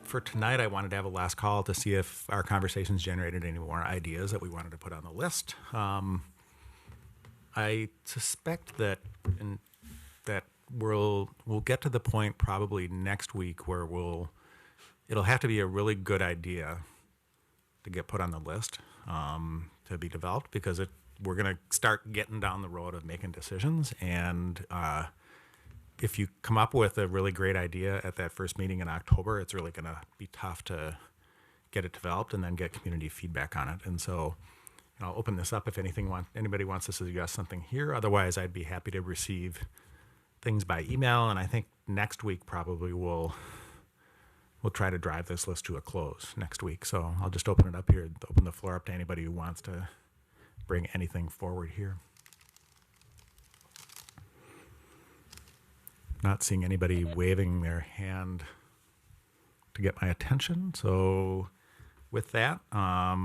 For tonight, I wanted to have a last call to see if our conversations generated any more ideas that we wanted to put on the list. I suspect that we'll get to the point probably next week where it'll have to be a really good idea to get put on the list to be developed, because we're going to start getting down the road of making decisions. And if you come up with a really great idea at that first meeting in October, it's really going to be tough to get it developed and then get community feedback on it. And so I'll open this up if anybody wants to suggest something here. Otherwise, I'd be happy to receive things by email. And I think next week probably we'll try to drive this list to a close next week. So I'll just open it up here, open the floor up to anybody who wants to bring anything forward here. Not seeing anybody waving their hand to get my attention. So with that, I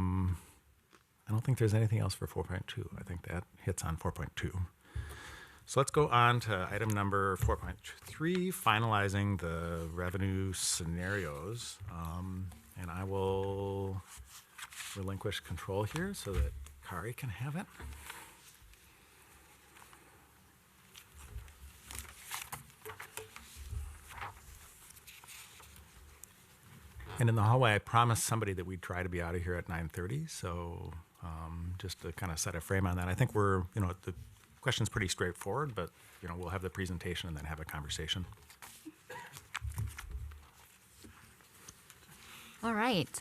don't think there's anything else for 4.2. I think that hits on 4.2. So let's go on to item number 4.3, finalizing the revenue scenarios. And I will relinquish control here so that Kari can have it. And in the hallway, I promised somebody that we'd try to be out of here at 9:30. So just to kind of set a frame on that, I think the question's pretty straightforward, but we'll have the presentation and then have a conversation. All right.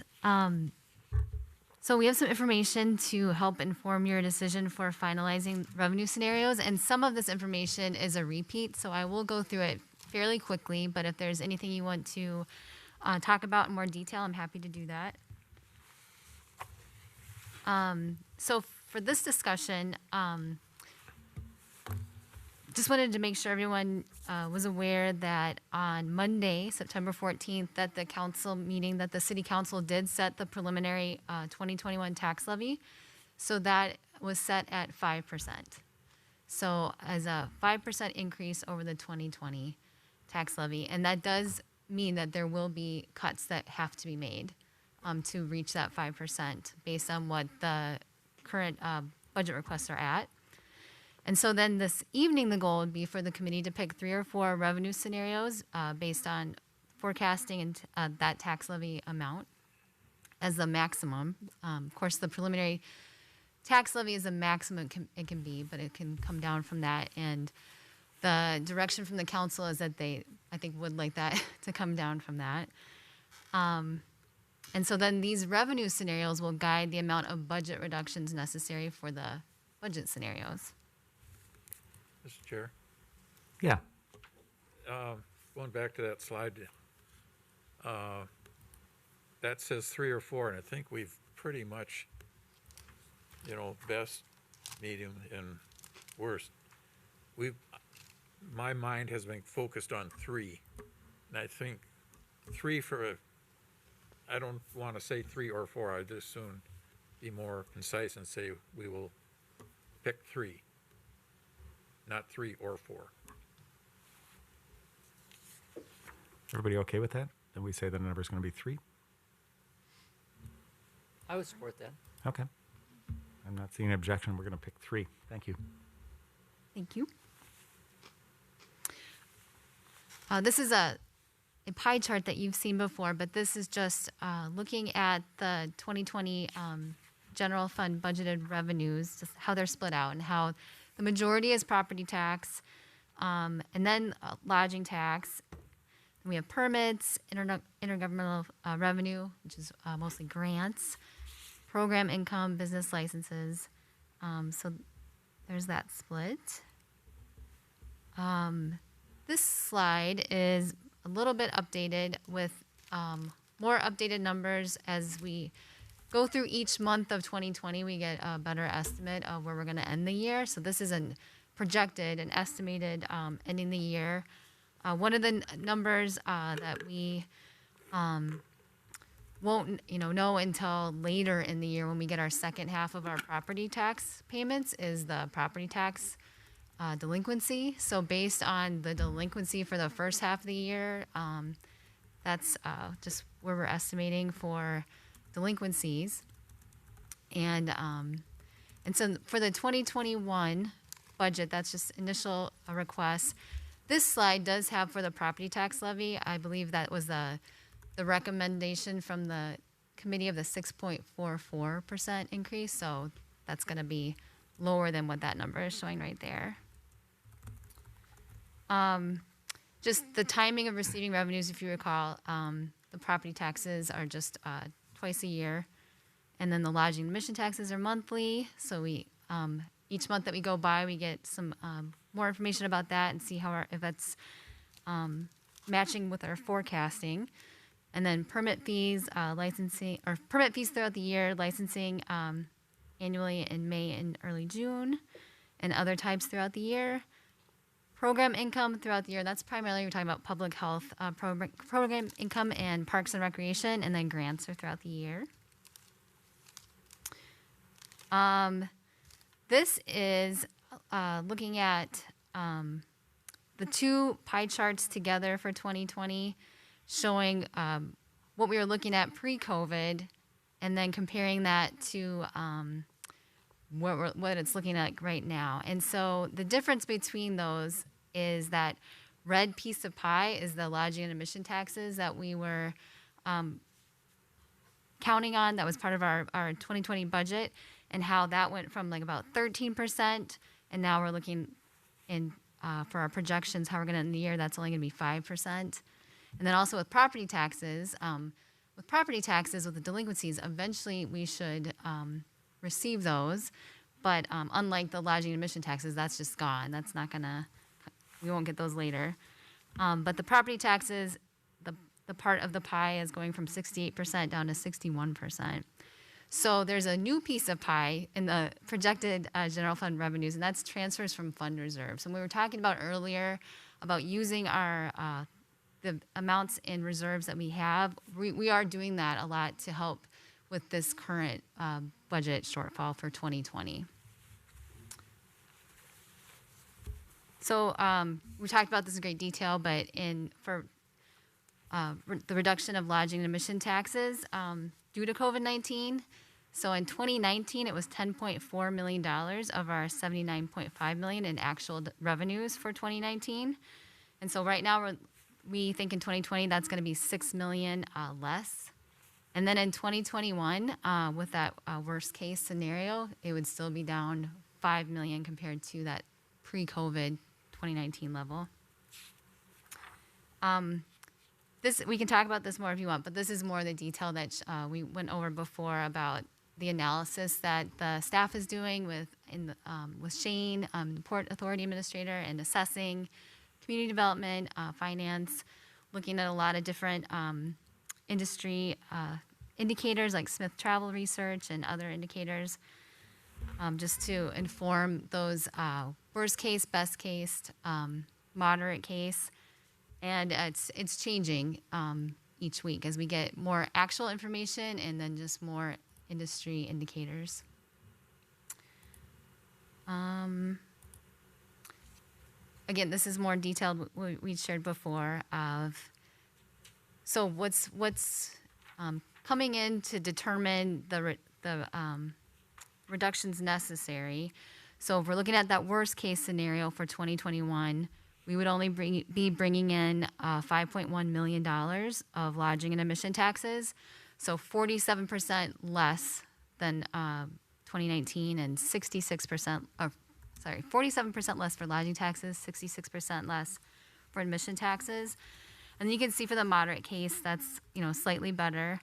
So we have some information to help inform your decision for finalizing revenue scenarios, and some of this information is a repeat, so I will go through it fairly quickly, but if there's anything you want to talk about in more detail, I'm happy to do that. So for this discussion, just wanted to make sure everyone was aware that on Monday, September 14th, that the council meeting, that the city council did set the preliminary 2021 tax levy. So that was set at 5%. So as a 5% increase over the 2020 tax levy. And that does mean that there will be cuts that have to be made to reach that 5% based on what the current budget requests are at. And so then this evening, the goal would be for the committee to pick 3 or 4 revenue scenarios based on forecasting and that tax levy amount as the maximum. Of course, the preliminary tax levy is the maximum it can be, but it can come down from that. And the direction from the council is that they, I think, would like that to come down from that. And so then these revenue scenarios will guide the amount of budget reductions necessary for the budget scenarios. Mr. Chair, Yeah. going back to that slide, that says 3 or 4, and I think we've pretty much, best, medium, and worst. My mind has been focused on 3, and I think 3 I don't want to say 3 or 4. I'd just soon be more concise and say we will pick 3. Not 3 or 4. Everybody okay with that? Then we say the number is going to be 3? I would support that. Okay. I'm not seeing an objection. We're going to pick 3. Thank you. Thank you. This is a pie chart that you've seen before, but this is just looking at the 2020 general fund budgeted revenues, just how they're split out and how the majority is property tax, and then lodging tax. Then we have permits, intergovernmental revenue, which is mostly grants, program income, business licenses. So there's that split. This slide is a little bit updated with more updated numbers as we go through each month of 2020. We get a better estimate of where we're going to end the year. So this is an estimated ending the year. One of the numbers that we won't know until later in the year when we get our second half of our property tax payments is the property tax delinquency. So based on the delinquency for the first half of the year, That's just where we're estimating for delinquencies. And so for the 2021 budget, that's just initial requests. This slide does have for the property tax levy. I believe that was the recommendation from the committee of the 6.44% increase. So that's going to be lower than what that number is showing right there. Just the timing of receiving revenues, if you recall, the property taxes are just twice a year. And then the lodging and admission taxes are monthly. So we each month that we go by, we get some more information about that and see how if that's matching with our forecasting. And then permit fees, licensing, or permit fees throughout the year, licensing annually in May and early June, and other types throughout the year. Program income throughout the year, that's primarily we're talking about public health program income and parks and recreation, and then grants are throughout the year. This is looking at the two pie charts together for 2020, showing what we were looking at pre-COVID, and then comparing that to what it's looking at right now. And so the difference between those is that red piece of pie is the lodging and admission taxes that we were counting on. That was part of our 2020 budget, and how that went from like about 13%, and now we're looking in for our projections, how we're going to end the year, that's only going to be 5%. And then also with property taxes, with the delinquencies, eventually we should receive those. But unlike the lodging and admission taxes, that's just gone. That's not gonna, we won't get those later. But the property taxes, the part of the pie is going from 68% down to 61%. So there's a new piece of pie in the projected general fund revenues, and that's transfers from fund reserves. And we were talking about earlier about using our the amounts in reserves that we have. We are doing that a lot to help with this current budget shortfall for 2020. So we talked about this in great detail, but for the reduction of lodging and admission taxes due to COVID-19. So in 2019, it was $10.4 million of our $79.5 million in actual revenues for 2019. And so right now we think in 2020 that's going to be $6 million less. And then in 2021, with that worst case scenario, it would still be down $5 million compared to that pre-COVID 2019 level. We can talk about this more if you want, but this is more the detail that we went over before about the analysis that the staff is doing with Shane, the Port Authority Administrator, and assessing community development, finance, looking at a lot of different industry indicators like Smith Travel Research and other indicators, just to inform those worst case, best case, moderate case. And it's changing each week as we get more actual information and then just more industry indicators. Again, this is more detailed what we shared before. So what's coming in to determine the reductions necessary. So if we're looking at that worst case scenario for 2021, we would only be bringing in $5.1 million of lodging and admission taxes, so 47% less than 2019, and 47% less for lodging taxes, 66% less for admission taxes. And you can see for the moderate case, that's slightly better.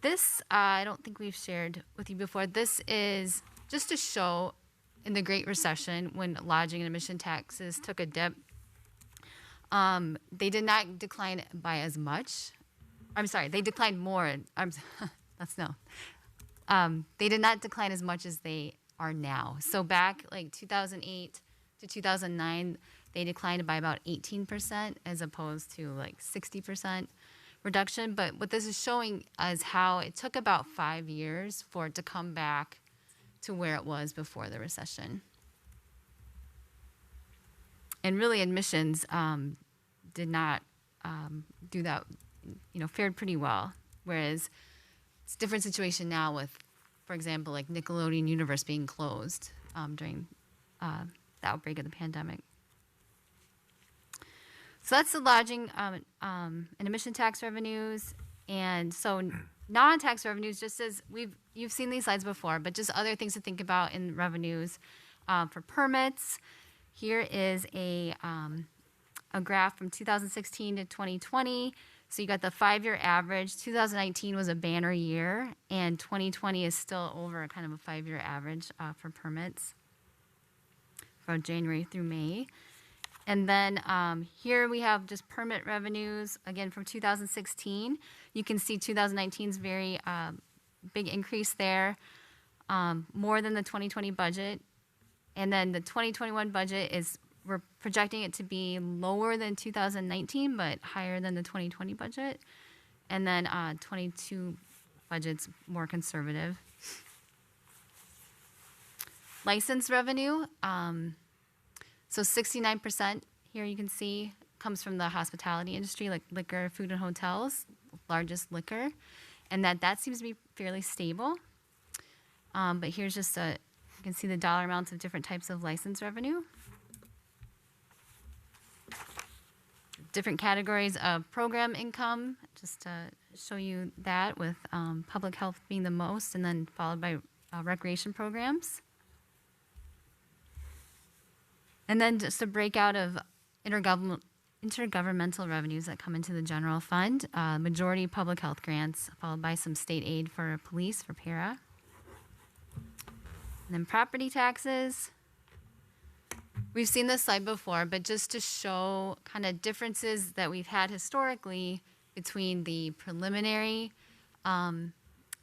This I don't think we've shared with you before. This is just to show in the Great Recession when lodging and admission taxes took a dip. They did not decline by as much. I'm sorry, they declined more. They did not decline as much as they are now. So back like 2008 to 2009, they declined by about 18% as opposed to like 60% reduction. But what this is showing is how it took about 5 years for it to come back to where it was before the recession. And really admissions, did not do that, fared pretty well. Whereas it's a different situation now with, for example, like Nickelodeon Universe being closed during the outbreak of the pandemic. So that's the lodging and admission tax revenues. And so non-tax revenues, just as you've seen these slides before, but just other things to think about in revenues for permits. Here is a graph from 2016 to 2020. So you got the 5-year average. 2019 was a banner year, and 2020 is still over kind of a 5-year average for permits from January through May. And then here we have just permit revenues, again, from 2016. You can see 2019's very big increase there, more than the 2020 budget. And then the 2021 budget we're projecting it to be lower than 2019, but higher than the 2020 budget. And then 22 budget's more conservative. License revenue, so 69% here you can see comes from the hospitality industry, like liquor, food, and hotels, largest liquor, and that seems to be fairly stable. But here's just you can see the dollar amounts of different types of license revenue. Different categories of program income, just to show you that, with public health being the most, and then followed by recreation programs. And then just a breakout of intergovernmental revenues that come into the general fund. Majority public health grants, followed by some state aid for police, for para. And then property taxes. We've seen this slide before, but just to show kind of differences that we've had historically between the preliminary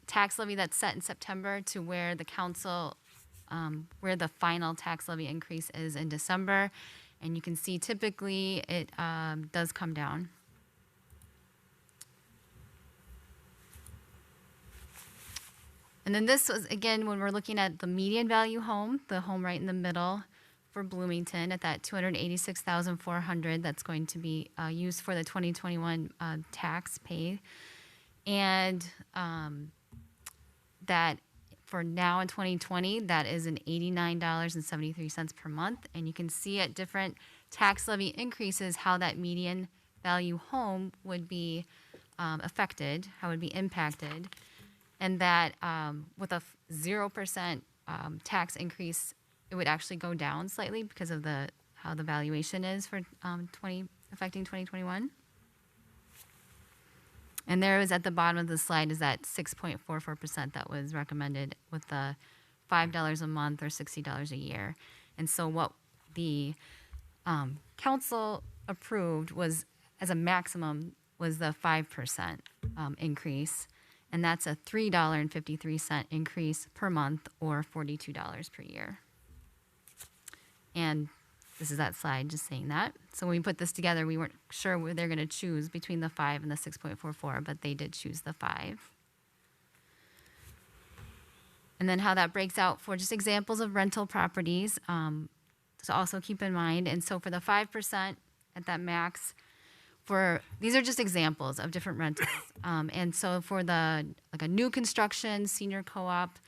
tax levy that's set in September to where the council, where the final tax levy increase is in December. And you can see typically it does come down. And then this was, again, when we're looking at the median value home, the home right in the middle for Bloomington at that $286,400 that's going to be used for the 2021 tax pay. And that for now in 2020, that is an $89.73 per month. And you can see at different tax levy increases how that median value home would be affected, how it would be impacted. And that with a 0% tax increase, it would actually go down slightly because of how the valuation is for affecting 2021. And there was at the bottom of the slide is that 6.44% that was recommended with the $5 a month or $60 a year. And so what the council approved was, as a maximum, was the 5% increase. And that's a $3.53 increase per month or $42 per year. And this is that slide just saying that. So when we put this together, we weren't sure where they're going to choose between the 5 and the 6.44, but they did choose the 5. And then how that breaks out for just examples of rental properties. So also keep in mind, and so for the 5% at that max, these are just examples of different rentals. And so for a new construction senior co-op,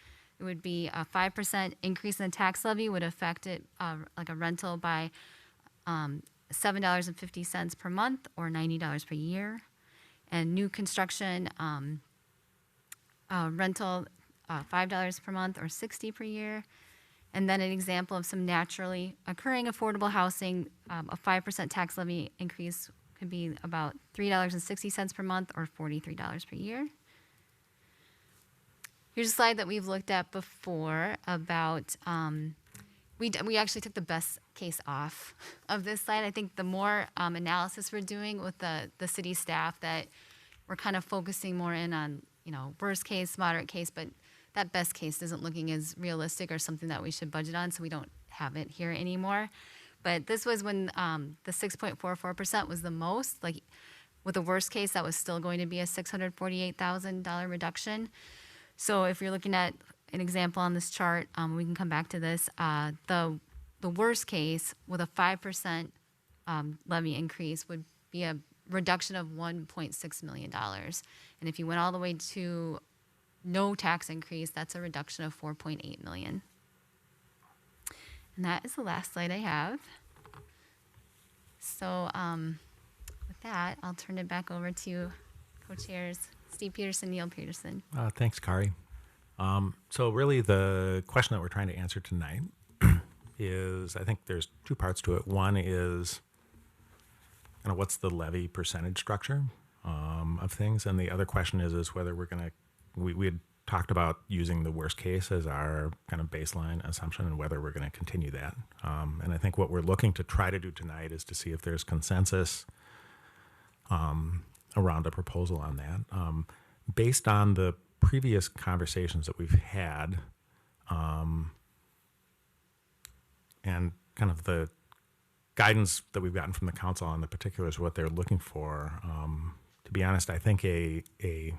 it would be a 5% increase in the tax levy would affect it like a rental by $7.50 per month or $90 per year. And new construction rental $5 per month or $60 per year. And then an example of some naturally occurring affordable housing, a 5% tax levy increase could be about $3.60 per month or $43 per year. Here's a slide that we've looked at before about, we actually took the best case off of this slide. I think the more analysis we're doing with the city staff, that we're kind of focusing more in on, worst case, moderate case, but that best case isn't looking as realistic or something that we should budget on, so we don't have it here anymore. But this was when the 6.44% was the most. Like with the worst case, that was still going to be a $648,000 reduction. So if you're looking at an example on this chart, we can come back to this. The worst case with a 5% levy increase would be a reduction of $1.6 million. And if you went all the way to no tax increase, that's a reduction of $4.8 million. And that is the last slide I have. So with that, I'll turn it back over to co-chairs Steve Peterson, Neil Peterson. Thanks, Kari. So really the question that we're trying to answer tonight is, I think there's two parts to it. One is kind of what's the levy percentage structure of things, and the other question is whether we're going to, we had talked about using the worst case as our kind of baseline assumption and whether we're going to continue that. And I think what we're looking to try to do tonight is to see if there's consensus around a proposal on that. Based on the previous conversations that we've had, and kind of the guidance that we've gotten from the council on the particulars of what they're looking for, to be honest, I think if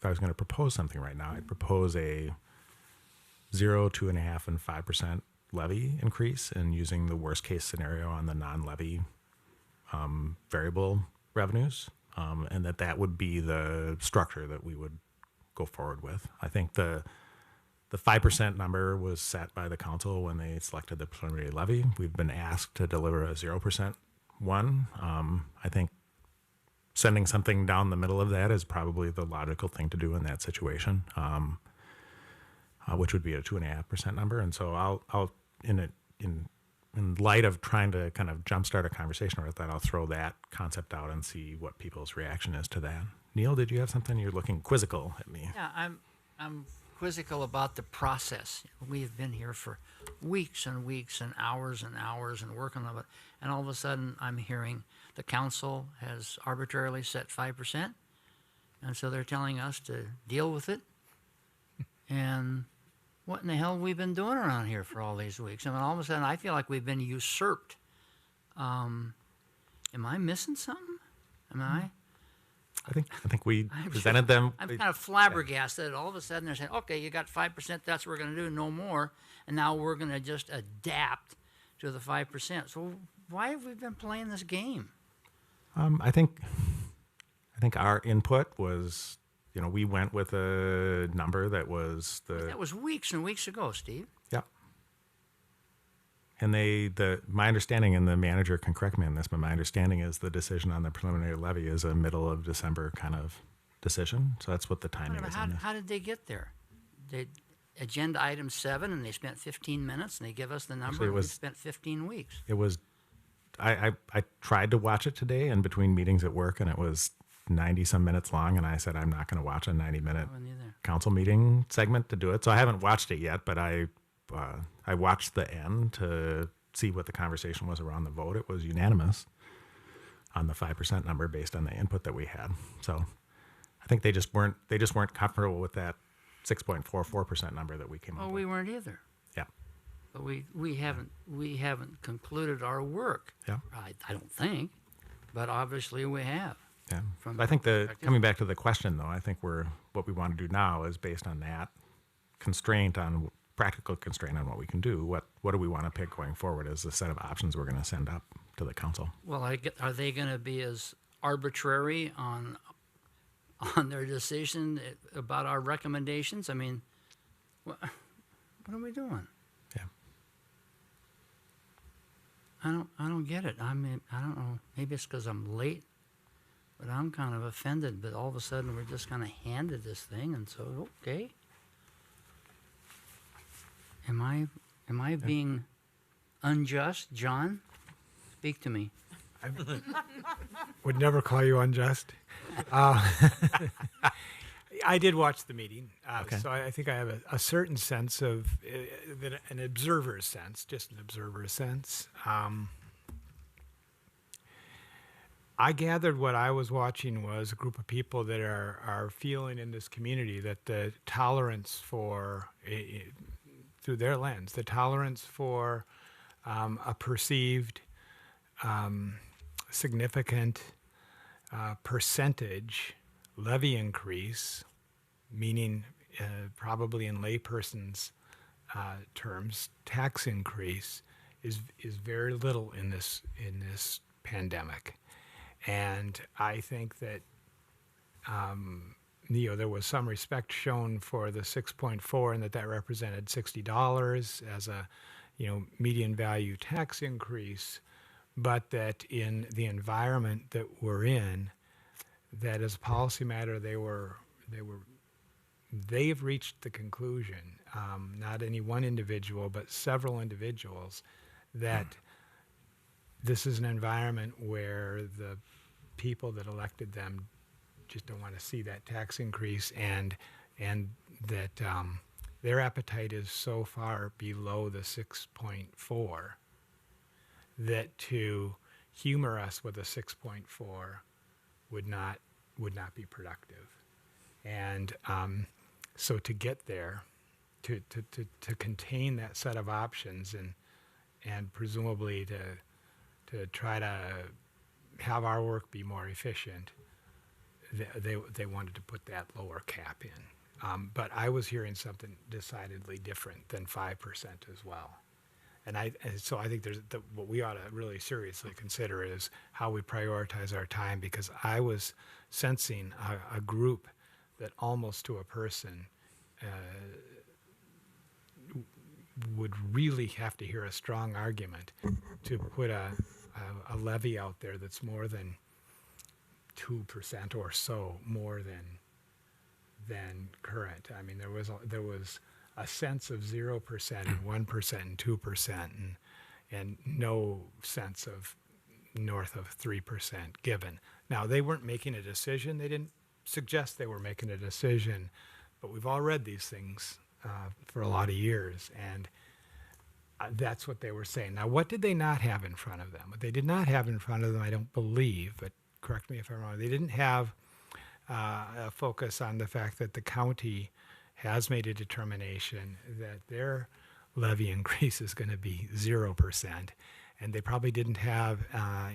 I was going to propose something right now, I'd propose a 0, 2.5, and 5% levy increase, and using the worst case scenario on the non-levy variable revenues, and that would be the structure that we would go forward with. I think the 5% number was set by the council when they selected the preliminary levy. We've been asked to deliver a 0% one. I think sending something down the middle of that is probably the logical thing to do in that situation, which would be a 2.5% number. And so I'll in light of trying to kind of jumpstart a conversation with that, I'll throw that concept out and see what people's reaction is to that. Neil, did you have something? You're looking quizzical at me. Yeah, I'm quizzical about the process. We've been here for weeks and weeks and hours and working on it, and all of a sudden I'm hearing the council has arbitrarily set 5%, and so they're telling us to deal with it. And what in the hell have we been doing around here for all these weeks? I mean, all of a sudden I feel like we've been usurped. Am I missing something? Am I? I think we presented them. I'm kind of flabbergasted. All of a sudden they're saying, okay, you got 5%, that's what we're going to do, no more. And now we're going to just adapt to the 5%. So why have we been playing this game? I think our input was, we went with a number that was That was weeks and weeks ago, Steve. Yeah. And my understanding, and the manager can correct me on this, but my understanding is the decision on the preliminary levy is a middle of December kind of decision. So that's what the timing is on this. How did they get there? Agenda item 7, and they spent 15 minutes, and they give us the number, Actually, and we spent 15 weeks. It was, I tried to watch it today in between meetings at work, and it was 90-some minutes long, and I said, I'm not going to watch a 90-minute council meeting segment to do it. So I haven't watched it yet, but I watched the end to see what the conversation was around the vote. It was unanimous on the 5% number based on the input that we had. So I think they just weren't comfortable with that 6.44% number that we came up with. Well, we weren't either. Yeah. But we haven't concluded our work. Yeah. I don't think, but obviously we have. Yeah. I think coming back to the question though, I think what we want to do now is based on that practical constraint on what we can do. What do we want to pick going forward as a set of options we're going to send up to the council? Well, are they going to be as arbitrary on their decision about our recommendations? I mean, what are we doing? Yeah. I don't get it. I mean, I don't know. Maybe it's because I'm late, but I'm kind of offended. But all of a sudden, we're just kind of handed this thing, and so okay. Am I being unjust, John? Speak to me. I would never call you unjust. I did watch the meeting, Okay. so I think I have a certain sense of an observer's sense, just an observer's sense. I gathered what I was watching was a group of people that are feeling in this community that the tolerance for, through their lens, the tolerance for a perceived significant percentage levy increase, meaning probably in layperson's terms, tax increase is very little in this pandemic. And I think that, there was some respect shown for the 6.4 and that represented $60 as a, median value tax increase, but that in the environment that we're in, that as a policy matter, they've reached the conclusion, not any one individual, but several individuals, that this is an environment where the people that elected them just don't want to see that tax increase, and that their appetite is so far below the 6.4 that to humor us with a 6.4 would not be productive. And so to get there, to contain that set of options and presumably to try to have our work be more efficient, they wanted to put that lower cap in. But I was hearing something decidedly different than 5% as well. And so I think what we ought to really seriously consider is how we prioritize our time, because I was sensing a group that almost to a person would really have to hear a strong argument to put a levy out there that's more than 2% or so more than current. I mean, there was a sense of 0% and 1% and 2% and no sense of north of 3% given. Now, they weren't making a decision. They didn't suggest they were making a decision, but we've all read these things for a lot of years, and that's what they were saying. Now, what did they not have in front of them? What they did not have in front of them, I don't believe, but correct me if I'm wrong, they didn't have a focus on the fact that the county has made a determination that their levy increase is going to be 0%. And they probably didn't have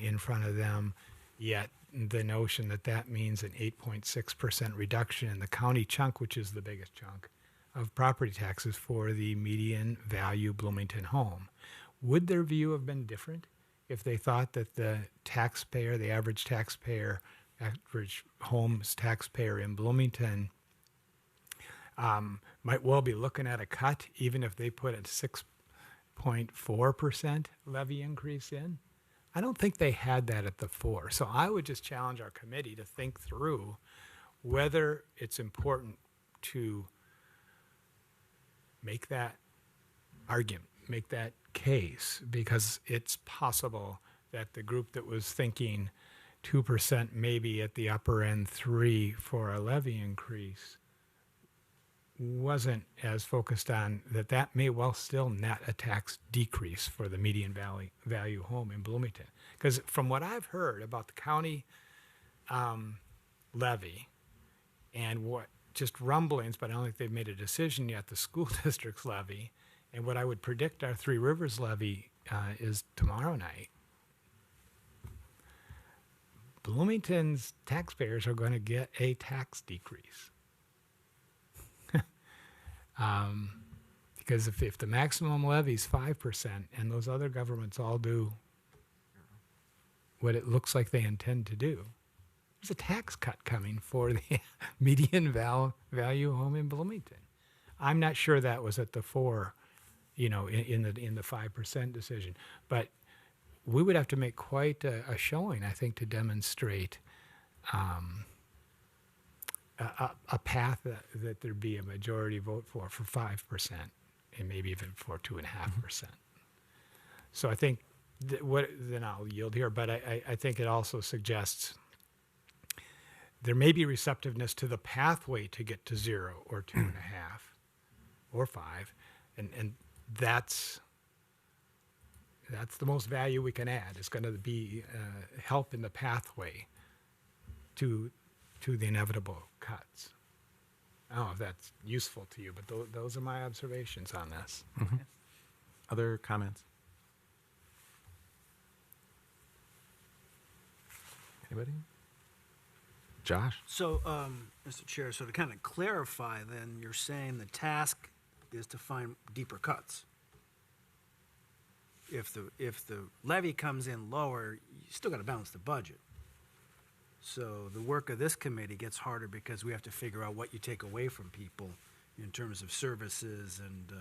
in front of them yet the notion that that means an 8.6% reduction in the county chunk, which is the biggest chunk of property taxes for the median value Bloomington home. Would their view have been different if they thought that the taxpayer, the average taxpayer, average homes taxpayer in Bloomington might well be looking at a cut, even if they put a 6.4% levy increase in? I don't think they had that at the fore. So I would just challenge our committee to think through whether it's important to make that argument, make that case, because it's possible that the group that was thinking 2% maybe at the upper end, 3% for a levy increase, wasn't as focused on that may well still net a tax decrease for the median value home in Bloomington. Because from what I've heard about the county levy and what just rumblings, but I don't think they've made a decision yet, the school district's levy, and what I would predict our Three Rivers levy is tomorrow night, Bloomington's taxpayers are going to get a tax decrease. Because if the maximum levy is 5% and those other governments all do what it looks like they intend to do, there's a tax cut coming for the median value home in Bloomington. I'm not sure that was at the fore, in the 5% decision, but we would have to make quite a showing, I think, to demonstrate a path that there'd be a majority vote for 5%, and maybe even for 2.5%. So I think then I'll yield here, but I think it also suggests there may be receptiveness to the pathway to get to 0 or 2.5 or 5, and that's the most value we can add. It's going to be help in the pathway to the inevitable cuts. I don't know if that's useful to you, but those are my observations on this. Mm-hmm. Other comments? Anybody? Josh? So, Mr. Chair, so to kind of clarify, then you're saying the task is to find deeper cuts. If the levy comes in lower, you still got to balance the budget. So the work of this committee gets harder because we have to figure out what you take away from people in terms of services and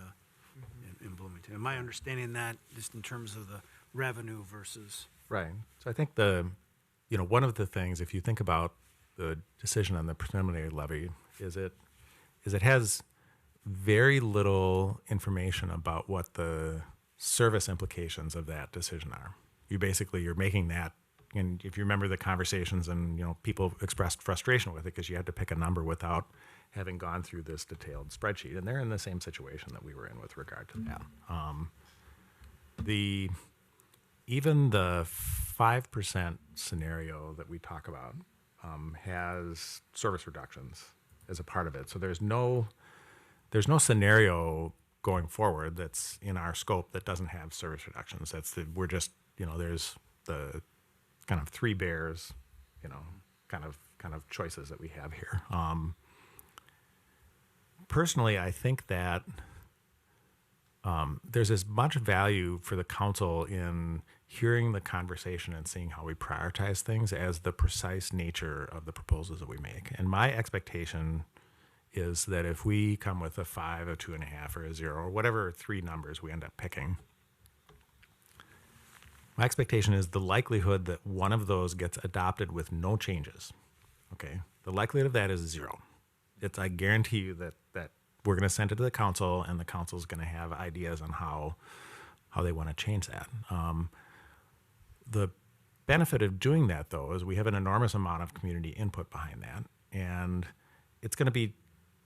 in Bloomington. Am I understanding that just in terms of the revenue versus? Right. So I think one of the things, if you think about the decision on the preliminary levy, is it has very little information about what the service implications of that decision are. You're making that, and if you remember the conversations and, people expressed frustration with it because you had to pick a number without having gone through this detailed spreadsheet, and they're in the same situation that we were in with regard to that. Even the 5% scenario that we talk about has service reductions as a part of it. So there's no scenario going forward that's in our scope that doesn't have service reductions. There's the kind of three bears, kind of choices that we have here. Personally, I think that there's as much value for the council in hearing the conversation and seeing how we prioritize things as the precise nature of the proposals that we make. And my expectation is that if we come with a 5, a 2.5, or a 0, or whatever three numbers we end up picking, my expectation is the likelihood that one of those gets adopted with no changes. Okay, the likelihood of that is 0. I guarantee you that we're going to send it to the council, and the council's going to have ideas on how they want to change that. The benefit of doing that, though, is we have an enormous amount of community input behind that, and it's going to be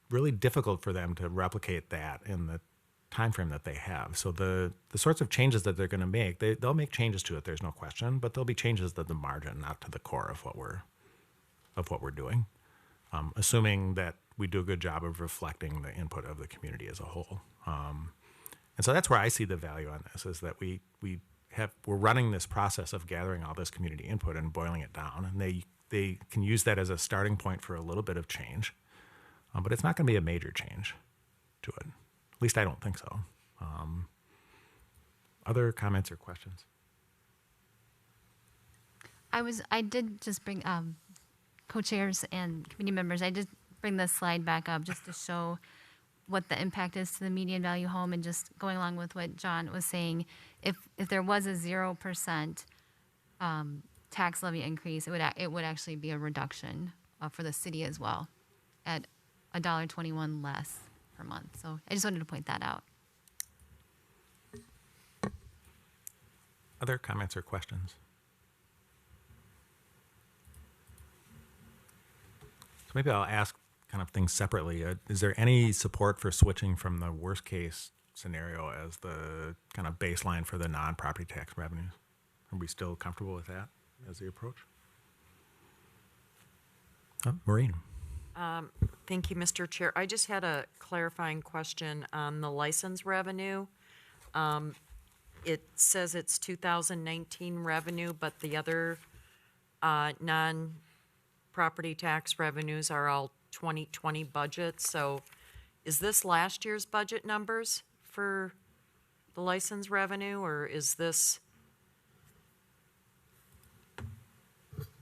really difficult for them to replicate that in the time frame that they have. So the sorts of changes that they're going to make, they'll make changes to it. There's no question, but there'll be changes at the margin, not to the core of what we're doing. Assuming that we do a good job of reflecting the input of the community as a whole. And so that's where I see the value on this, is that we're running this process of gathering all this community input and boiling it down, and they can use that as a starting point for a little bit of change, but it's not going to be a major change to it. At least I don't think so. Other comments or questions? I did just bring co-chairs and committee members. I did bring this slide back up just to show what the impact is to the median value home, and just going along with what John was saying, if there was a 0% tax levy increase, it would actually be a reduction for the city as well, at $1.21 less per month. So I just wanted to point that out. Other comments or questions? So maybe I'll ask kind of things separately. Is there any support for switching from the worst case scenario as the kind of baseline for the non-property tax revenues? Are we still comfortable with that as the approach? Maureen. Thank you, Mr. Chair. I just had a clarifying question on the license revenue. It says it's 2019 revenue, but the other non-property tax revenues are all 2020 budget. So is this last year's budget numbers for the license revenue, or is this?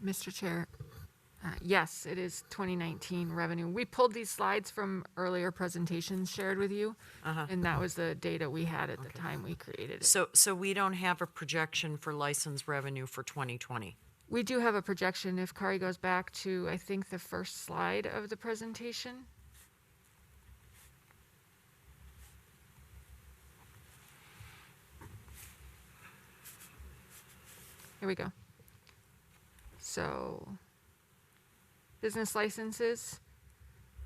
Mr. Chair, yes, it is 2019 revenue. We pulled these slides from earlier presentations shared with you, and that was the data we had at the time we created it. So we don't have a projection for license revenue for 2020? We do have a projection. If Kari goes back to, I think, the first slide of the presentation. Here we go. So, business licenses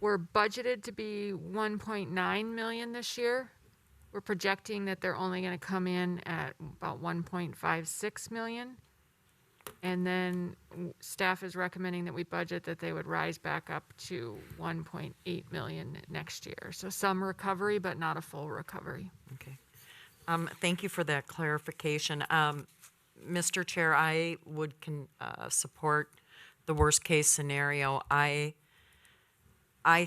were budgeted to be 1.9 million this year. We're projecting that they're only going to come in at about 1.56 million. And then staff is recommending that we budget that they would rise back up to 1.8 million next year. So some recovery, but not a full recovery. Okay. Thank you for that clarification. Mr. Chair, I would support the worst case scenario. I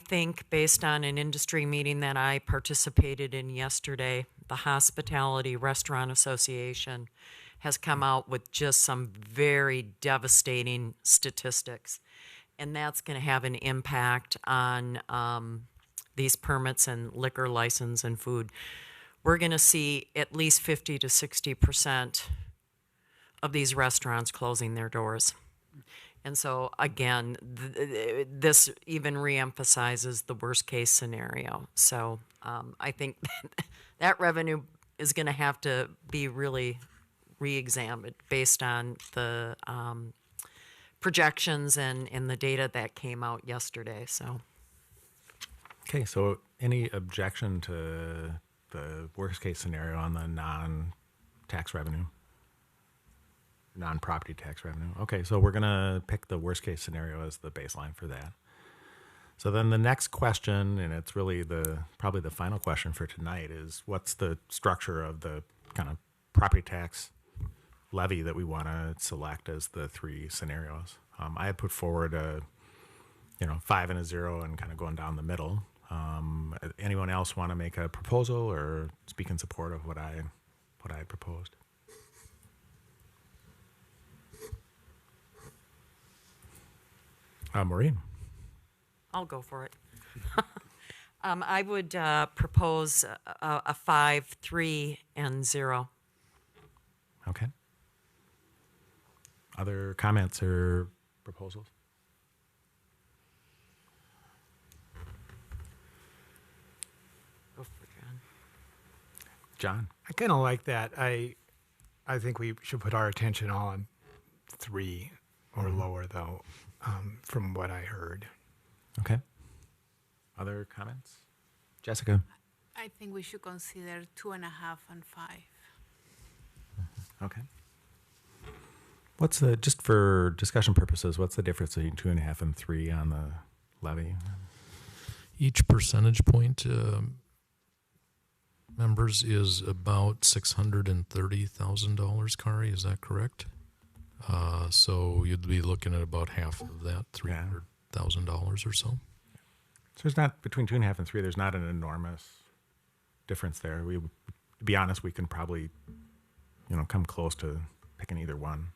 think, based on an industry meeting that I participated in yesterday, the Hospitality Restaurant Association has come out with just some very devastating statistics. And that's going to have an impact on these permits and liquor license and food. We're going to see at least 50 to 60% of these restaurants closing their doors. And so, again, this even reemphasizes the worst case scenario. So I think that revenue is going to have to be really re-examined based on the projections and the data that came out yesterday. So, Okay, so any objection to the worst case scenario on the non-tax revenue? Non-property tax revenue. Okay, so we're going to pick the worst case scenario as the baseline for that. So then the next question, and it's really probably the final question for tonight, is what's the structure of the kind of property tax levy that we want to select as the three scenarios? I had put forward a 5 and a 0 and kind of going down the middle. Anyone else want to make a proposal or speak in support of what I had proposed? Maureen. I'll go for it. I would propose a 5, 3, and 0. Okay. Other comments or proposals? Go for it, John. John? I kind of like that. I think we should put our attention all on 3 or lower, though, from what I heard. Okay. Other comments? Jessica? I think we should consider 2.5 and 5. Okay. What's just for discussion purposes, what's the difference between 2.5 and 3 on the levy? Each percentage point, members, is about $630,000, Kari, is that correct? So you'd be looking at about half of that, $300,000 or so. So there's not, between 2.5 and 3, there's not an enormous difference there. To be honest, we can probably, come close to picking either one.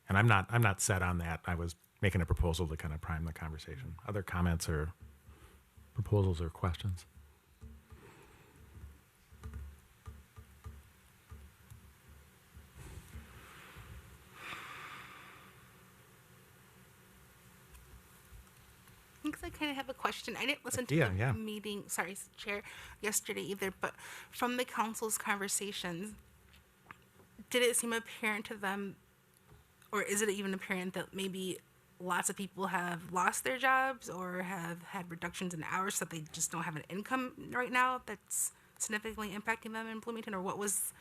And I'm not set on that. I was making a proposal to kind of prime the conversation. Other comments or proposals or questions? I think I kind of have a question. I didn't listen to the meeting, sorry, Chair, yesterday either, but from the council's conversations, did it seem apparent to them, or is it even apparent that maybe lots of people have lost their jobs or have had reductions in hours so they just don't have an income right now that's significantly impacting them in Bloomington? Or what was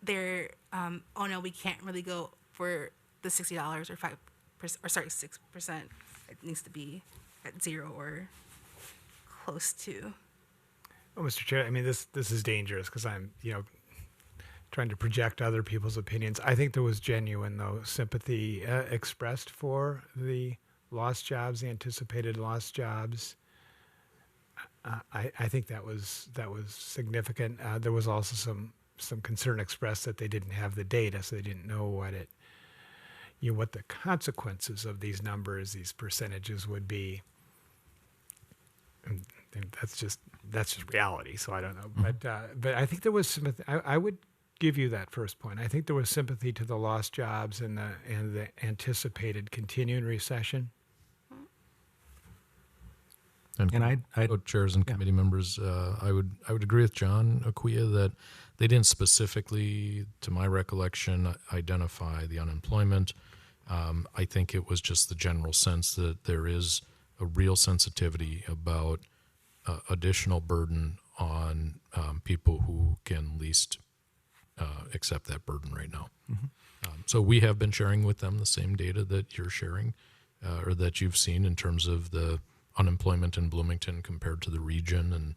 their, oh no, we can't really go for the $60 or 5%, or sorry, 6%. It needs to be at 0 or close to. Well, Mr. Chair, I mean, this is dangerous because I'm, trying to project other people's opinions. I think there was genuine, though, sympathy expressed for the lost jobs, the anticipated lost jobs. I think that was significant. There was also some concern expressed that they didn't have the data, so they didn't know what the consequences of these numbers, these percentages would be. And that's just reality. So I don't know, but I think there was sympathy. I would give you that first point. I think there was sympathy to the lost jobs and the anticipated continuing recession. And I chairs and committee members, I would agree with John Aquia that they didn't specifically, to my recollection, identify the unemployment. I think it was just the general sense that there is a real sensitivity about additional burden on people who can least accept that burden right now. Mm-hmm. So we have been sharing with them the same data that you're sharing or that you've seen in terms of the unemployment in Bloomington compared to the region and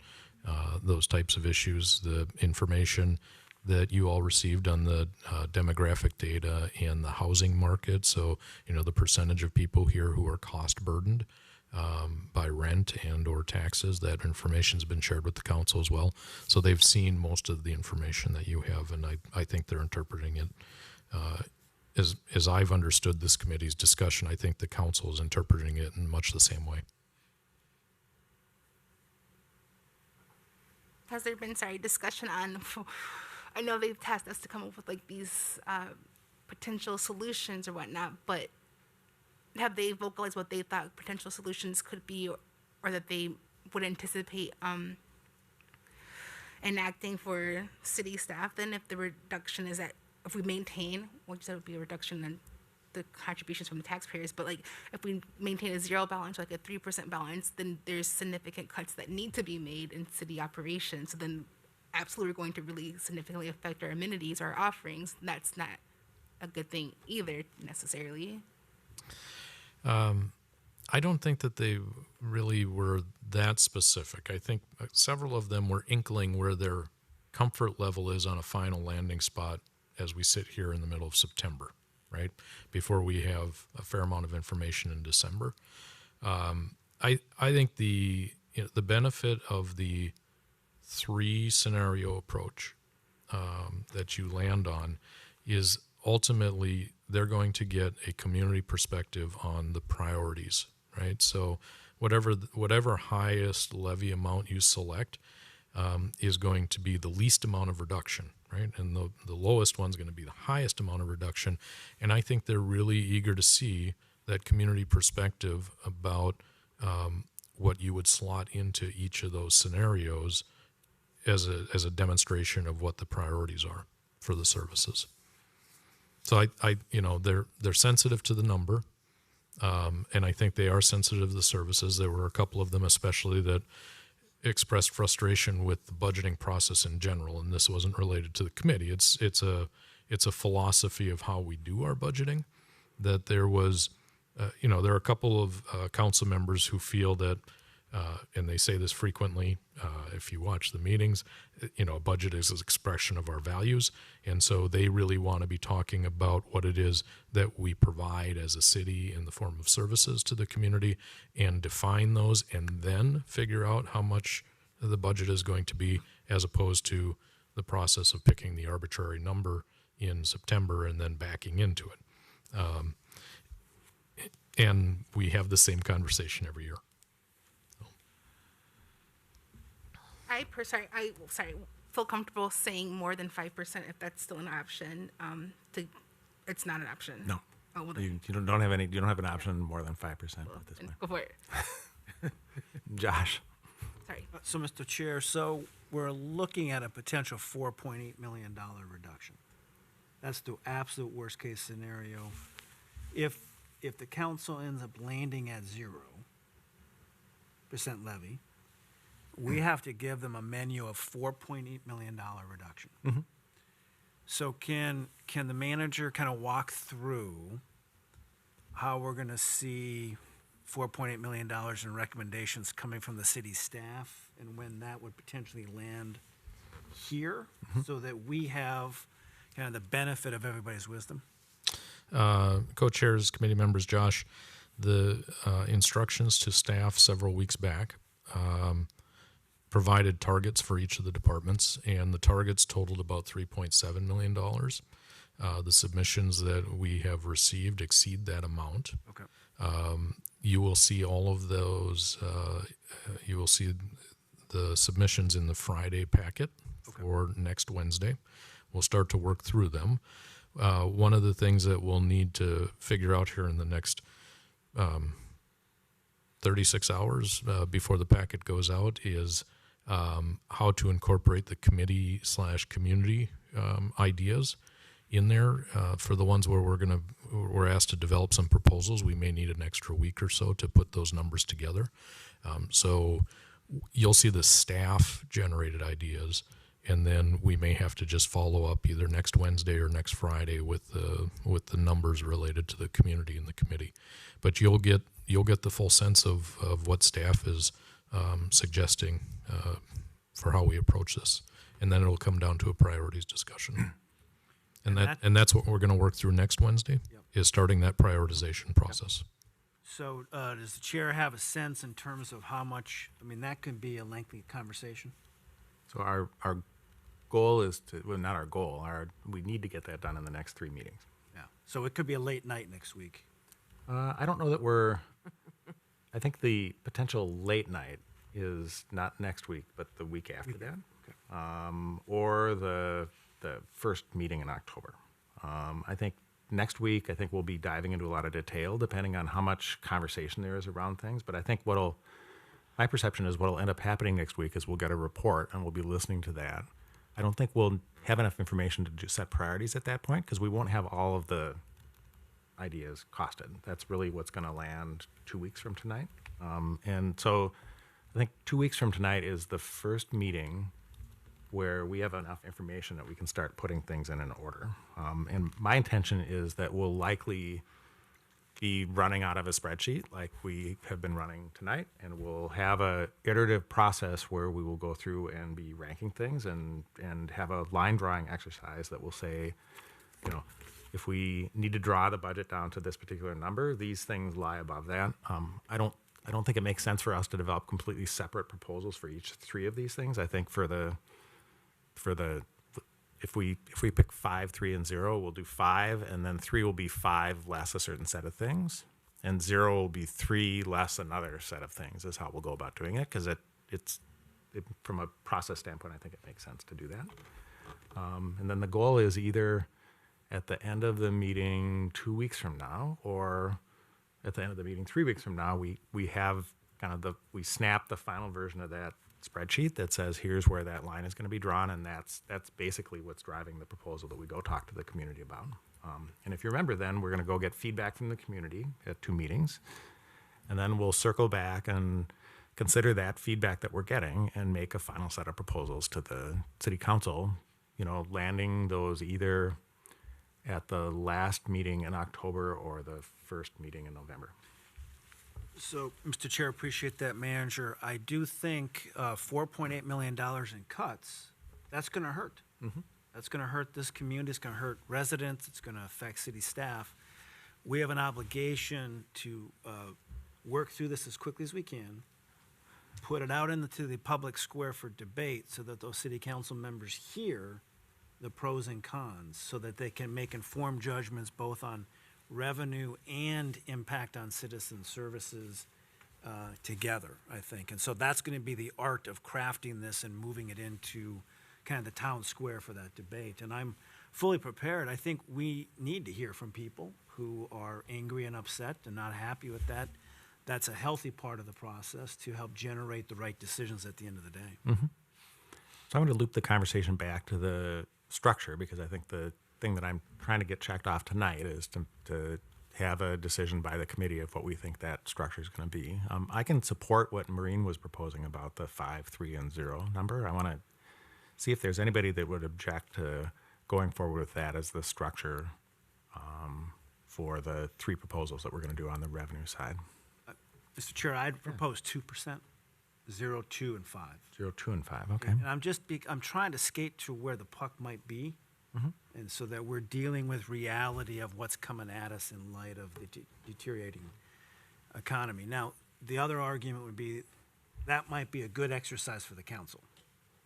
those types of issues, the information that you all received on the demographic data and the housing market. So, the percentage of people here who are cost burdened by rent and or taxes, that information has been shared with the council as well. So they've seen most of the information that you have, and I think they're interpreting it As I've understood this committee's discussion, I think the council is interpreting it in much the same way. Has there been, discussion on, I know they've tasked us to come up with like these potential solutions or whatnot, but have they vocalized what they thought potential solutions could be, or that they would anticipate enacting for city staff then, if the reduction is at, if we maintain, which that would be a reduction in the contributions from the taxpayers, but like if we maintain a zero balance, like a 3% balance, then there's significant cuts that need to be made in city operations. So then absolutely going to really significantly affect our amenities, our offerings. That's not a good thing either necessarily. I don't think that they really were that specific. I think several of them were inkling where their comfort level is on a final landing spot as we sit here in the middle of September, right? Before we have a fair amount of information in December. I think the benefit of the 3 scenario approach that you land on is ultimately they're going to get a community perspective on the priorities, right? So whatever highest levy amount you select is going to be the least amount of reduction, right? And the lowest one's going to be the highest amount of reduction. And I think they're really eager to see that community perspective about what you would slot into each of those scenarios as a demonstration of what the priorities are for the services. So they're sensitive to the number, and I think they are sensitive to the services. There were a couple of them especially that expressed frustration with the budgeting process in general, and this wasn't related to the committee. It's a philosophy of how we do our budgeting. That there was, there are a couple of council members who feel that, and they say this frequently. If you watch the meetings, a budget is an expression of our values, and so they really want to be talking about what it is that we provide as a city in the form of services to the community, and define those, and then figure out how much the budget is going to be, as opposed to the process of picking the arbitrary number in September and then backing into it. And we have the same conversation every year. I feel comfortable saying more than 5% if that's still an option. It's not an option. No. Oh, well, You don't have any. You don't have an option more than 5% at this point. go for it. Josh. Sorry. So, Mr. Chair, so we're looking at a potential $4.8 million reduction. That's the absolute worst case scenario. If the council ends up landing at 0% levy, we have to give them a menu of $4.8 million reduction. Mm-hmm. So can the manager kind of walk through how we're going to see $4.8 million in recommendations coming from the city staff, and when that would potentially land here, so that we have kind of the benefit of everybody's wisdom? Co-chairs, committee members, Josh, the instructions to staff several weeks back provided targets for each of the departments, and the targets totaled about $3.7 million. The submissions that we have received exceed that amount. Okay. You will see all of those. You will see the submissions in the Friday packet for next Wednesday. We'll start to work through them. One of the things that we'll need to figure out here in the next 36 hours before the packet goes out is how to incorporate the committee/community ideas in there. For the ones where we're asked to develop some proposals, we may need an extra week or so to put those numbers together. So you'll see the staff generated ideas, and then we may have to just follow up either next Wednesday or next Friday with the numbers related to the community and the committee. But you'll get the full sense of what staff is suggesting for how we approach this, and then it'll come down to a priorities discussion. And that's what we're going to work through next Wednesday. Yep. Is starting that prioritization process. So does the chair have a sense in terms of how much? I mean, that could be a lengthy conversation. So our goal is to, well, not our goal, we need to get that done in the next 3 meetings. Yeah. So it could be a late night next week. I don't know that I think the potential late night is not next week, but the week after that. Okay. Or the first meeting in October. I think next week, we'll be diving into a lot of detail depending on how much conversation there is around things. But I think my perception is what'll end up happening next week is we'll get a report and we'll be listening to that. I don't think we'll have enough information to just set priorities at that point because we won't have all of the ideas costed. That's really what's going to land 2 weeks from tonight. And so I think 2 weeks from tonight is the first meeting where we have enough information that we can start putting things in an order. And my intention is that we'll likely be running out of a spreadsheet like we have been running tonight, and we'll have a iterative process where we will go through and be ranking things and have a line drawing exercise that will say, if we need to draw the budget down to this particular number, these things lie above that. I don't think it makes sense for us to develop completely separate proposals for each 3 of these things. I think if we pick 5, 3, and 0, we'll do 5, and then 3 will be 5 less a certain set of things, and 0 will be 3 less another set of things. Is how we'll go about doing it because from a process standpoint, I think it makes sense to do that. And then the goal is either at the end of the meeting 2 weeks from now, or at the end of the meeting 3 weeks from now, we have we snap the final version of that spreadsheet that says here's where that line is going to be drawn, and that's basically what's driving the proposal that we go talk to the community about. And if you remember, then we're going to go get feedback from the community at 2 meetings, and then we'll circle back and consider that feedback that we're getting and make a final set of proposals to the city council, landing those either at the last meeting in October or the first meeting in November. So, Mr. Chair, appreciate that, Manager. I do think $4.8 million in cuts, that's going to hurt. Mm-hmm. That's going to hurt this community. It's going to hurt residents. It's going to affect city staff. We have an obligation to work through this as quickly as we can, put it out into the public square for debate so that those city council members hear the pros and cons so that they can make informed judgments both on revenue and impact on citizen services together, I think. And so that's going to be the art of crafting this and moving it into kind of the town square for that debate. And I'm fully prepared. I think we need to hear from people who are angry and upset and not happy with that. That's a healthy part of the process to help generate the right decisions at the end of the day. Mm-hmm. So I'm going to loop the conversation back to the structure because I think the thing that I'm trying to get checked off tonight is to have a decision by the committee of what we think that structure is going to be. I can support what Maureen was proposing about the 5, 3, and 0 number. I want to see if there's anybody that would object to going forward with that as the structure for the 3 proposals that we're going to do on the revenue side. Mr. Chair, I'd propose 2%, 0, 2, and 5. 0, 2, and 5, okay. And I'm trying to skate to where the puck might be. Mm-hmm. And so that we're dealing with reality of what's coming at us in light of the deteriorating economy. Now, the other argument would be that might be a good exercise for the council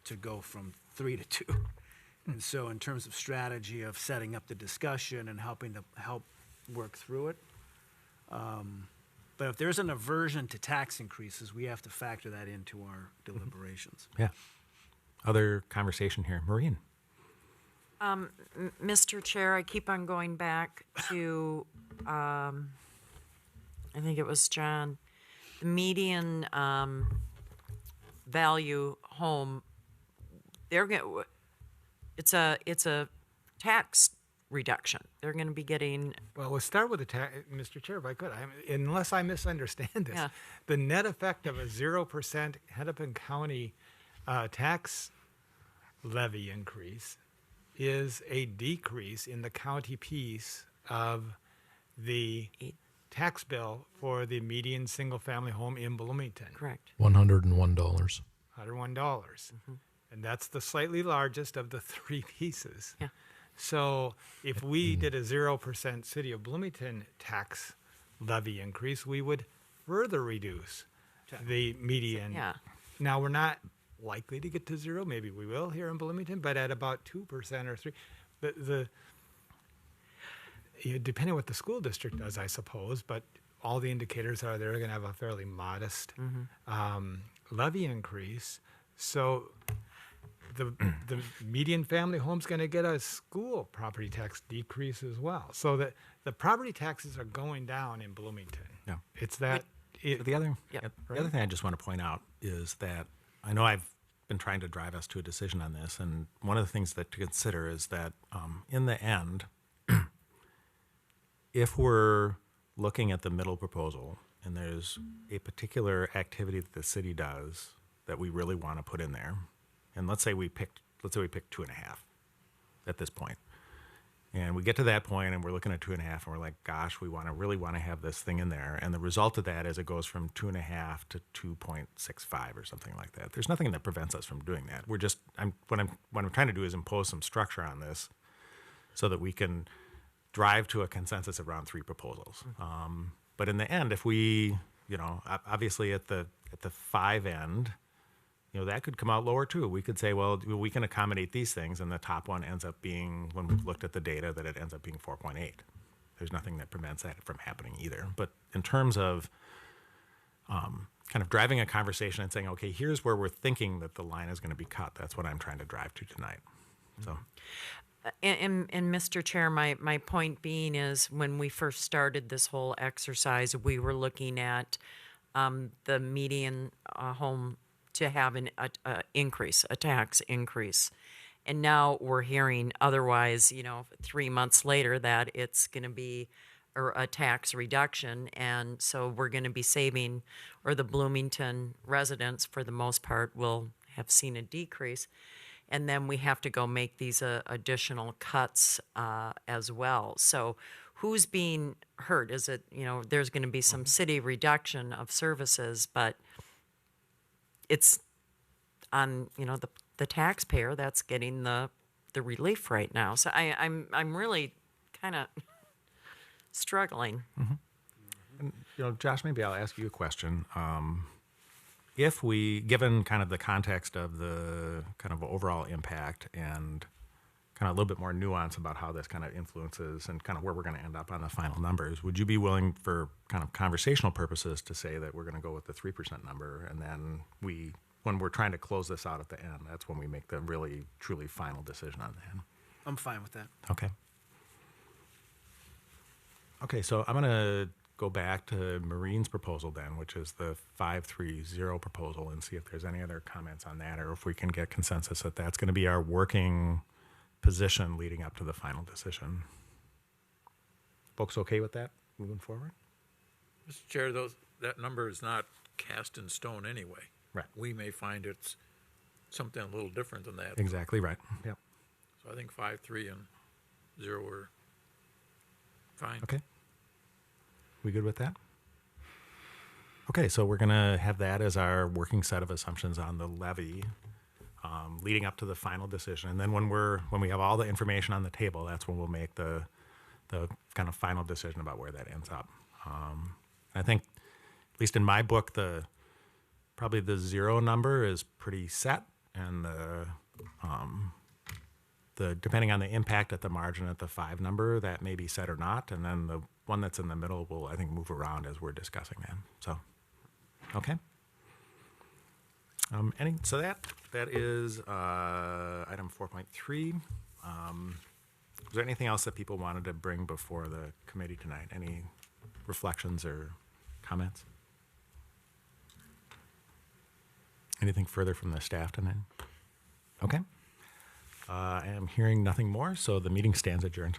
to go from 3 to 2. And so in terms of strategy of setting up the discussion and helping to help work through it. But if there's an aversion to tax increases, we have to factor that into our deliberations. Yeah. Other conversation here. Maureen. Mr. Chair, I keep on going back to, I think it was John, the median value home. It's a tax reduction. They're going to be getting. Well, we'll start with Mr. Chair, if I could. Unless I misunderstand this, Yeah. the net effect of a 0% Hennepin County tax levy increase is a decrease in the county piece of the tax bill for the median single-family home in Bloomington. Correct. $101. $101. Mm-hmm. And that's the slightly largest of the 3 pieces. Yeah. So if we did a 0% City of Bloomington tax levy increase, we would further reduce the median. Yeah. Now, we're not likely to get to zero. Maybe we will here in Bloomington, but at about 2% or 3%. Depending on what the school district does, I suppose, but all the indicators are they're going to have a fairly modest levy increase. So the median family home's going to get a school property tax decrease as well. So that the property taxes are going down in Bloomington. Yeah. It's that. The other thing I just want to point out is that I know I've been trying to drive us to a decision on this, and one of the things that to consider is that in the end, if we're looking at the middle proposal and there's a particular activity that the city does that we really want to put in there, and let's say we picked 2.5 at this point, and we get to that point and we're looking at 2.5 and we're like, gosh, we really want to have this thing in there, and the result of that is it goes from 2.5 to 2.65 or something like that. There's nothing that prevents us from doing that. What I'm trying to do is impose some structure on this so that we can drive to a consensus around 3 proposals. But in the end, if we, obviously at the 5 end, that could come out lower too. We could say, well, we can accommodate these things, and the top one ends up being, when we've looked at the data, that it ends up being 4.8. There's nothing that prevents that from happening either. But in terms of kind of driving a conversation and saying, okay, here's where we're thinking that the line is going to be cut, that's what I'm trying to drive to tonight. So. And Mr. Chair, my point being is when we first started this whole exercise, we were looking at the median home to have a tax increase. And now we're hearing otherwise, 3 months later, that it's going to be a tax reduction. And so we're going to be saving, or the Bloomington residents, for the most part, will have seen a decrease. And then we have to go make these additional cuts as well. So who's being hurt? Is it, there's going to be some city reduction of services, but it's on, the taxpayer that's getting the relief right now. So I'm really kind of struggling. And, Josh, maybe I'll ask you a question. If we, given kind of the context of the kind of overall impact and kind of a little bit more nuance about how this kind of influences and kind of where we're going to end up on the final numbers, would you be willing, for kind of conversational purposes, to say that we're going to go with the 3% number, and then when we're trying to close this out at the end, that's when we make the really, truly final decision on that? I'm fine with that. Okay. Okay, so I'm going to go back to Maureen's proposal then, which is the 530 proposal, and see if there's any other comments on that, or if we can get consensus that that's going to be our working position leading up to the final decision. Folks okay with that moving forward? Mr. Chair, that number is not cast in stone anyway. Right. We may find it's something a little different than that. Exactly right. Yep. So I think 5, 3, and 0 are fine. Okay. We good with that? Okay, so we're going to have that as our working set of assumptions on the levy leading up to the final decision. And then when we have all the information on the table, that's when we'll make the kind of final decision about where that ends up. I think, at least in my book, probably the 0 number is pretty set, and the depending on the impact at the margin at the 5 number, that may be set or not, and then the one that's in the middle will, I think, move around as we're discussing that. So, okay. So that is item 4.3. Is there anything else that people wanted to bring before the committee tonight? Any reflections or comments? Anything further from the staff tonight? Okay. I am hearing nothing more, so the meeting stands adjourned.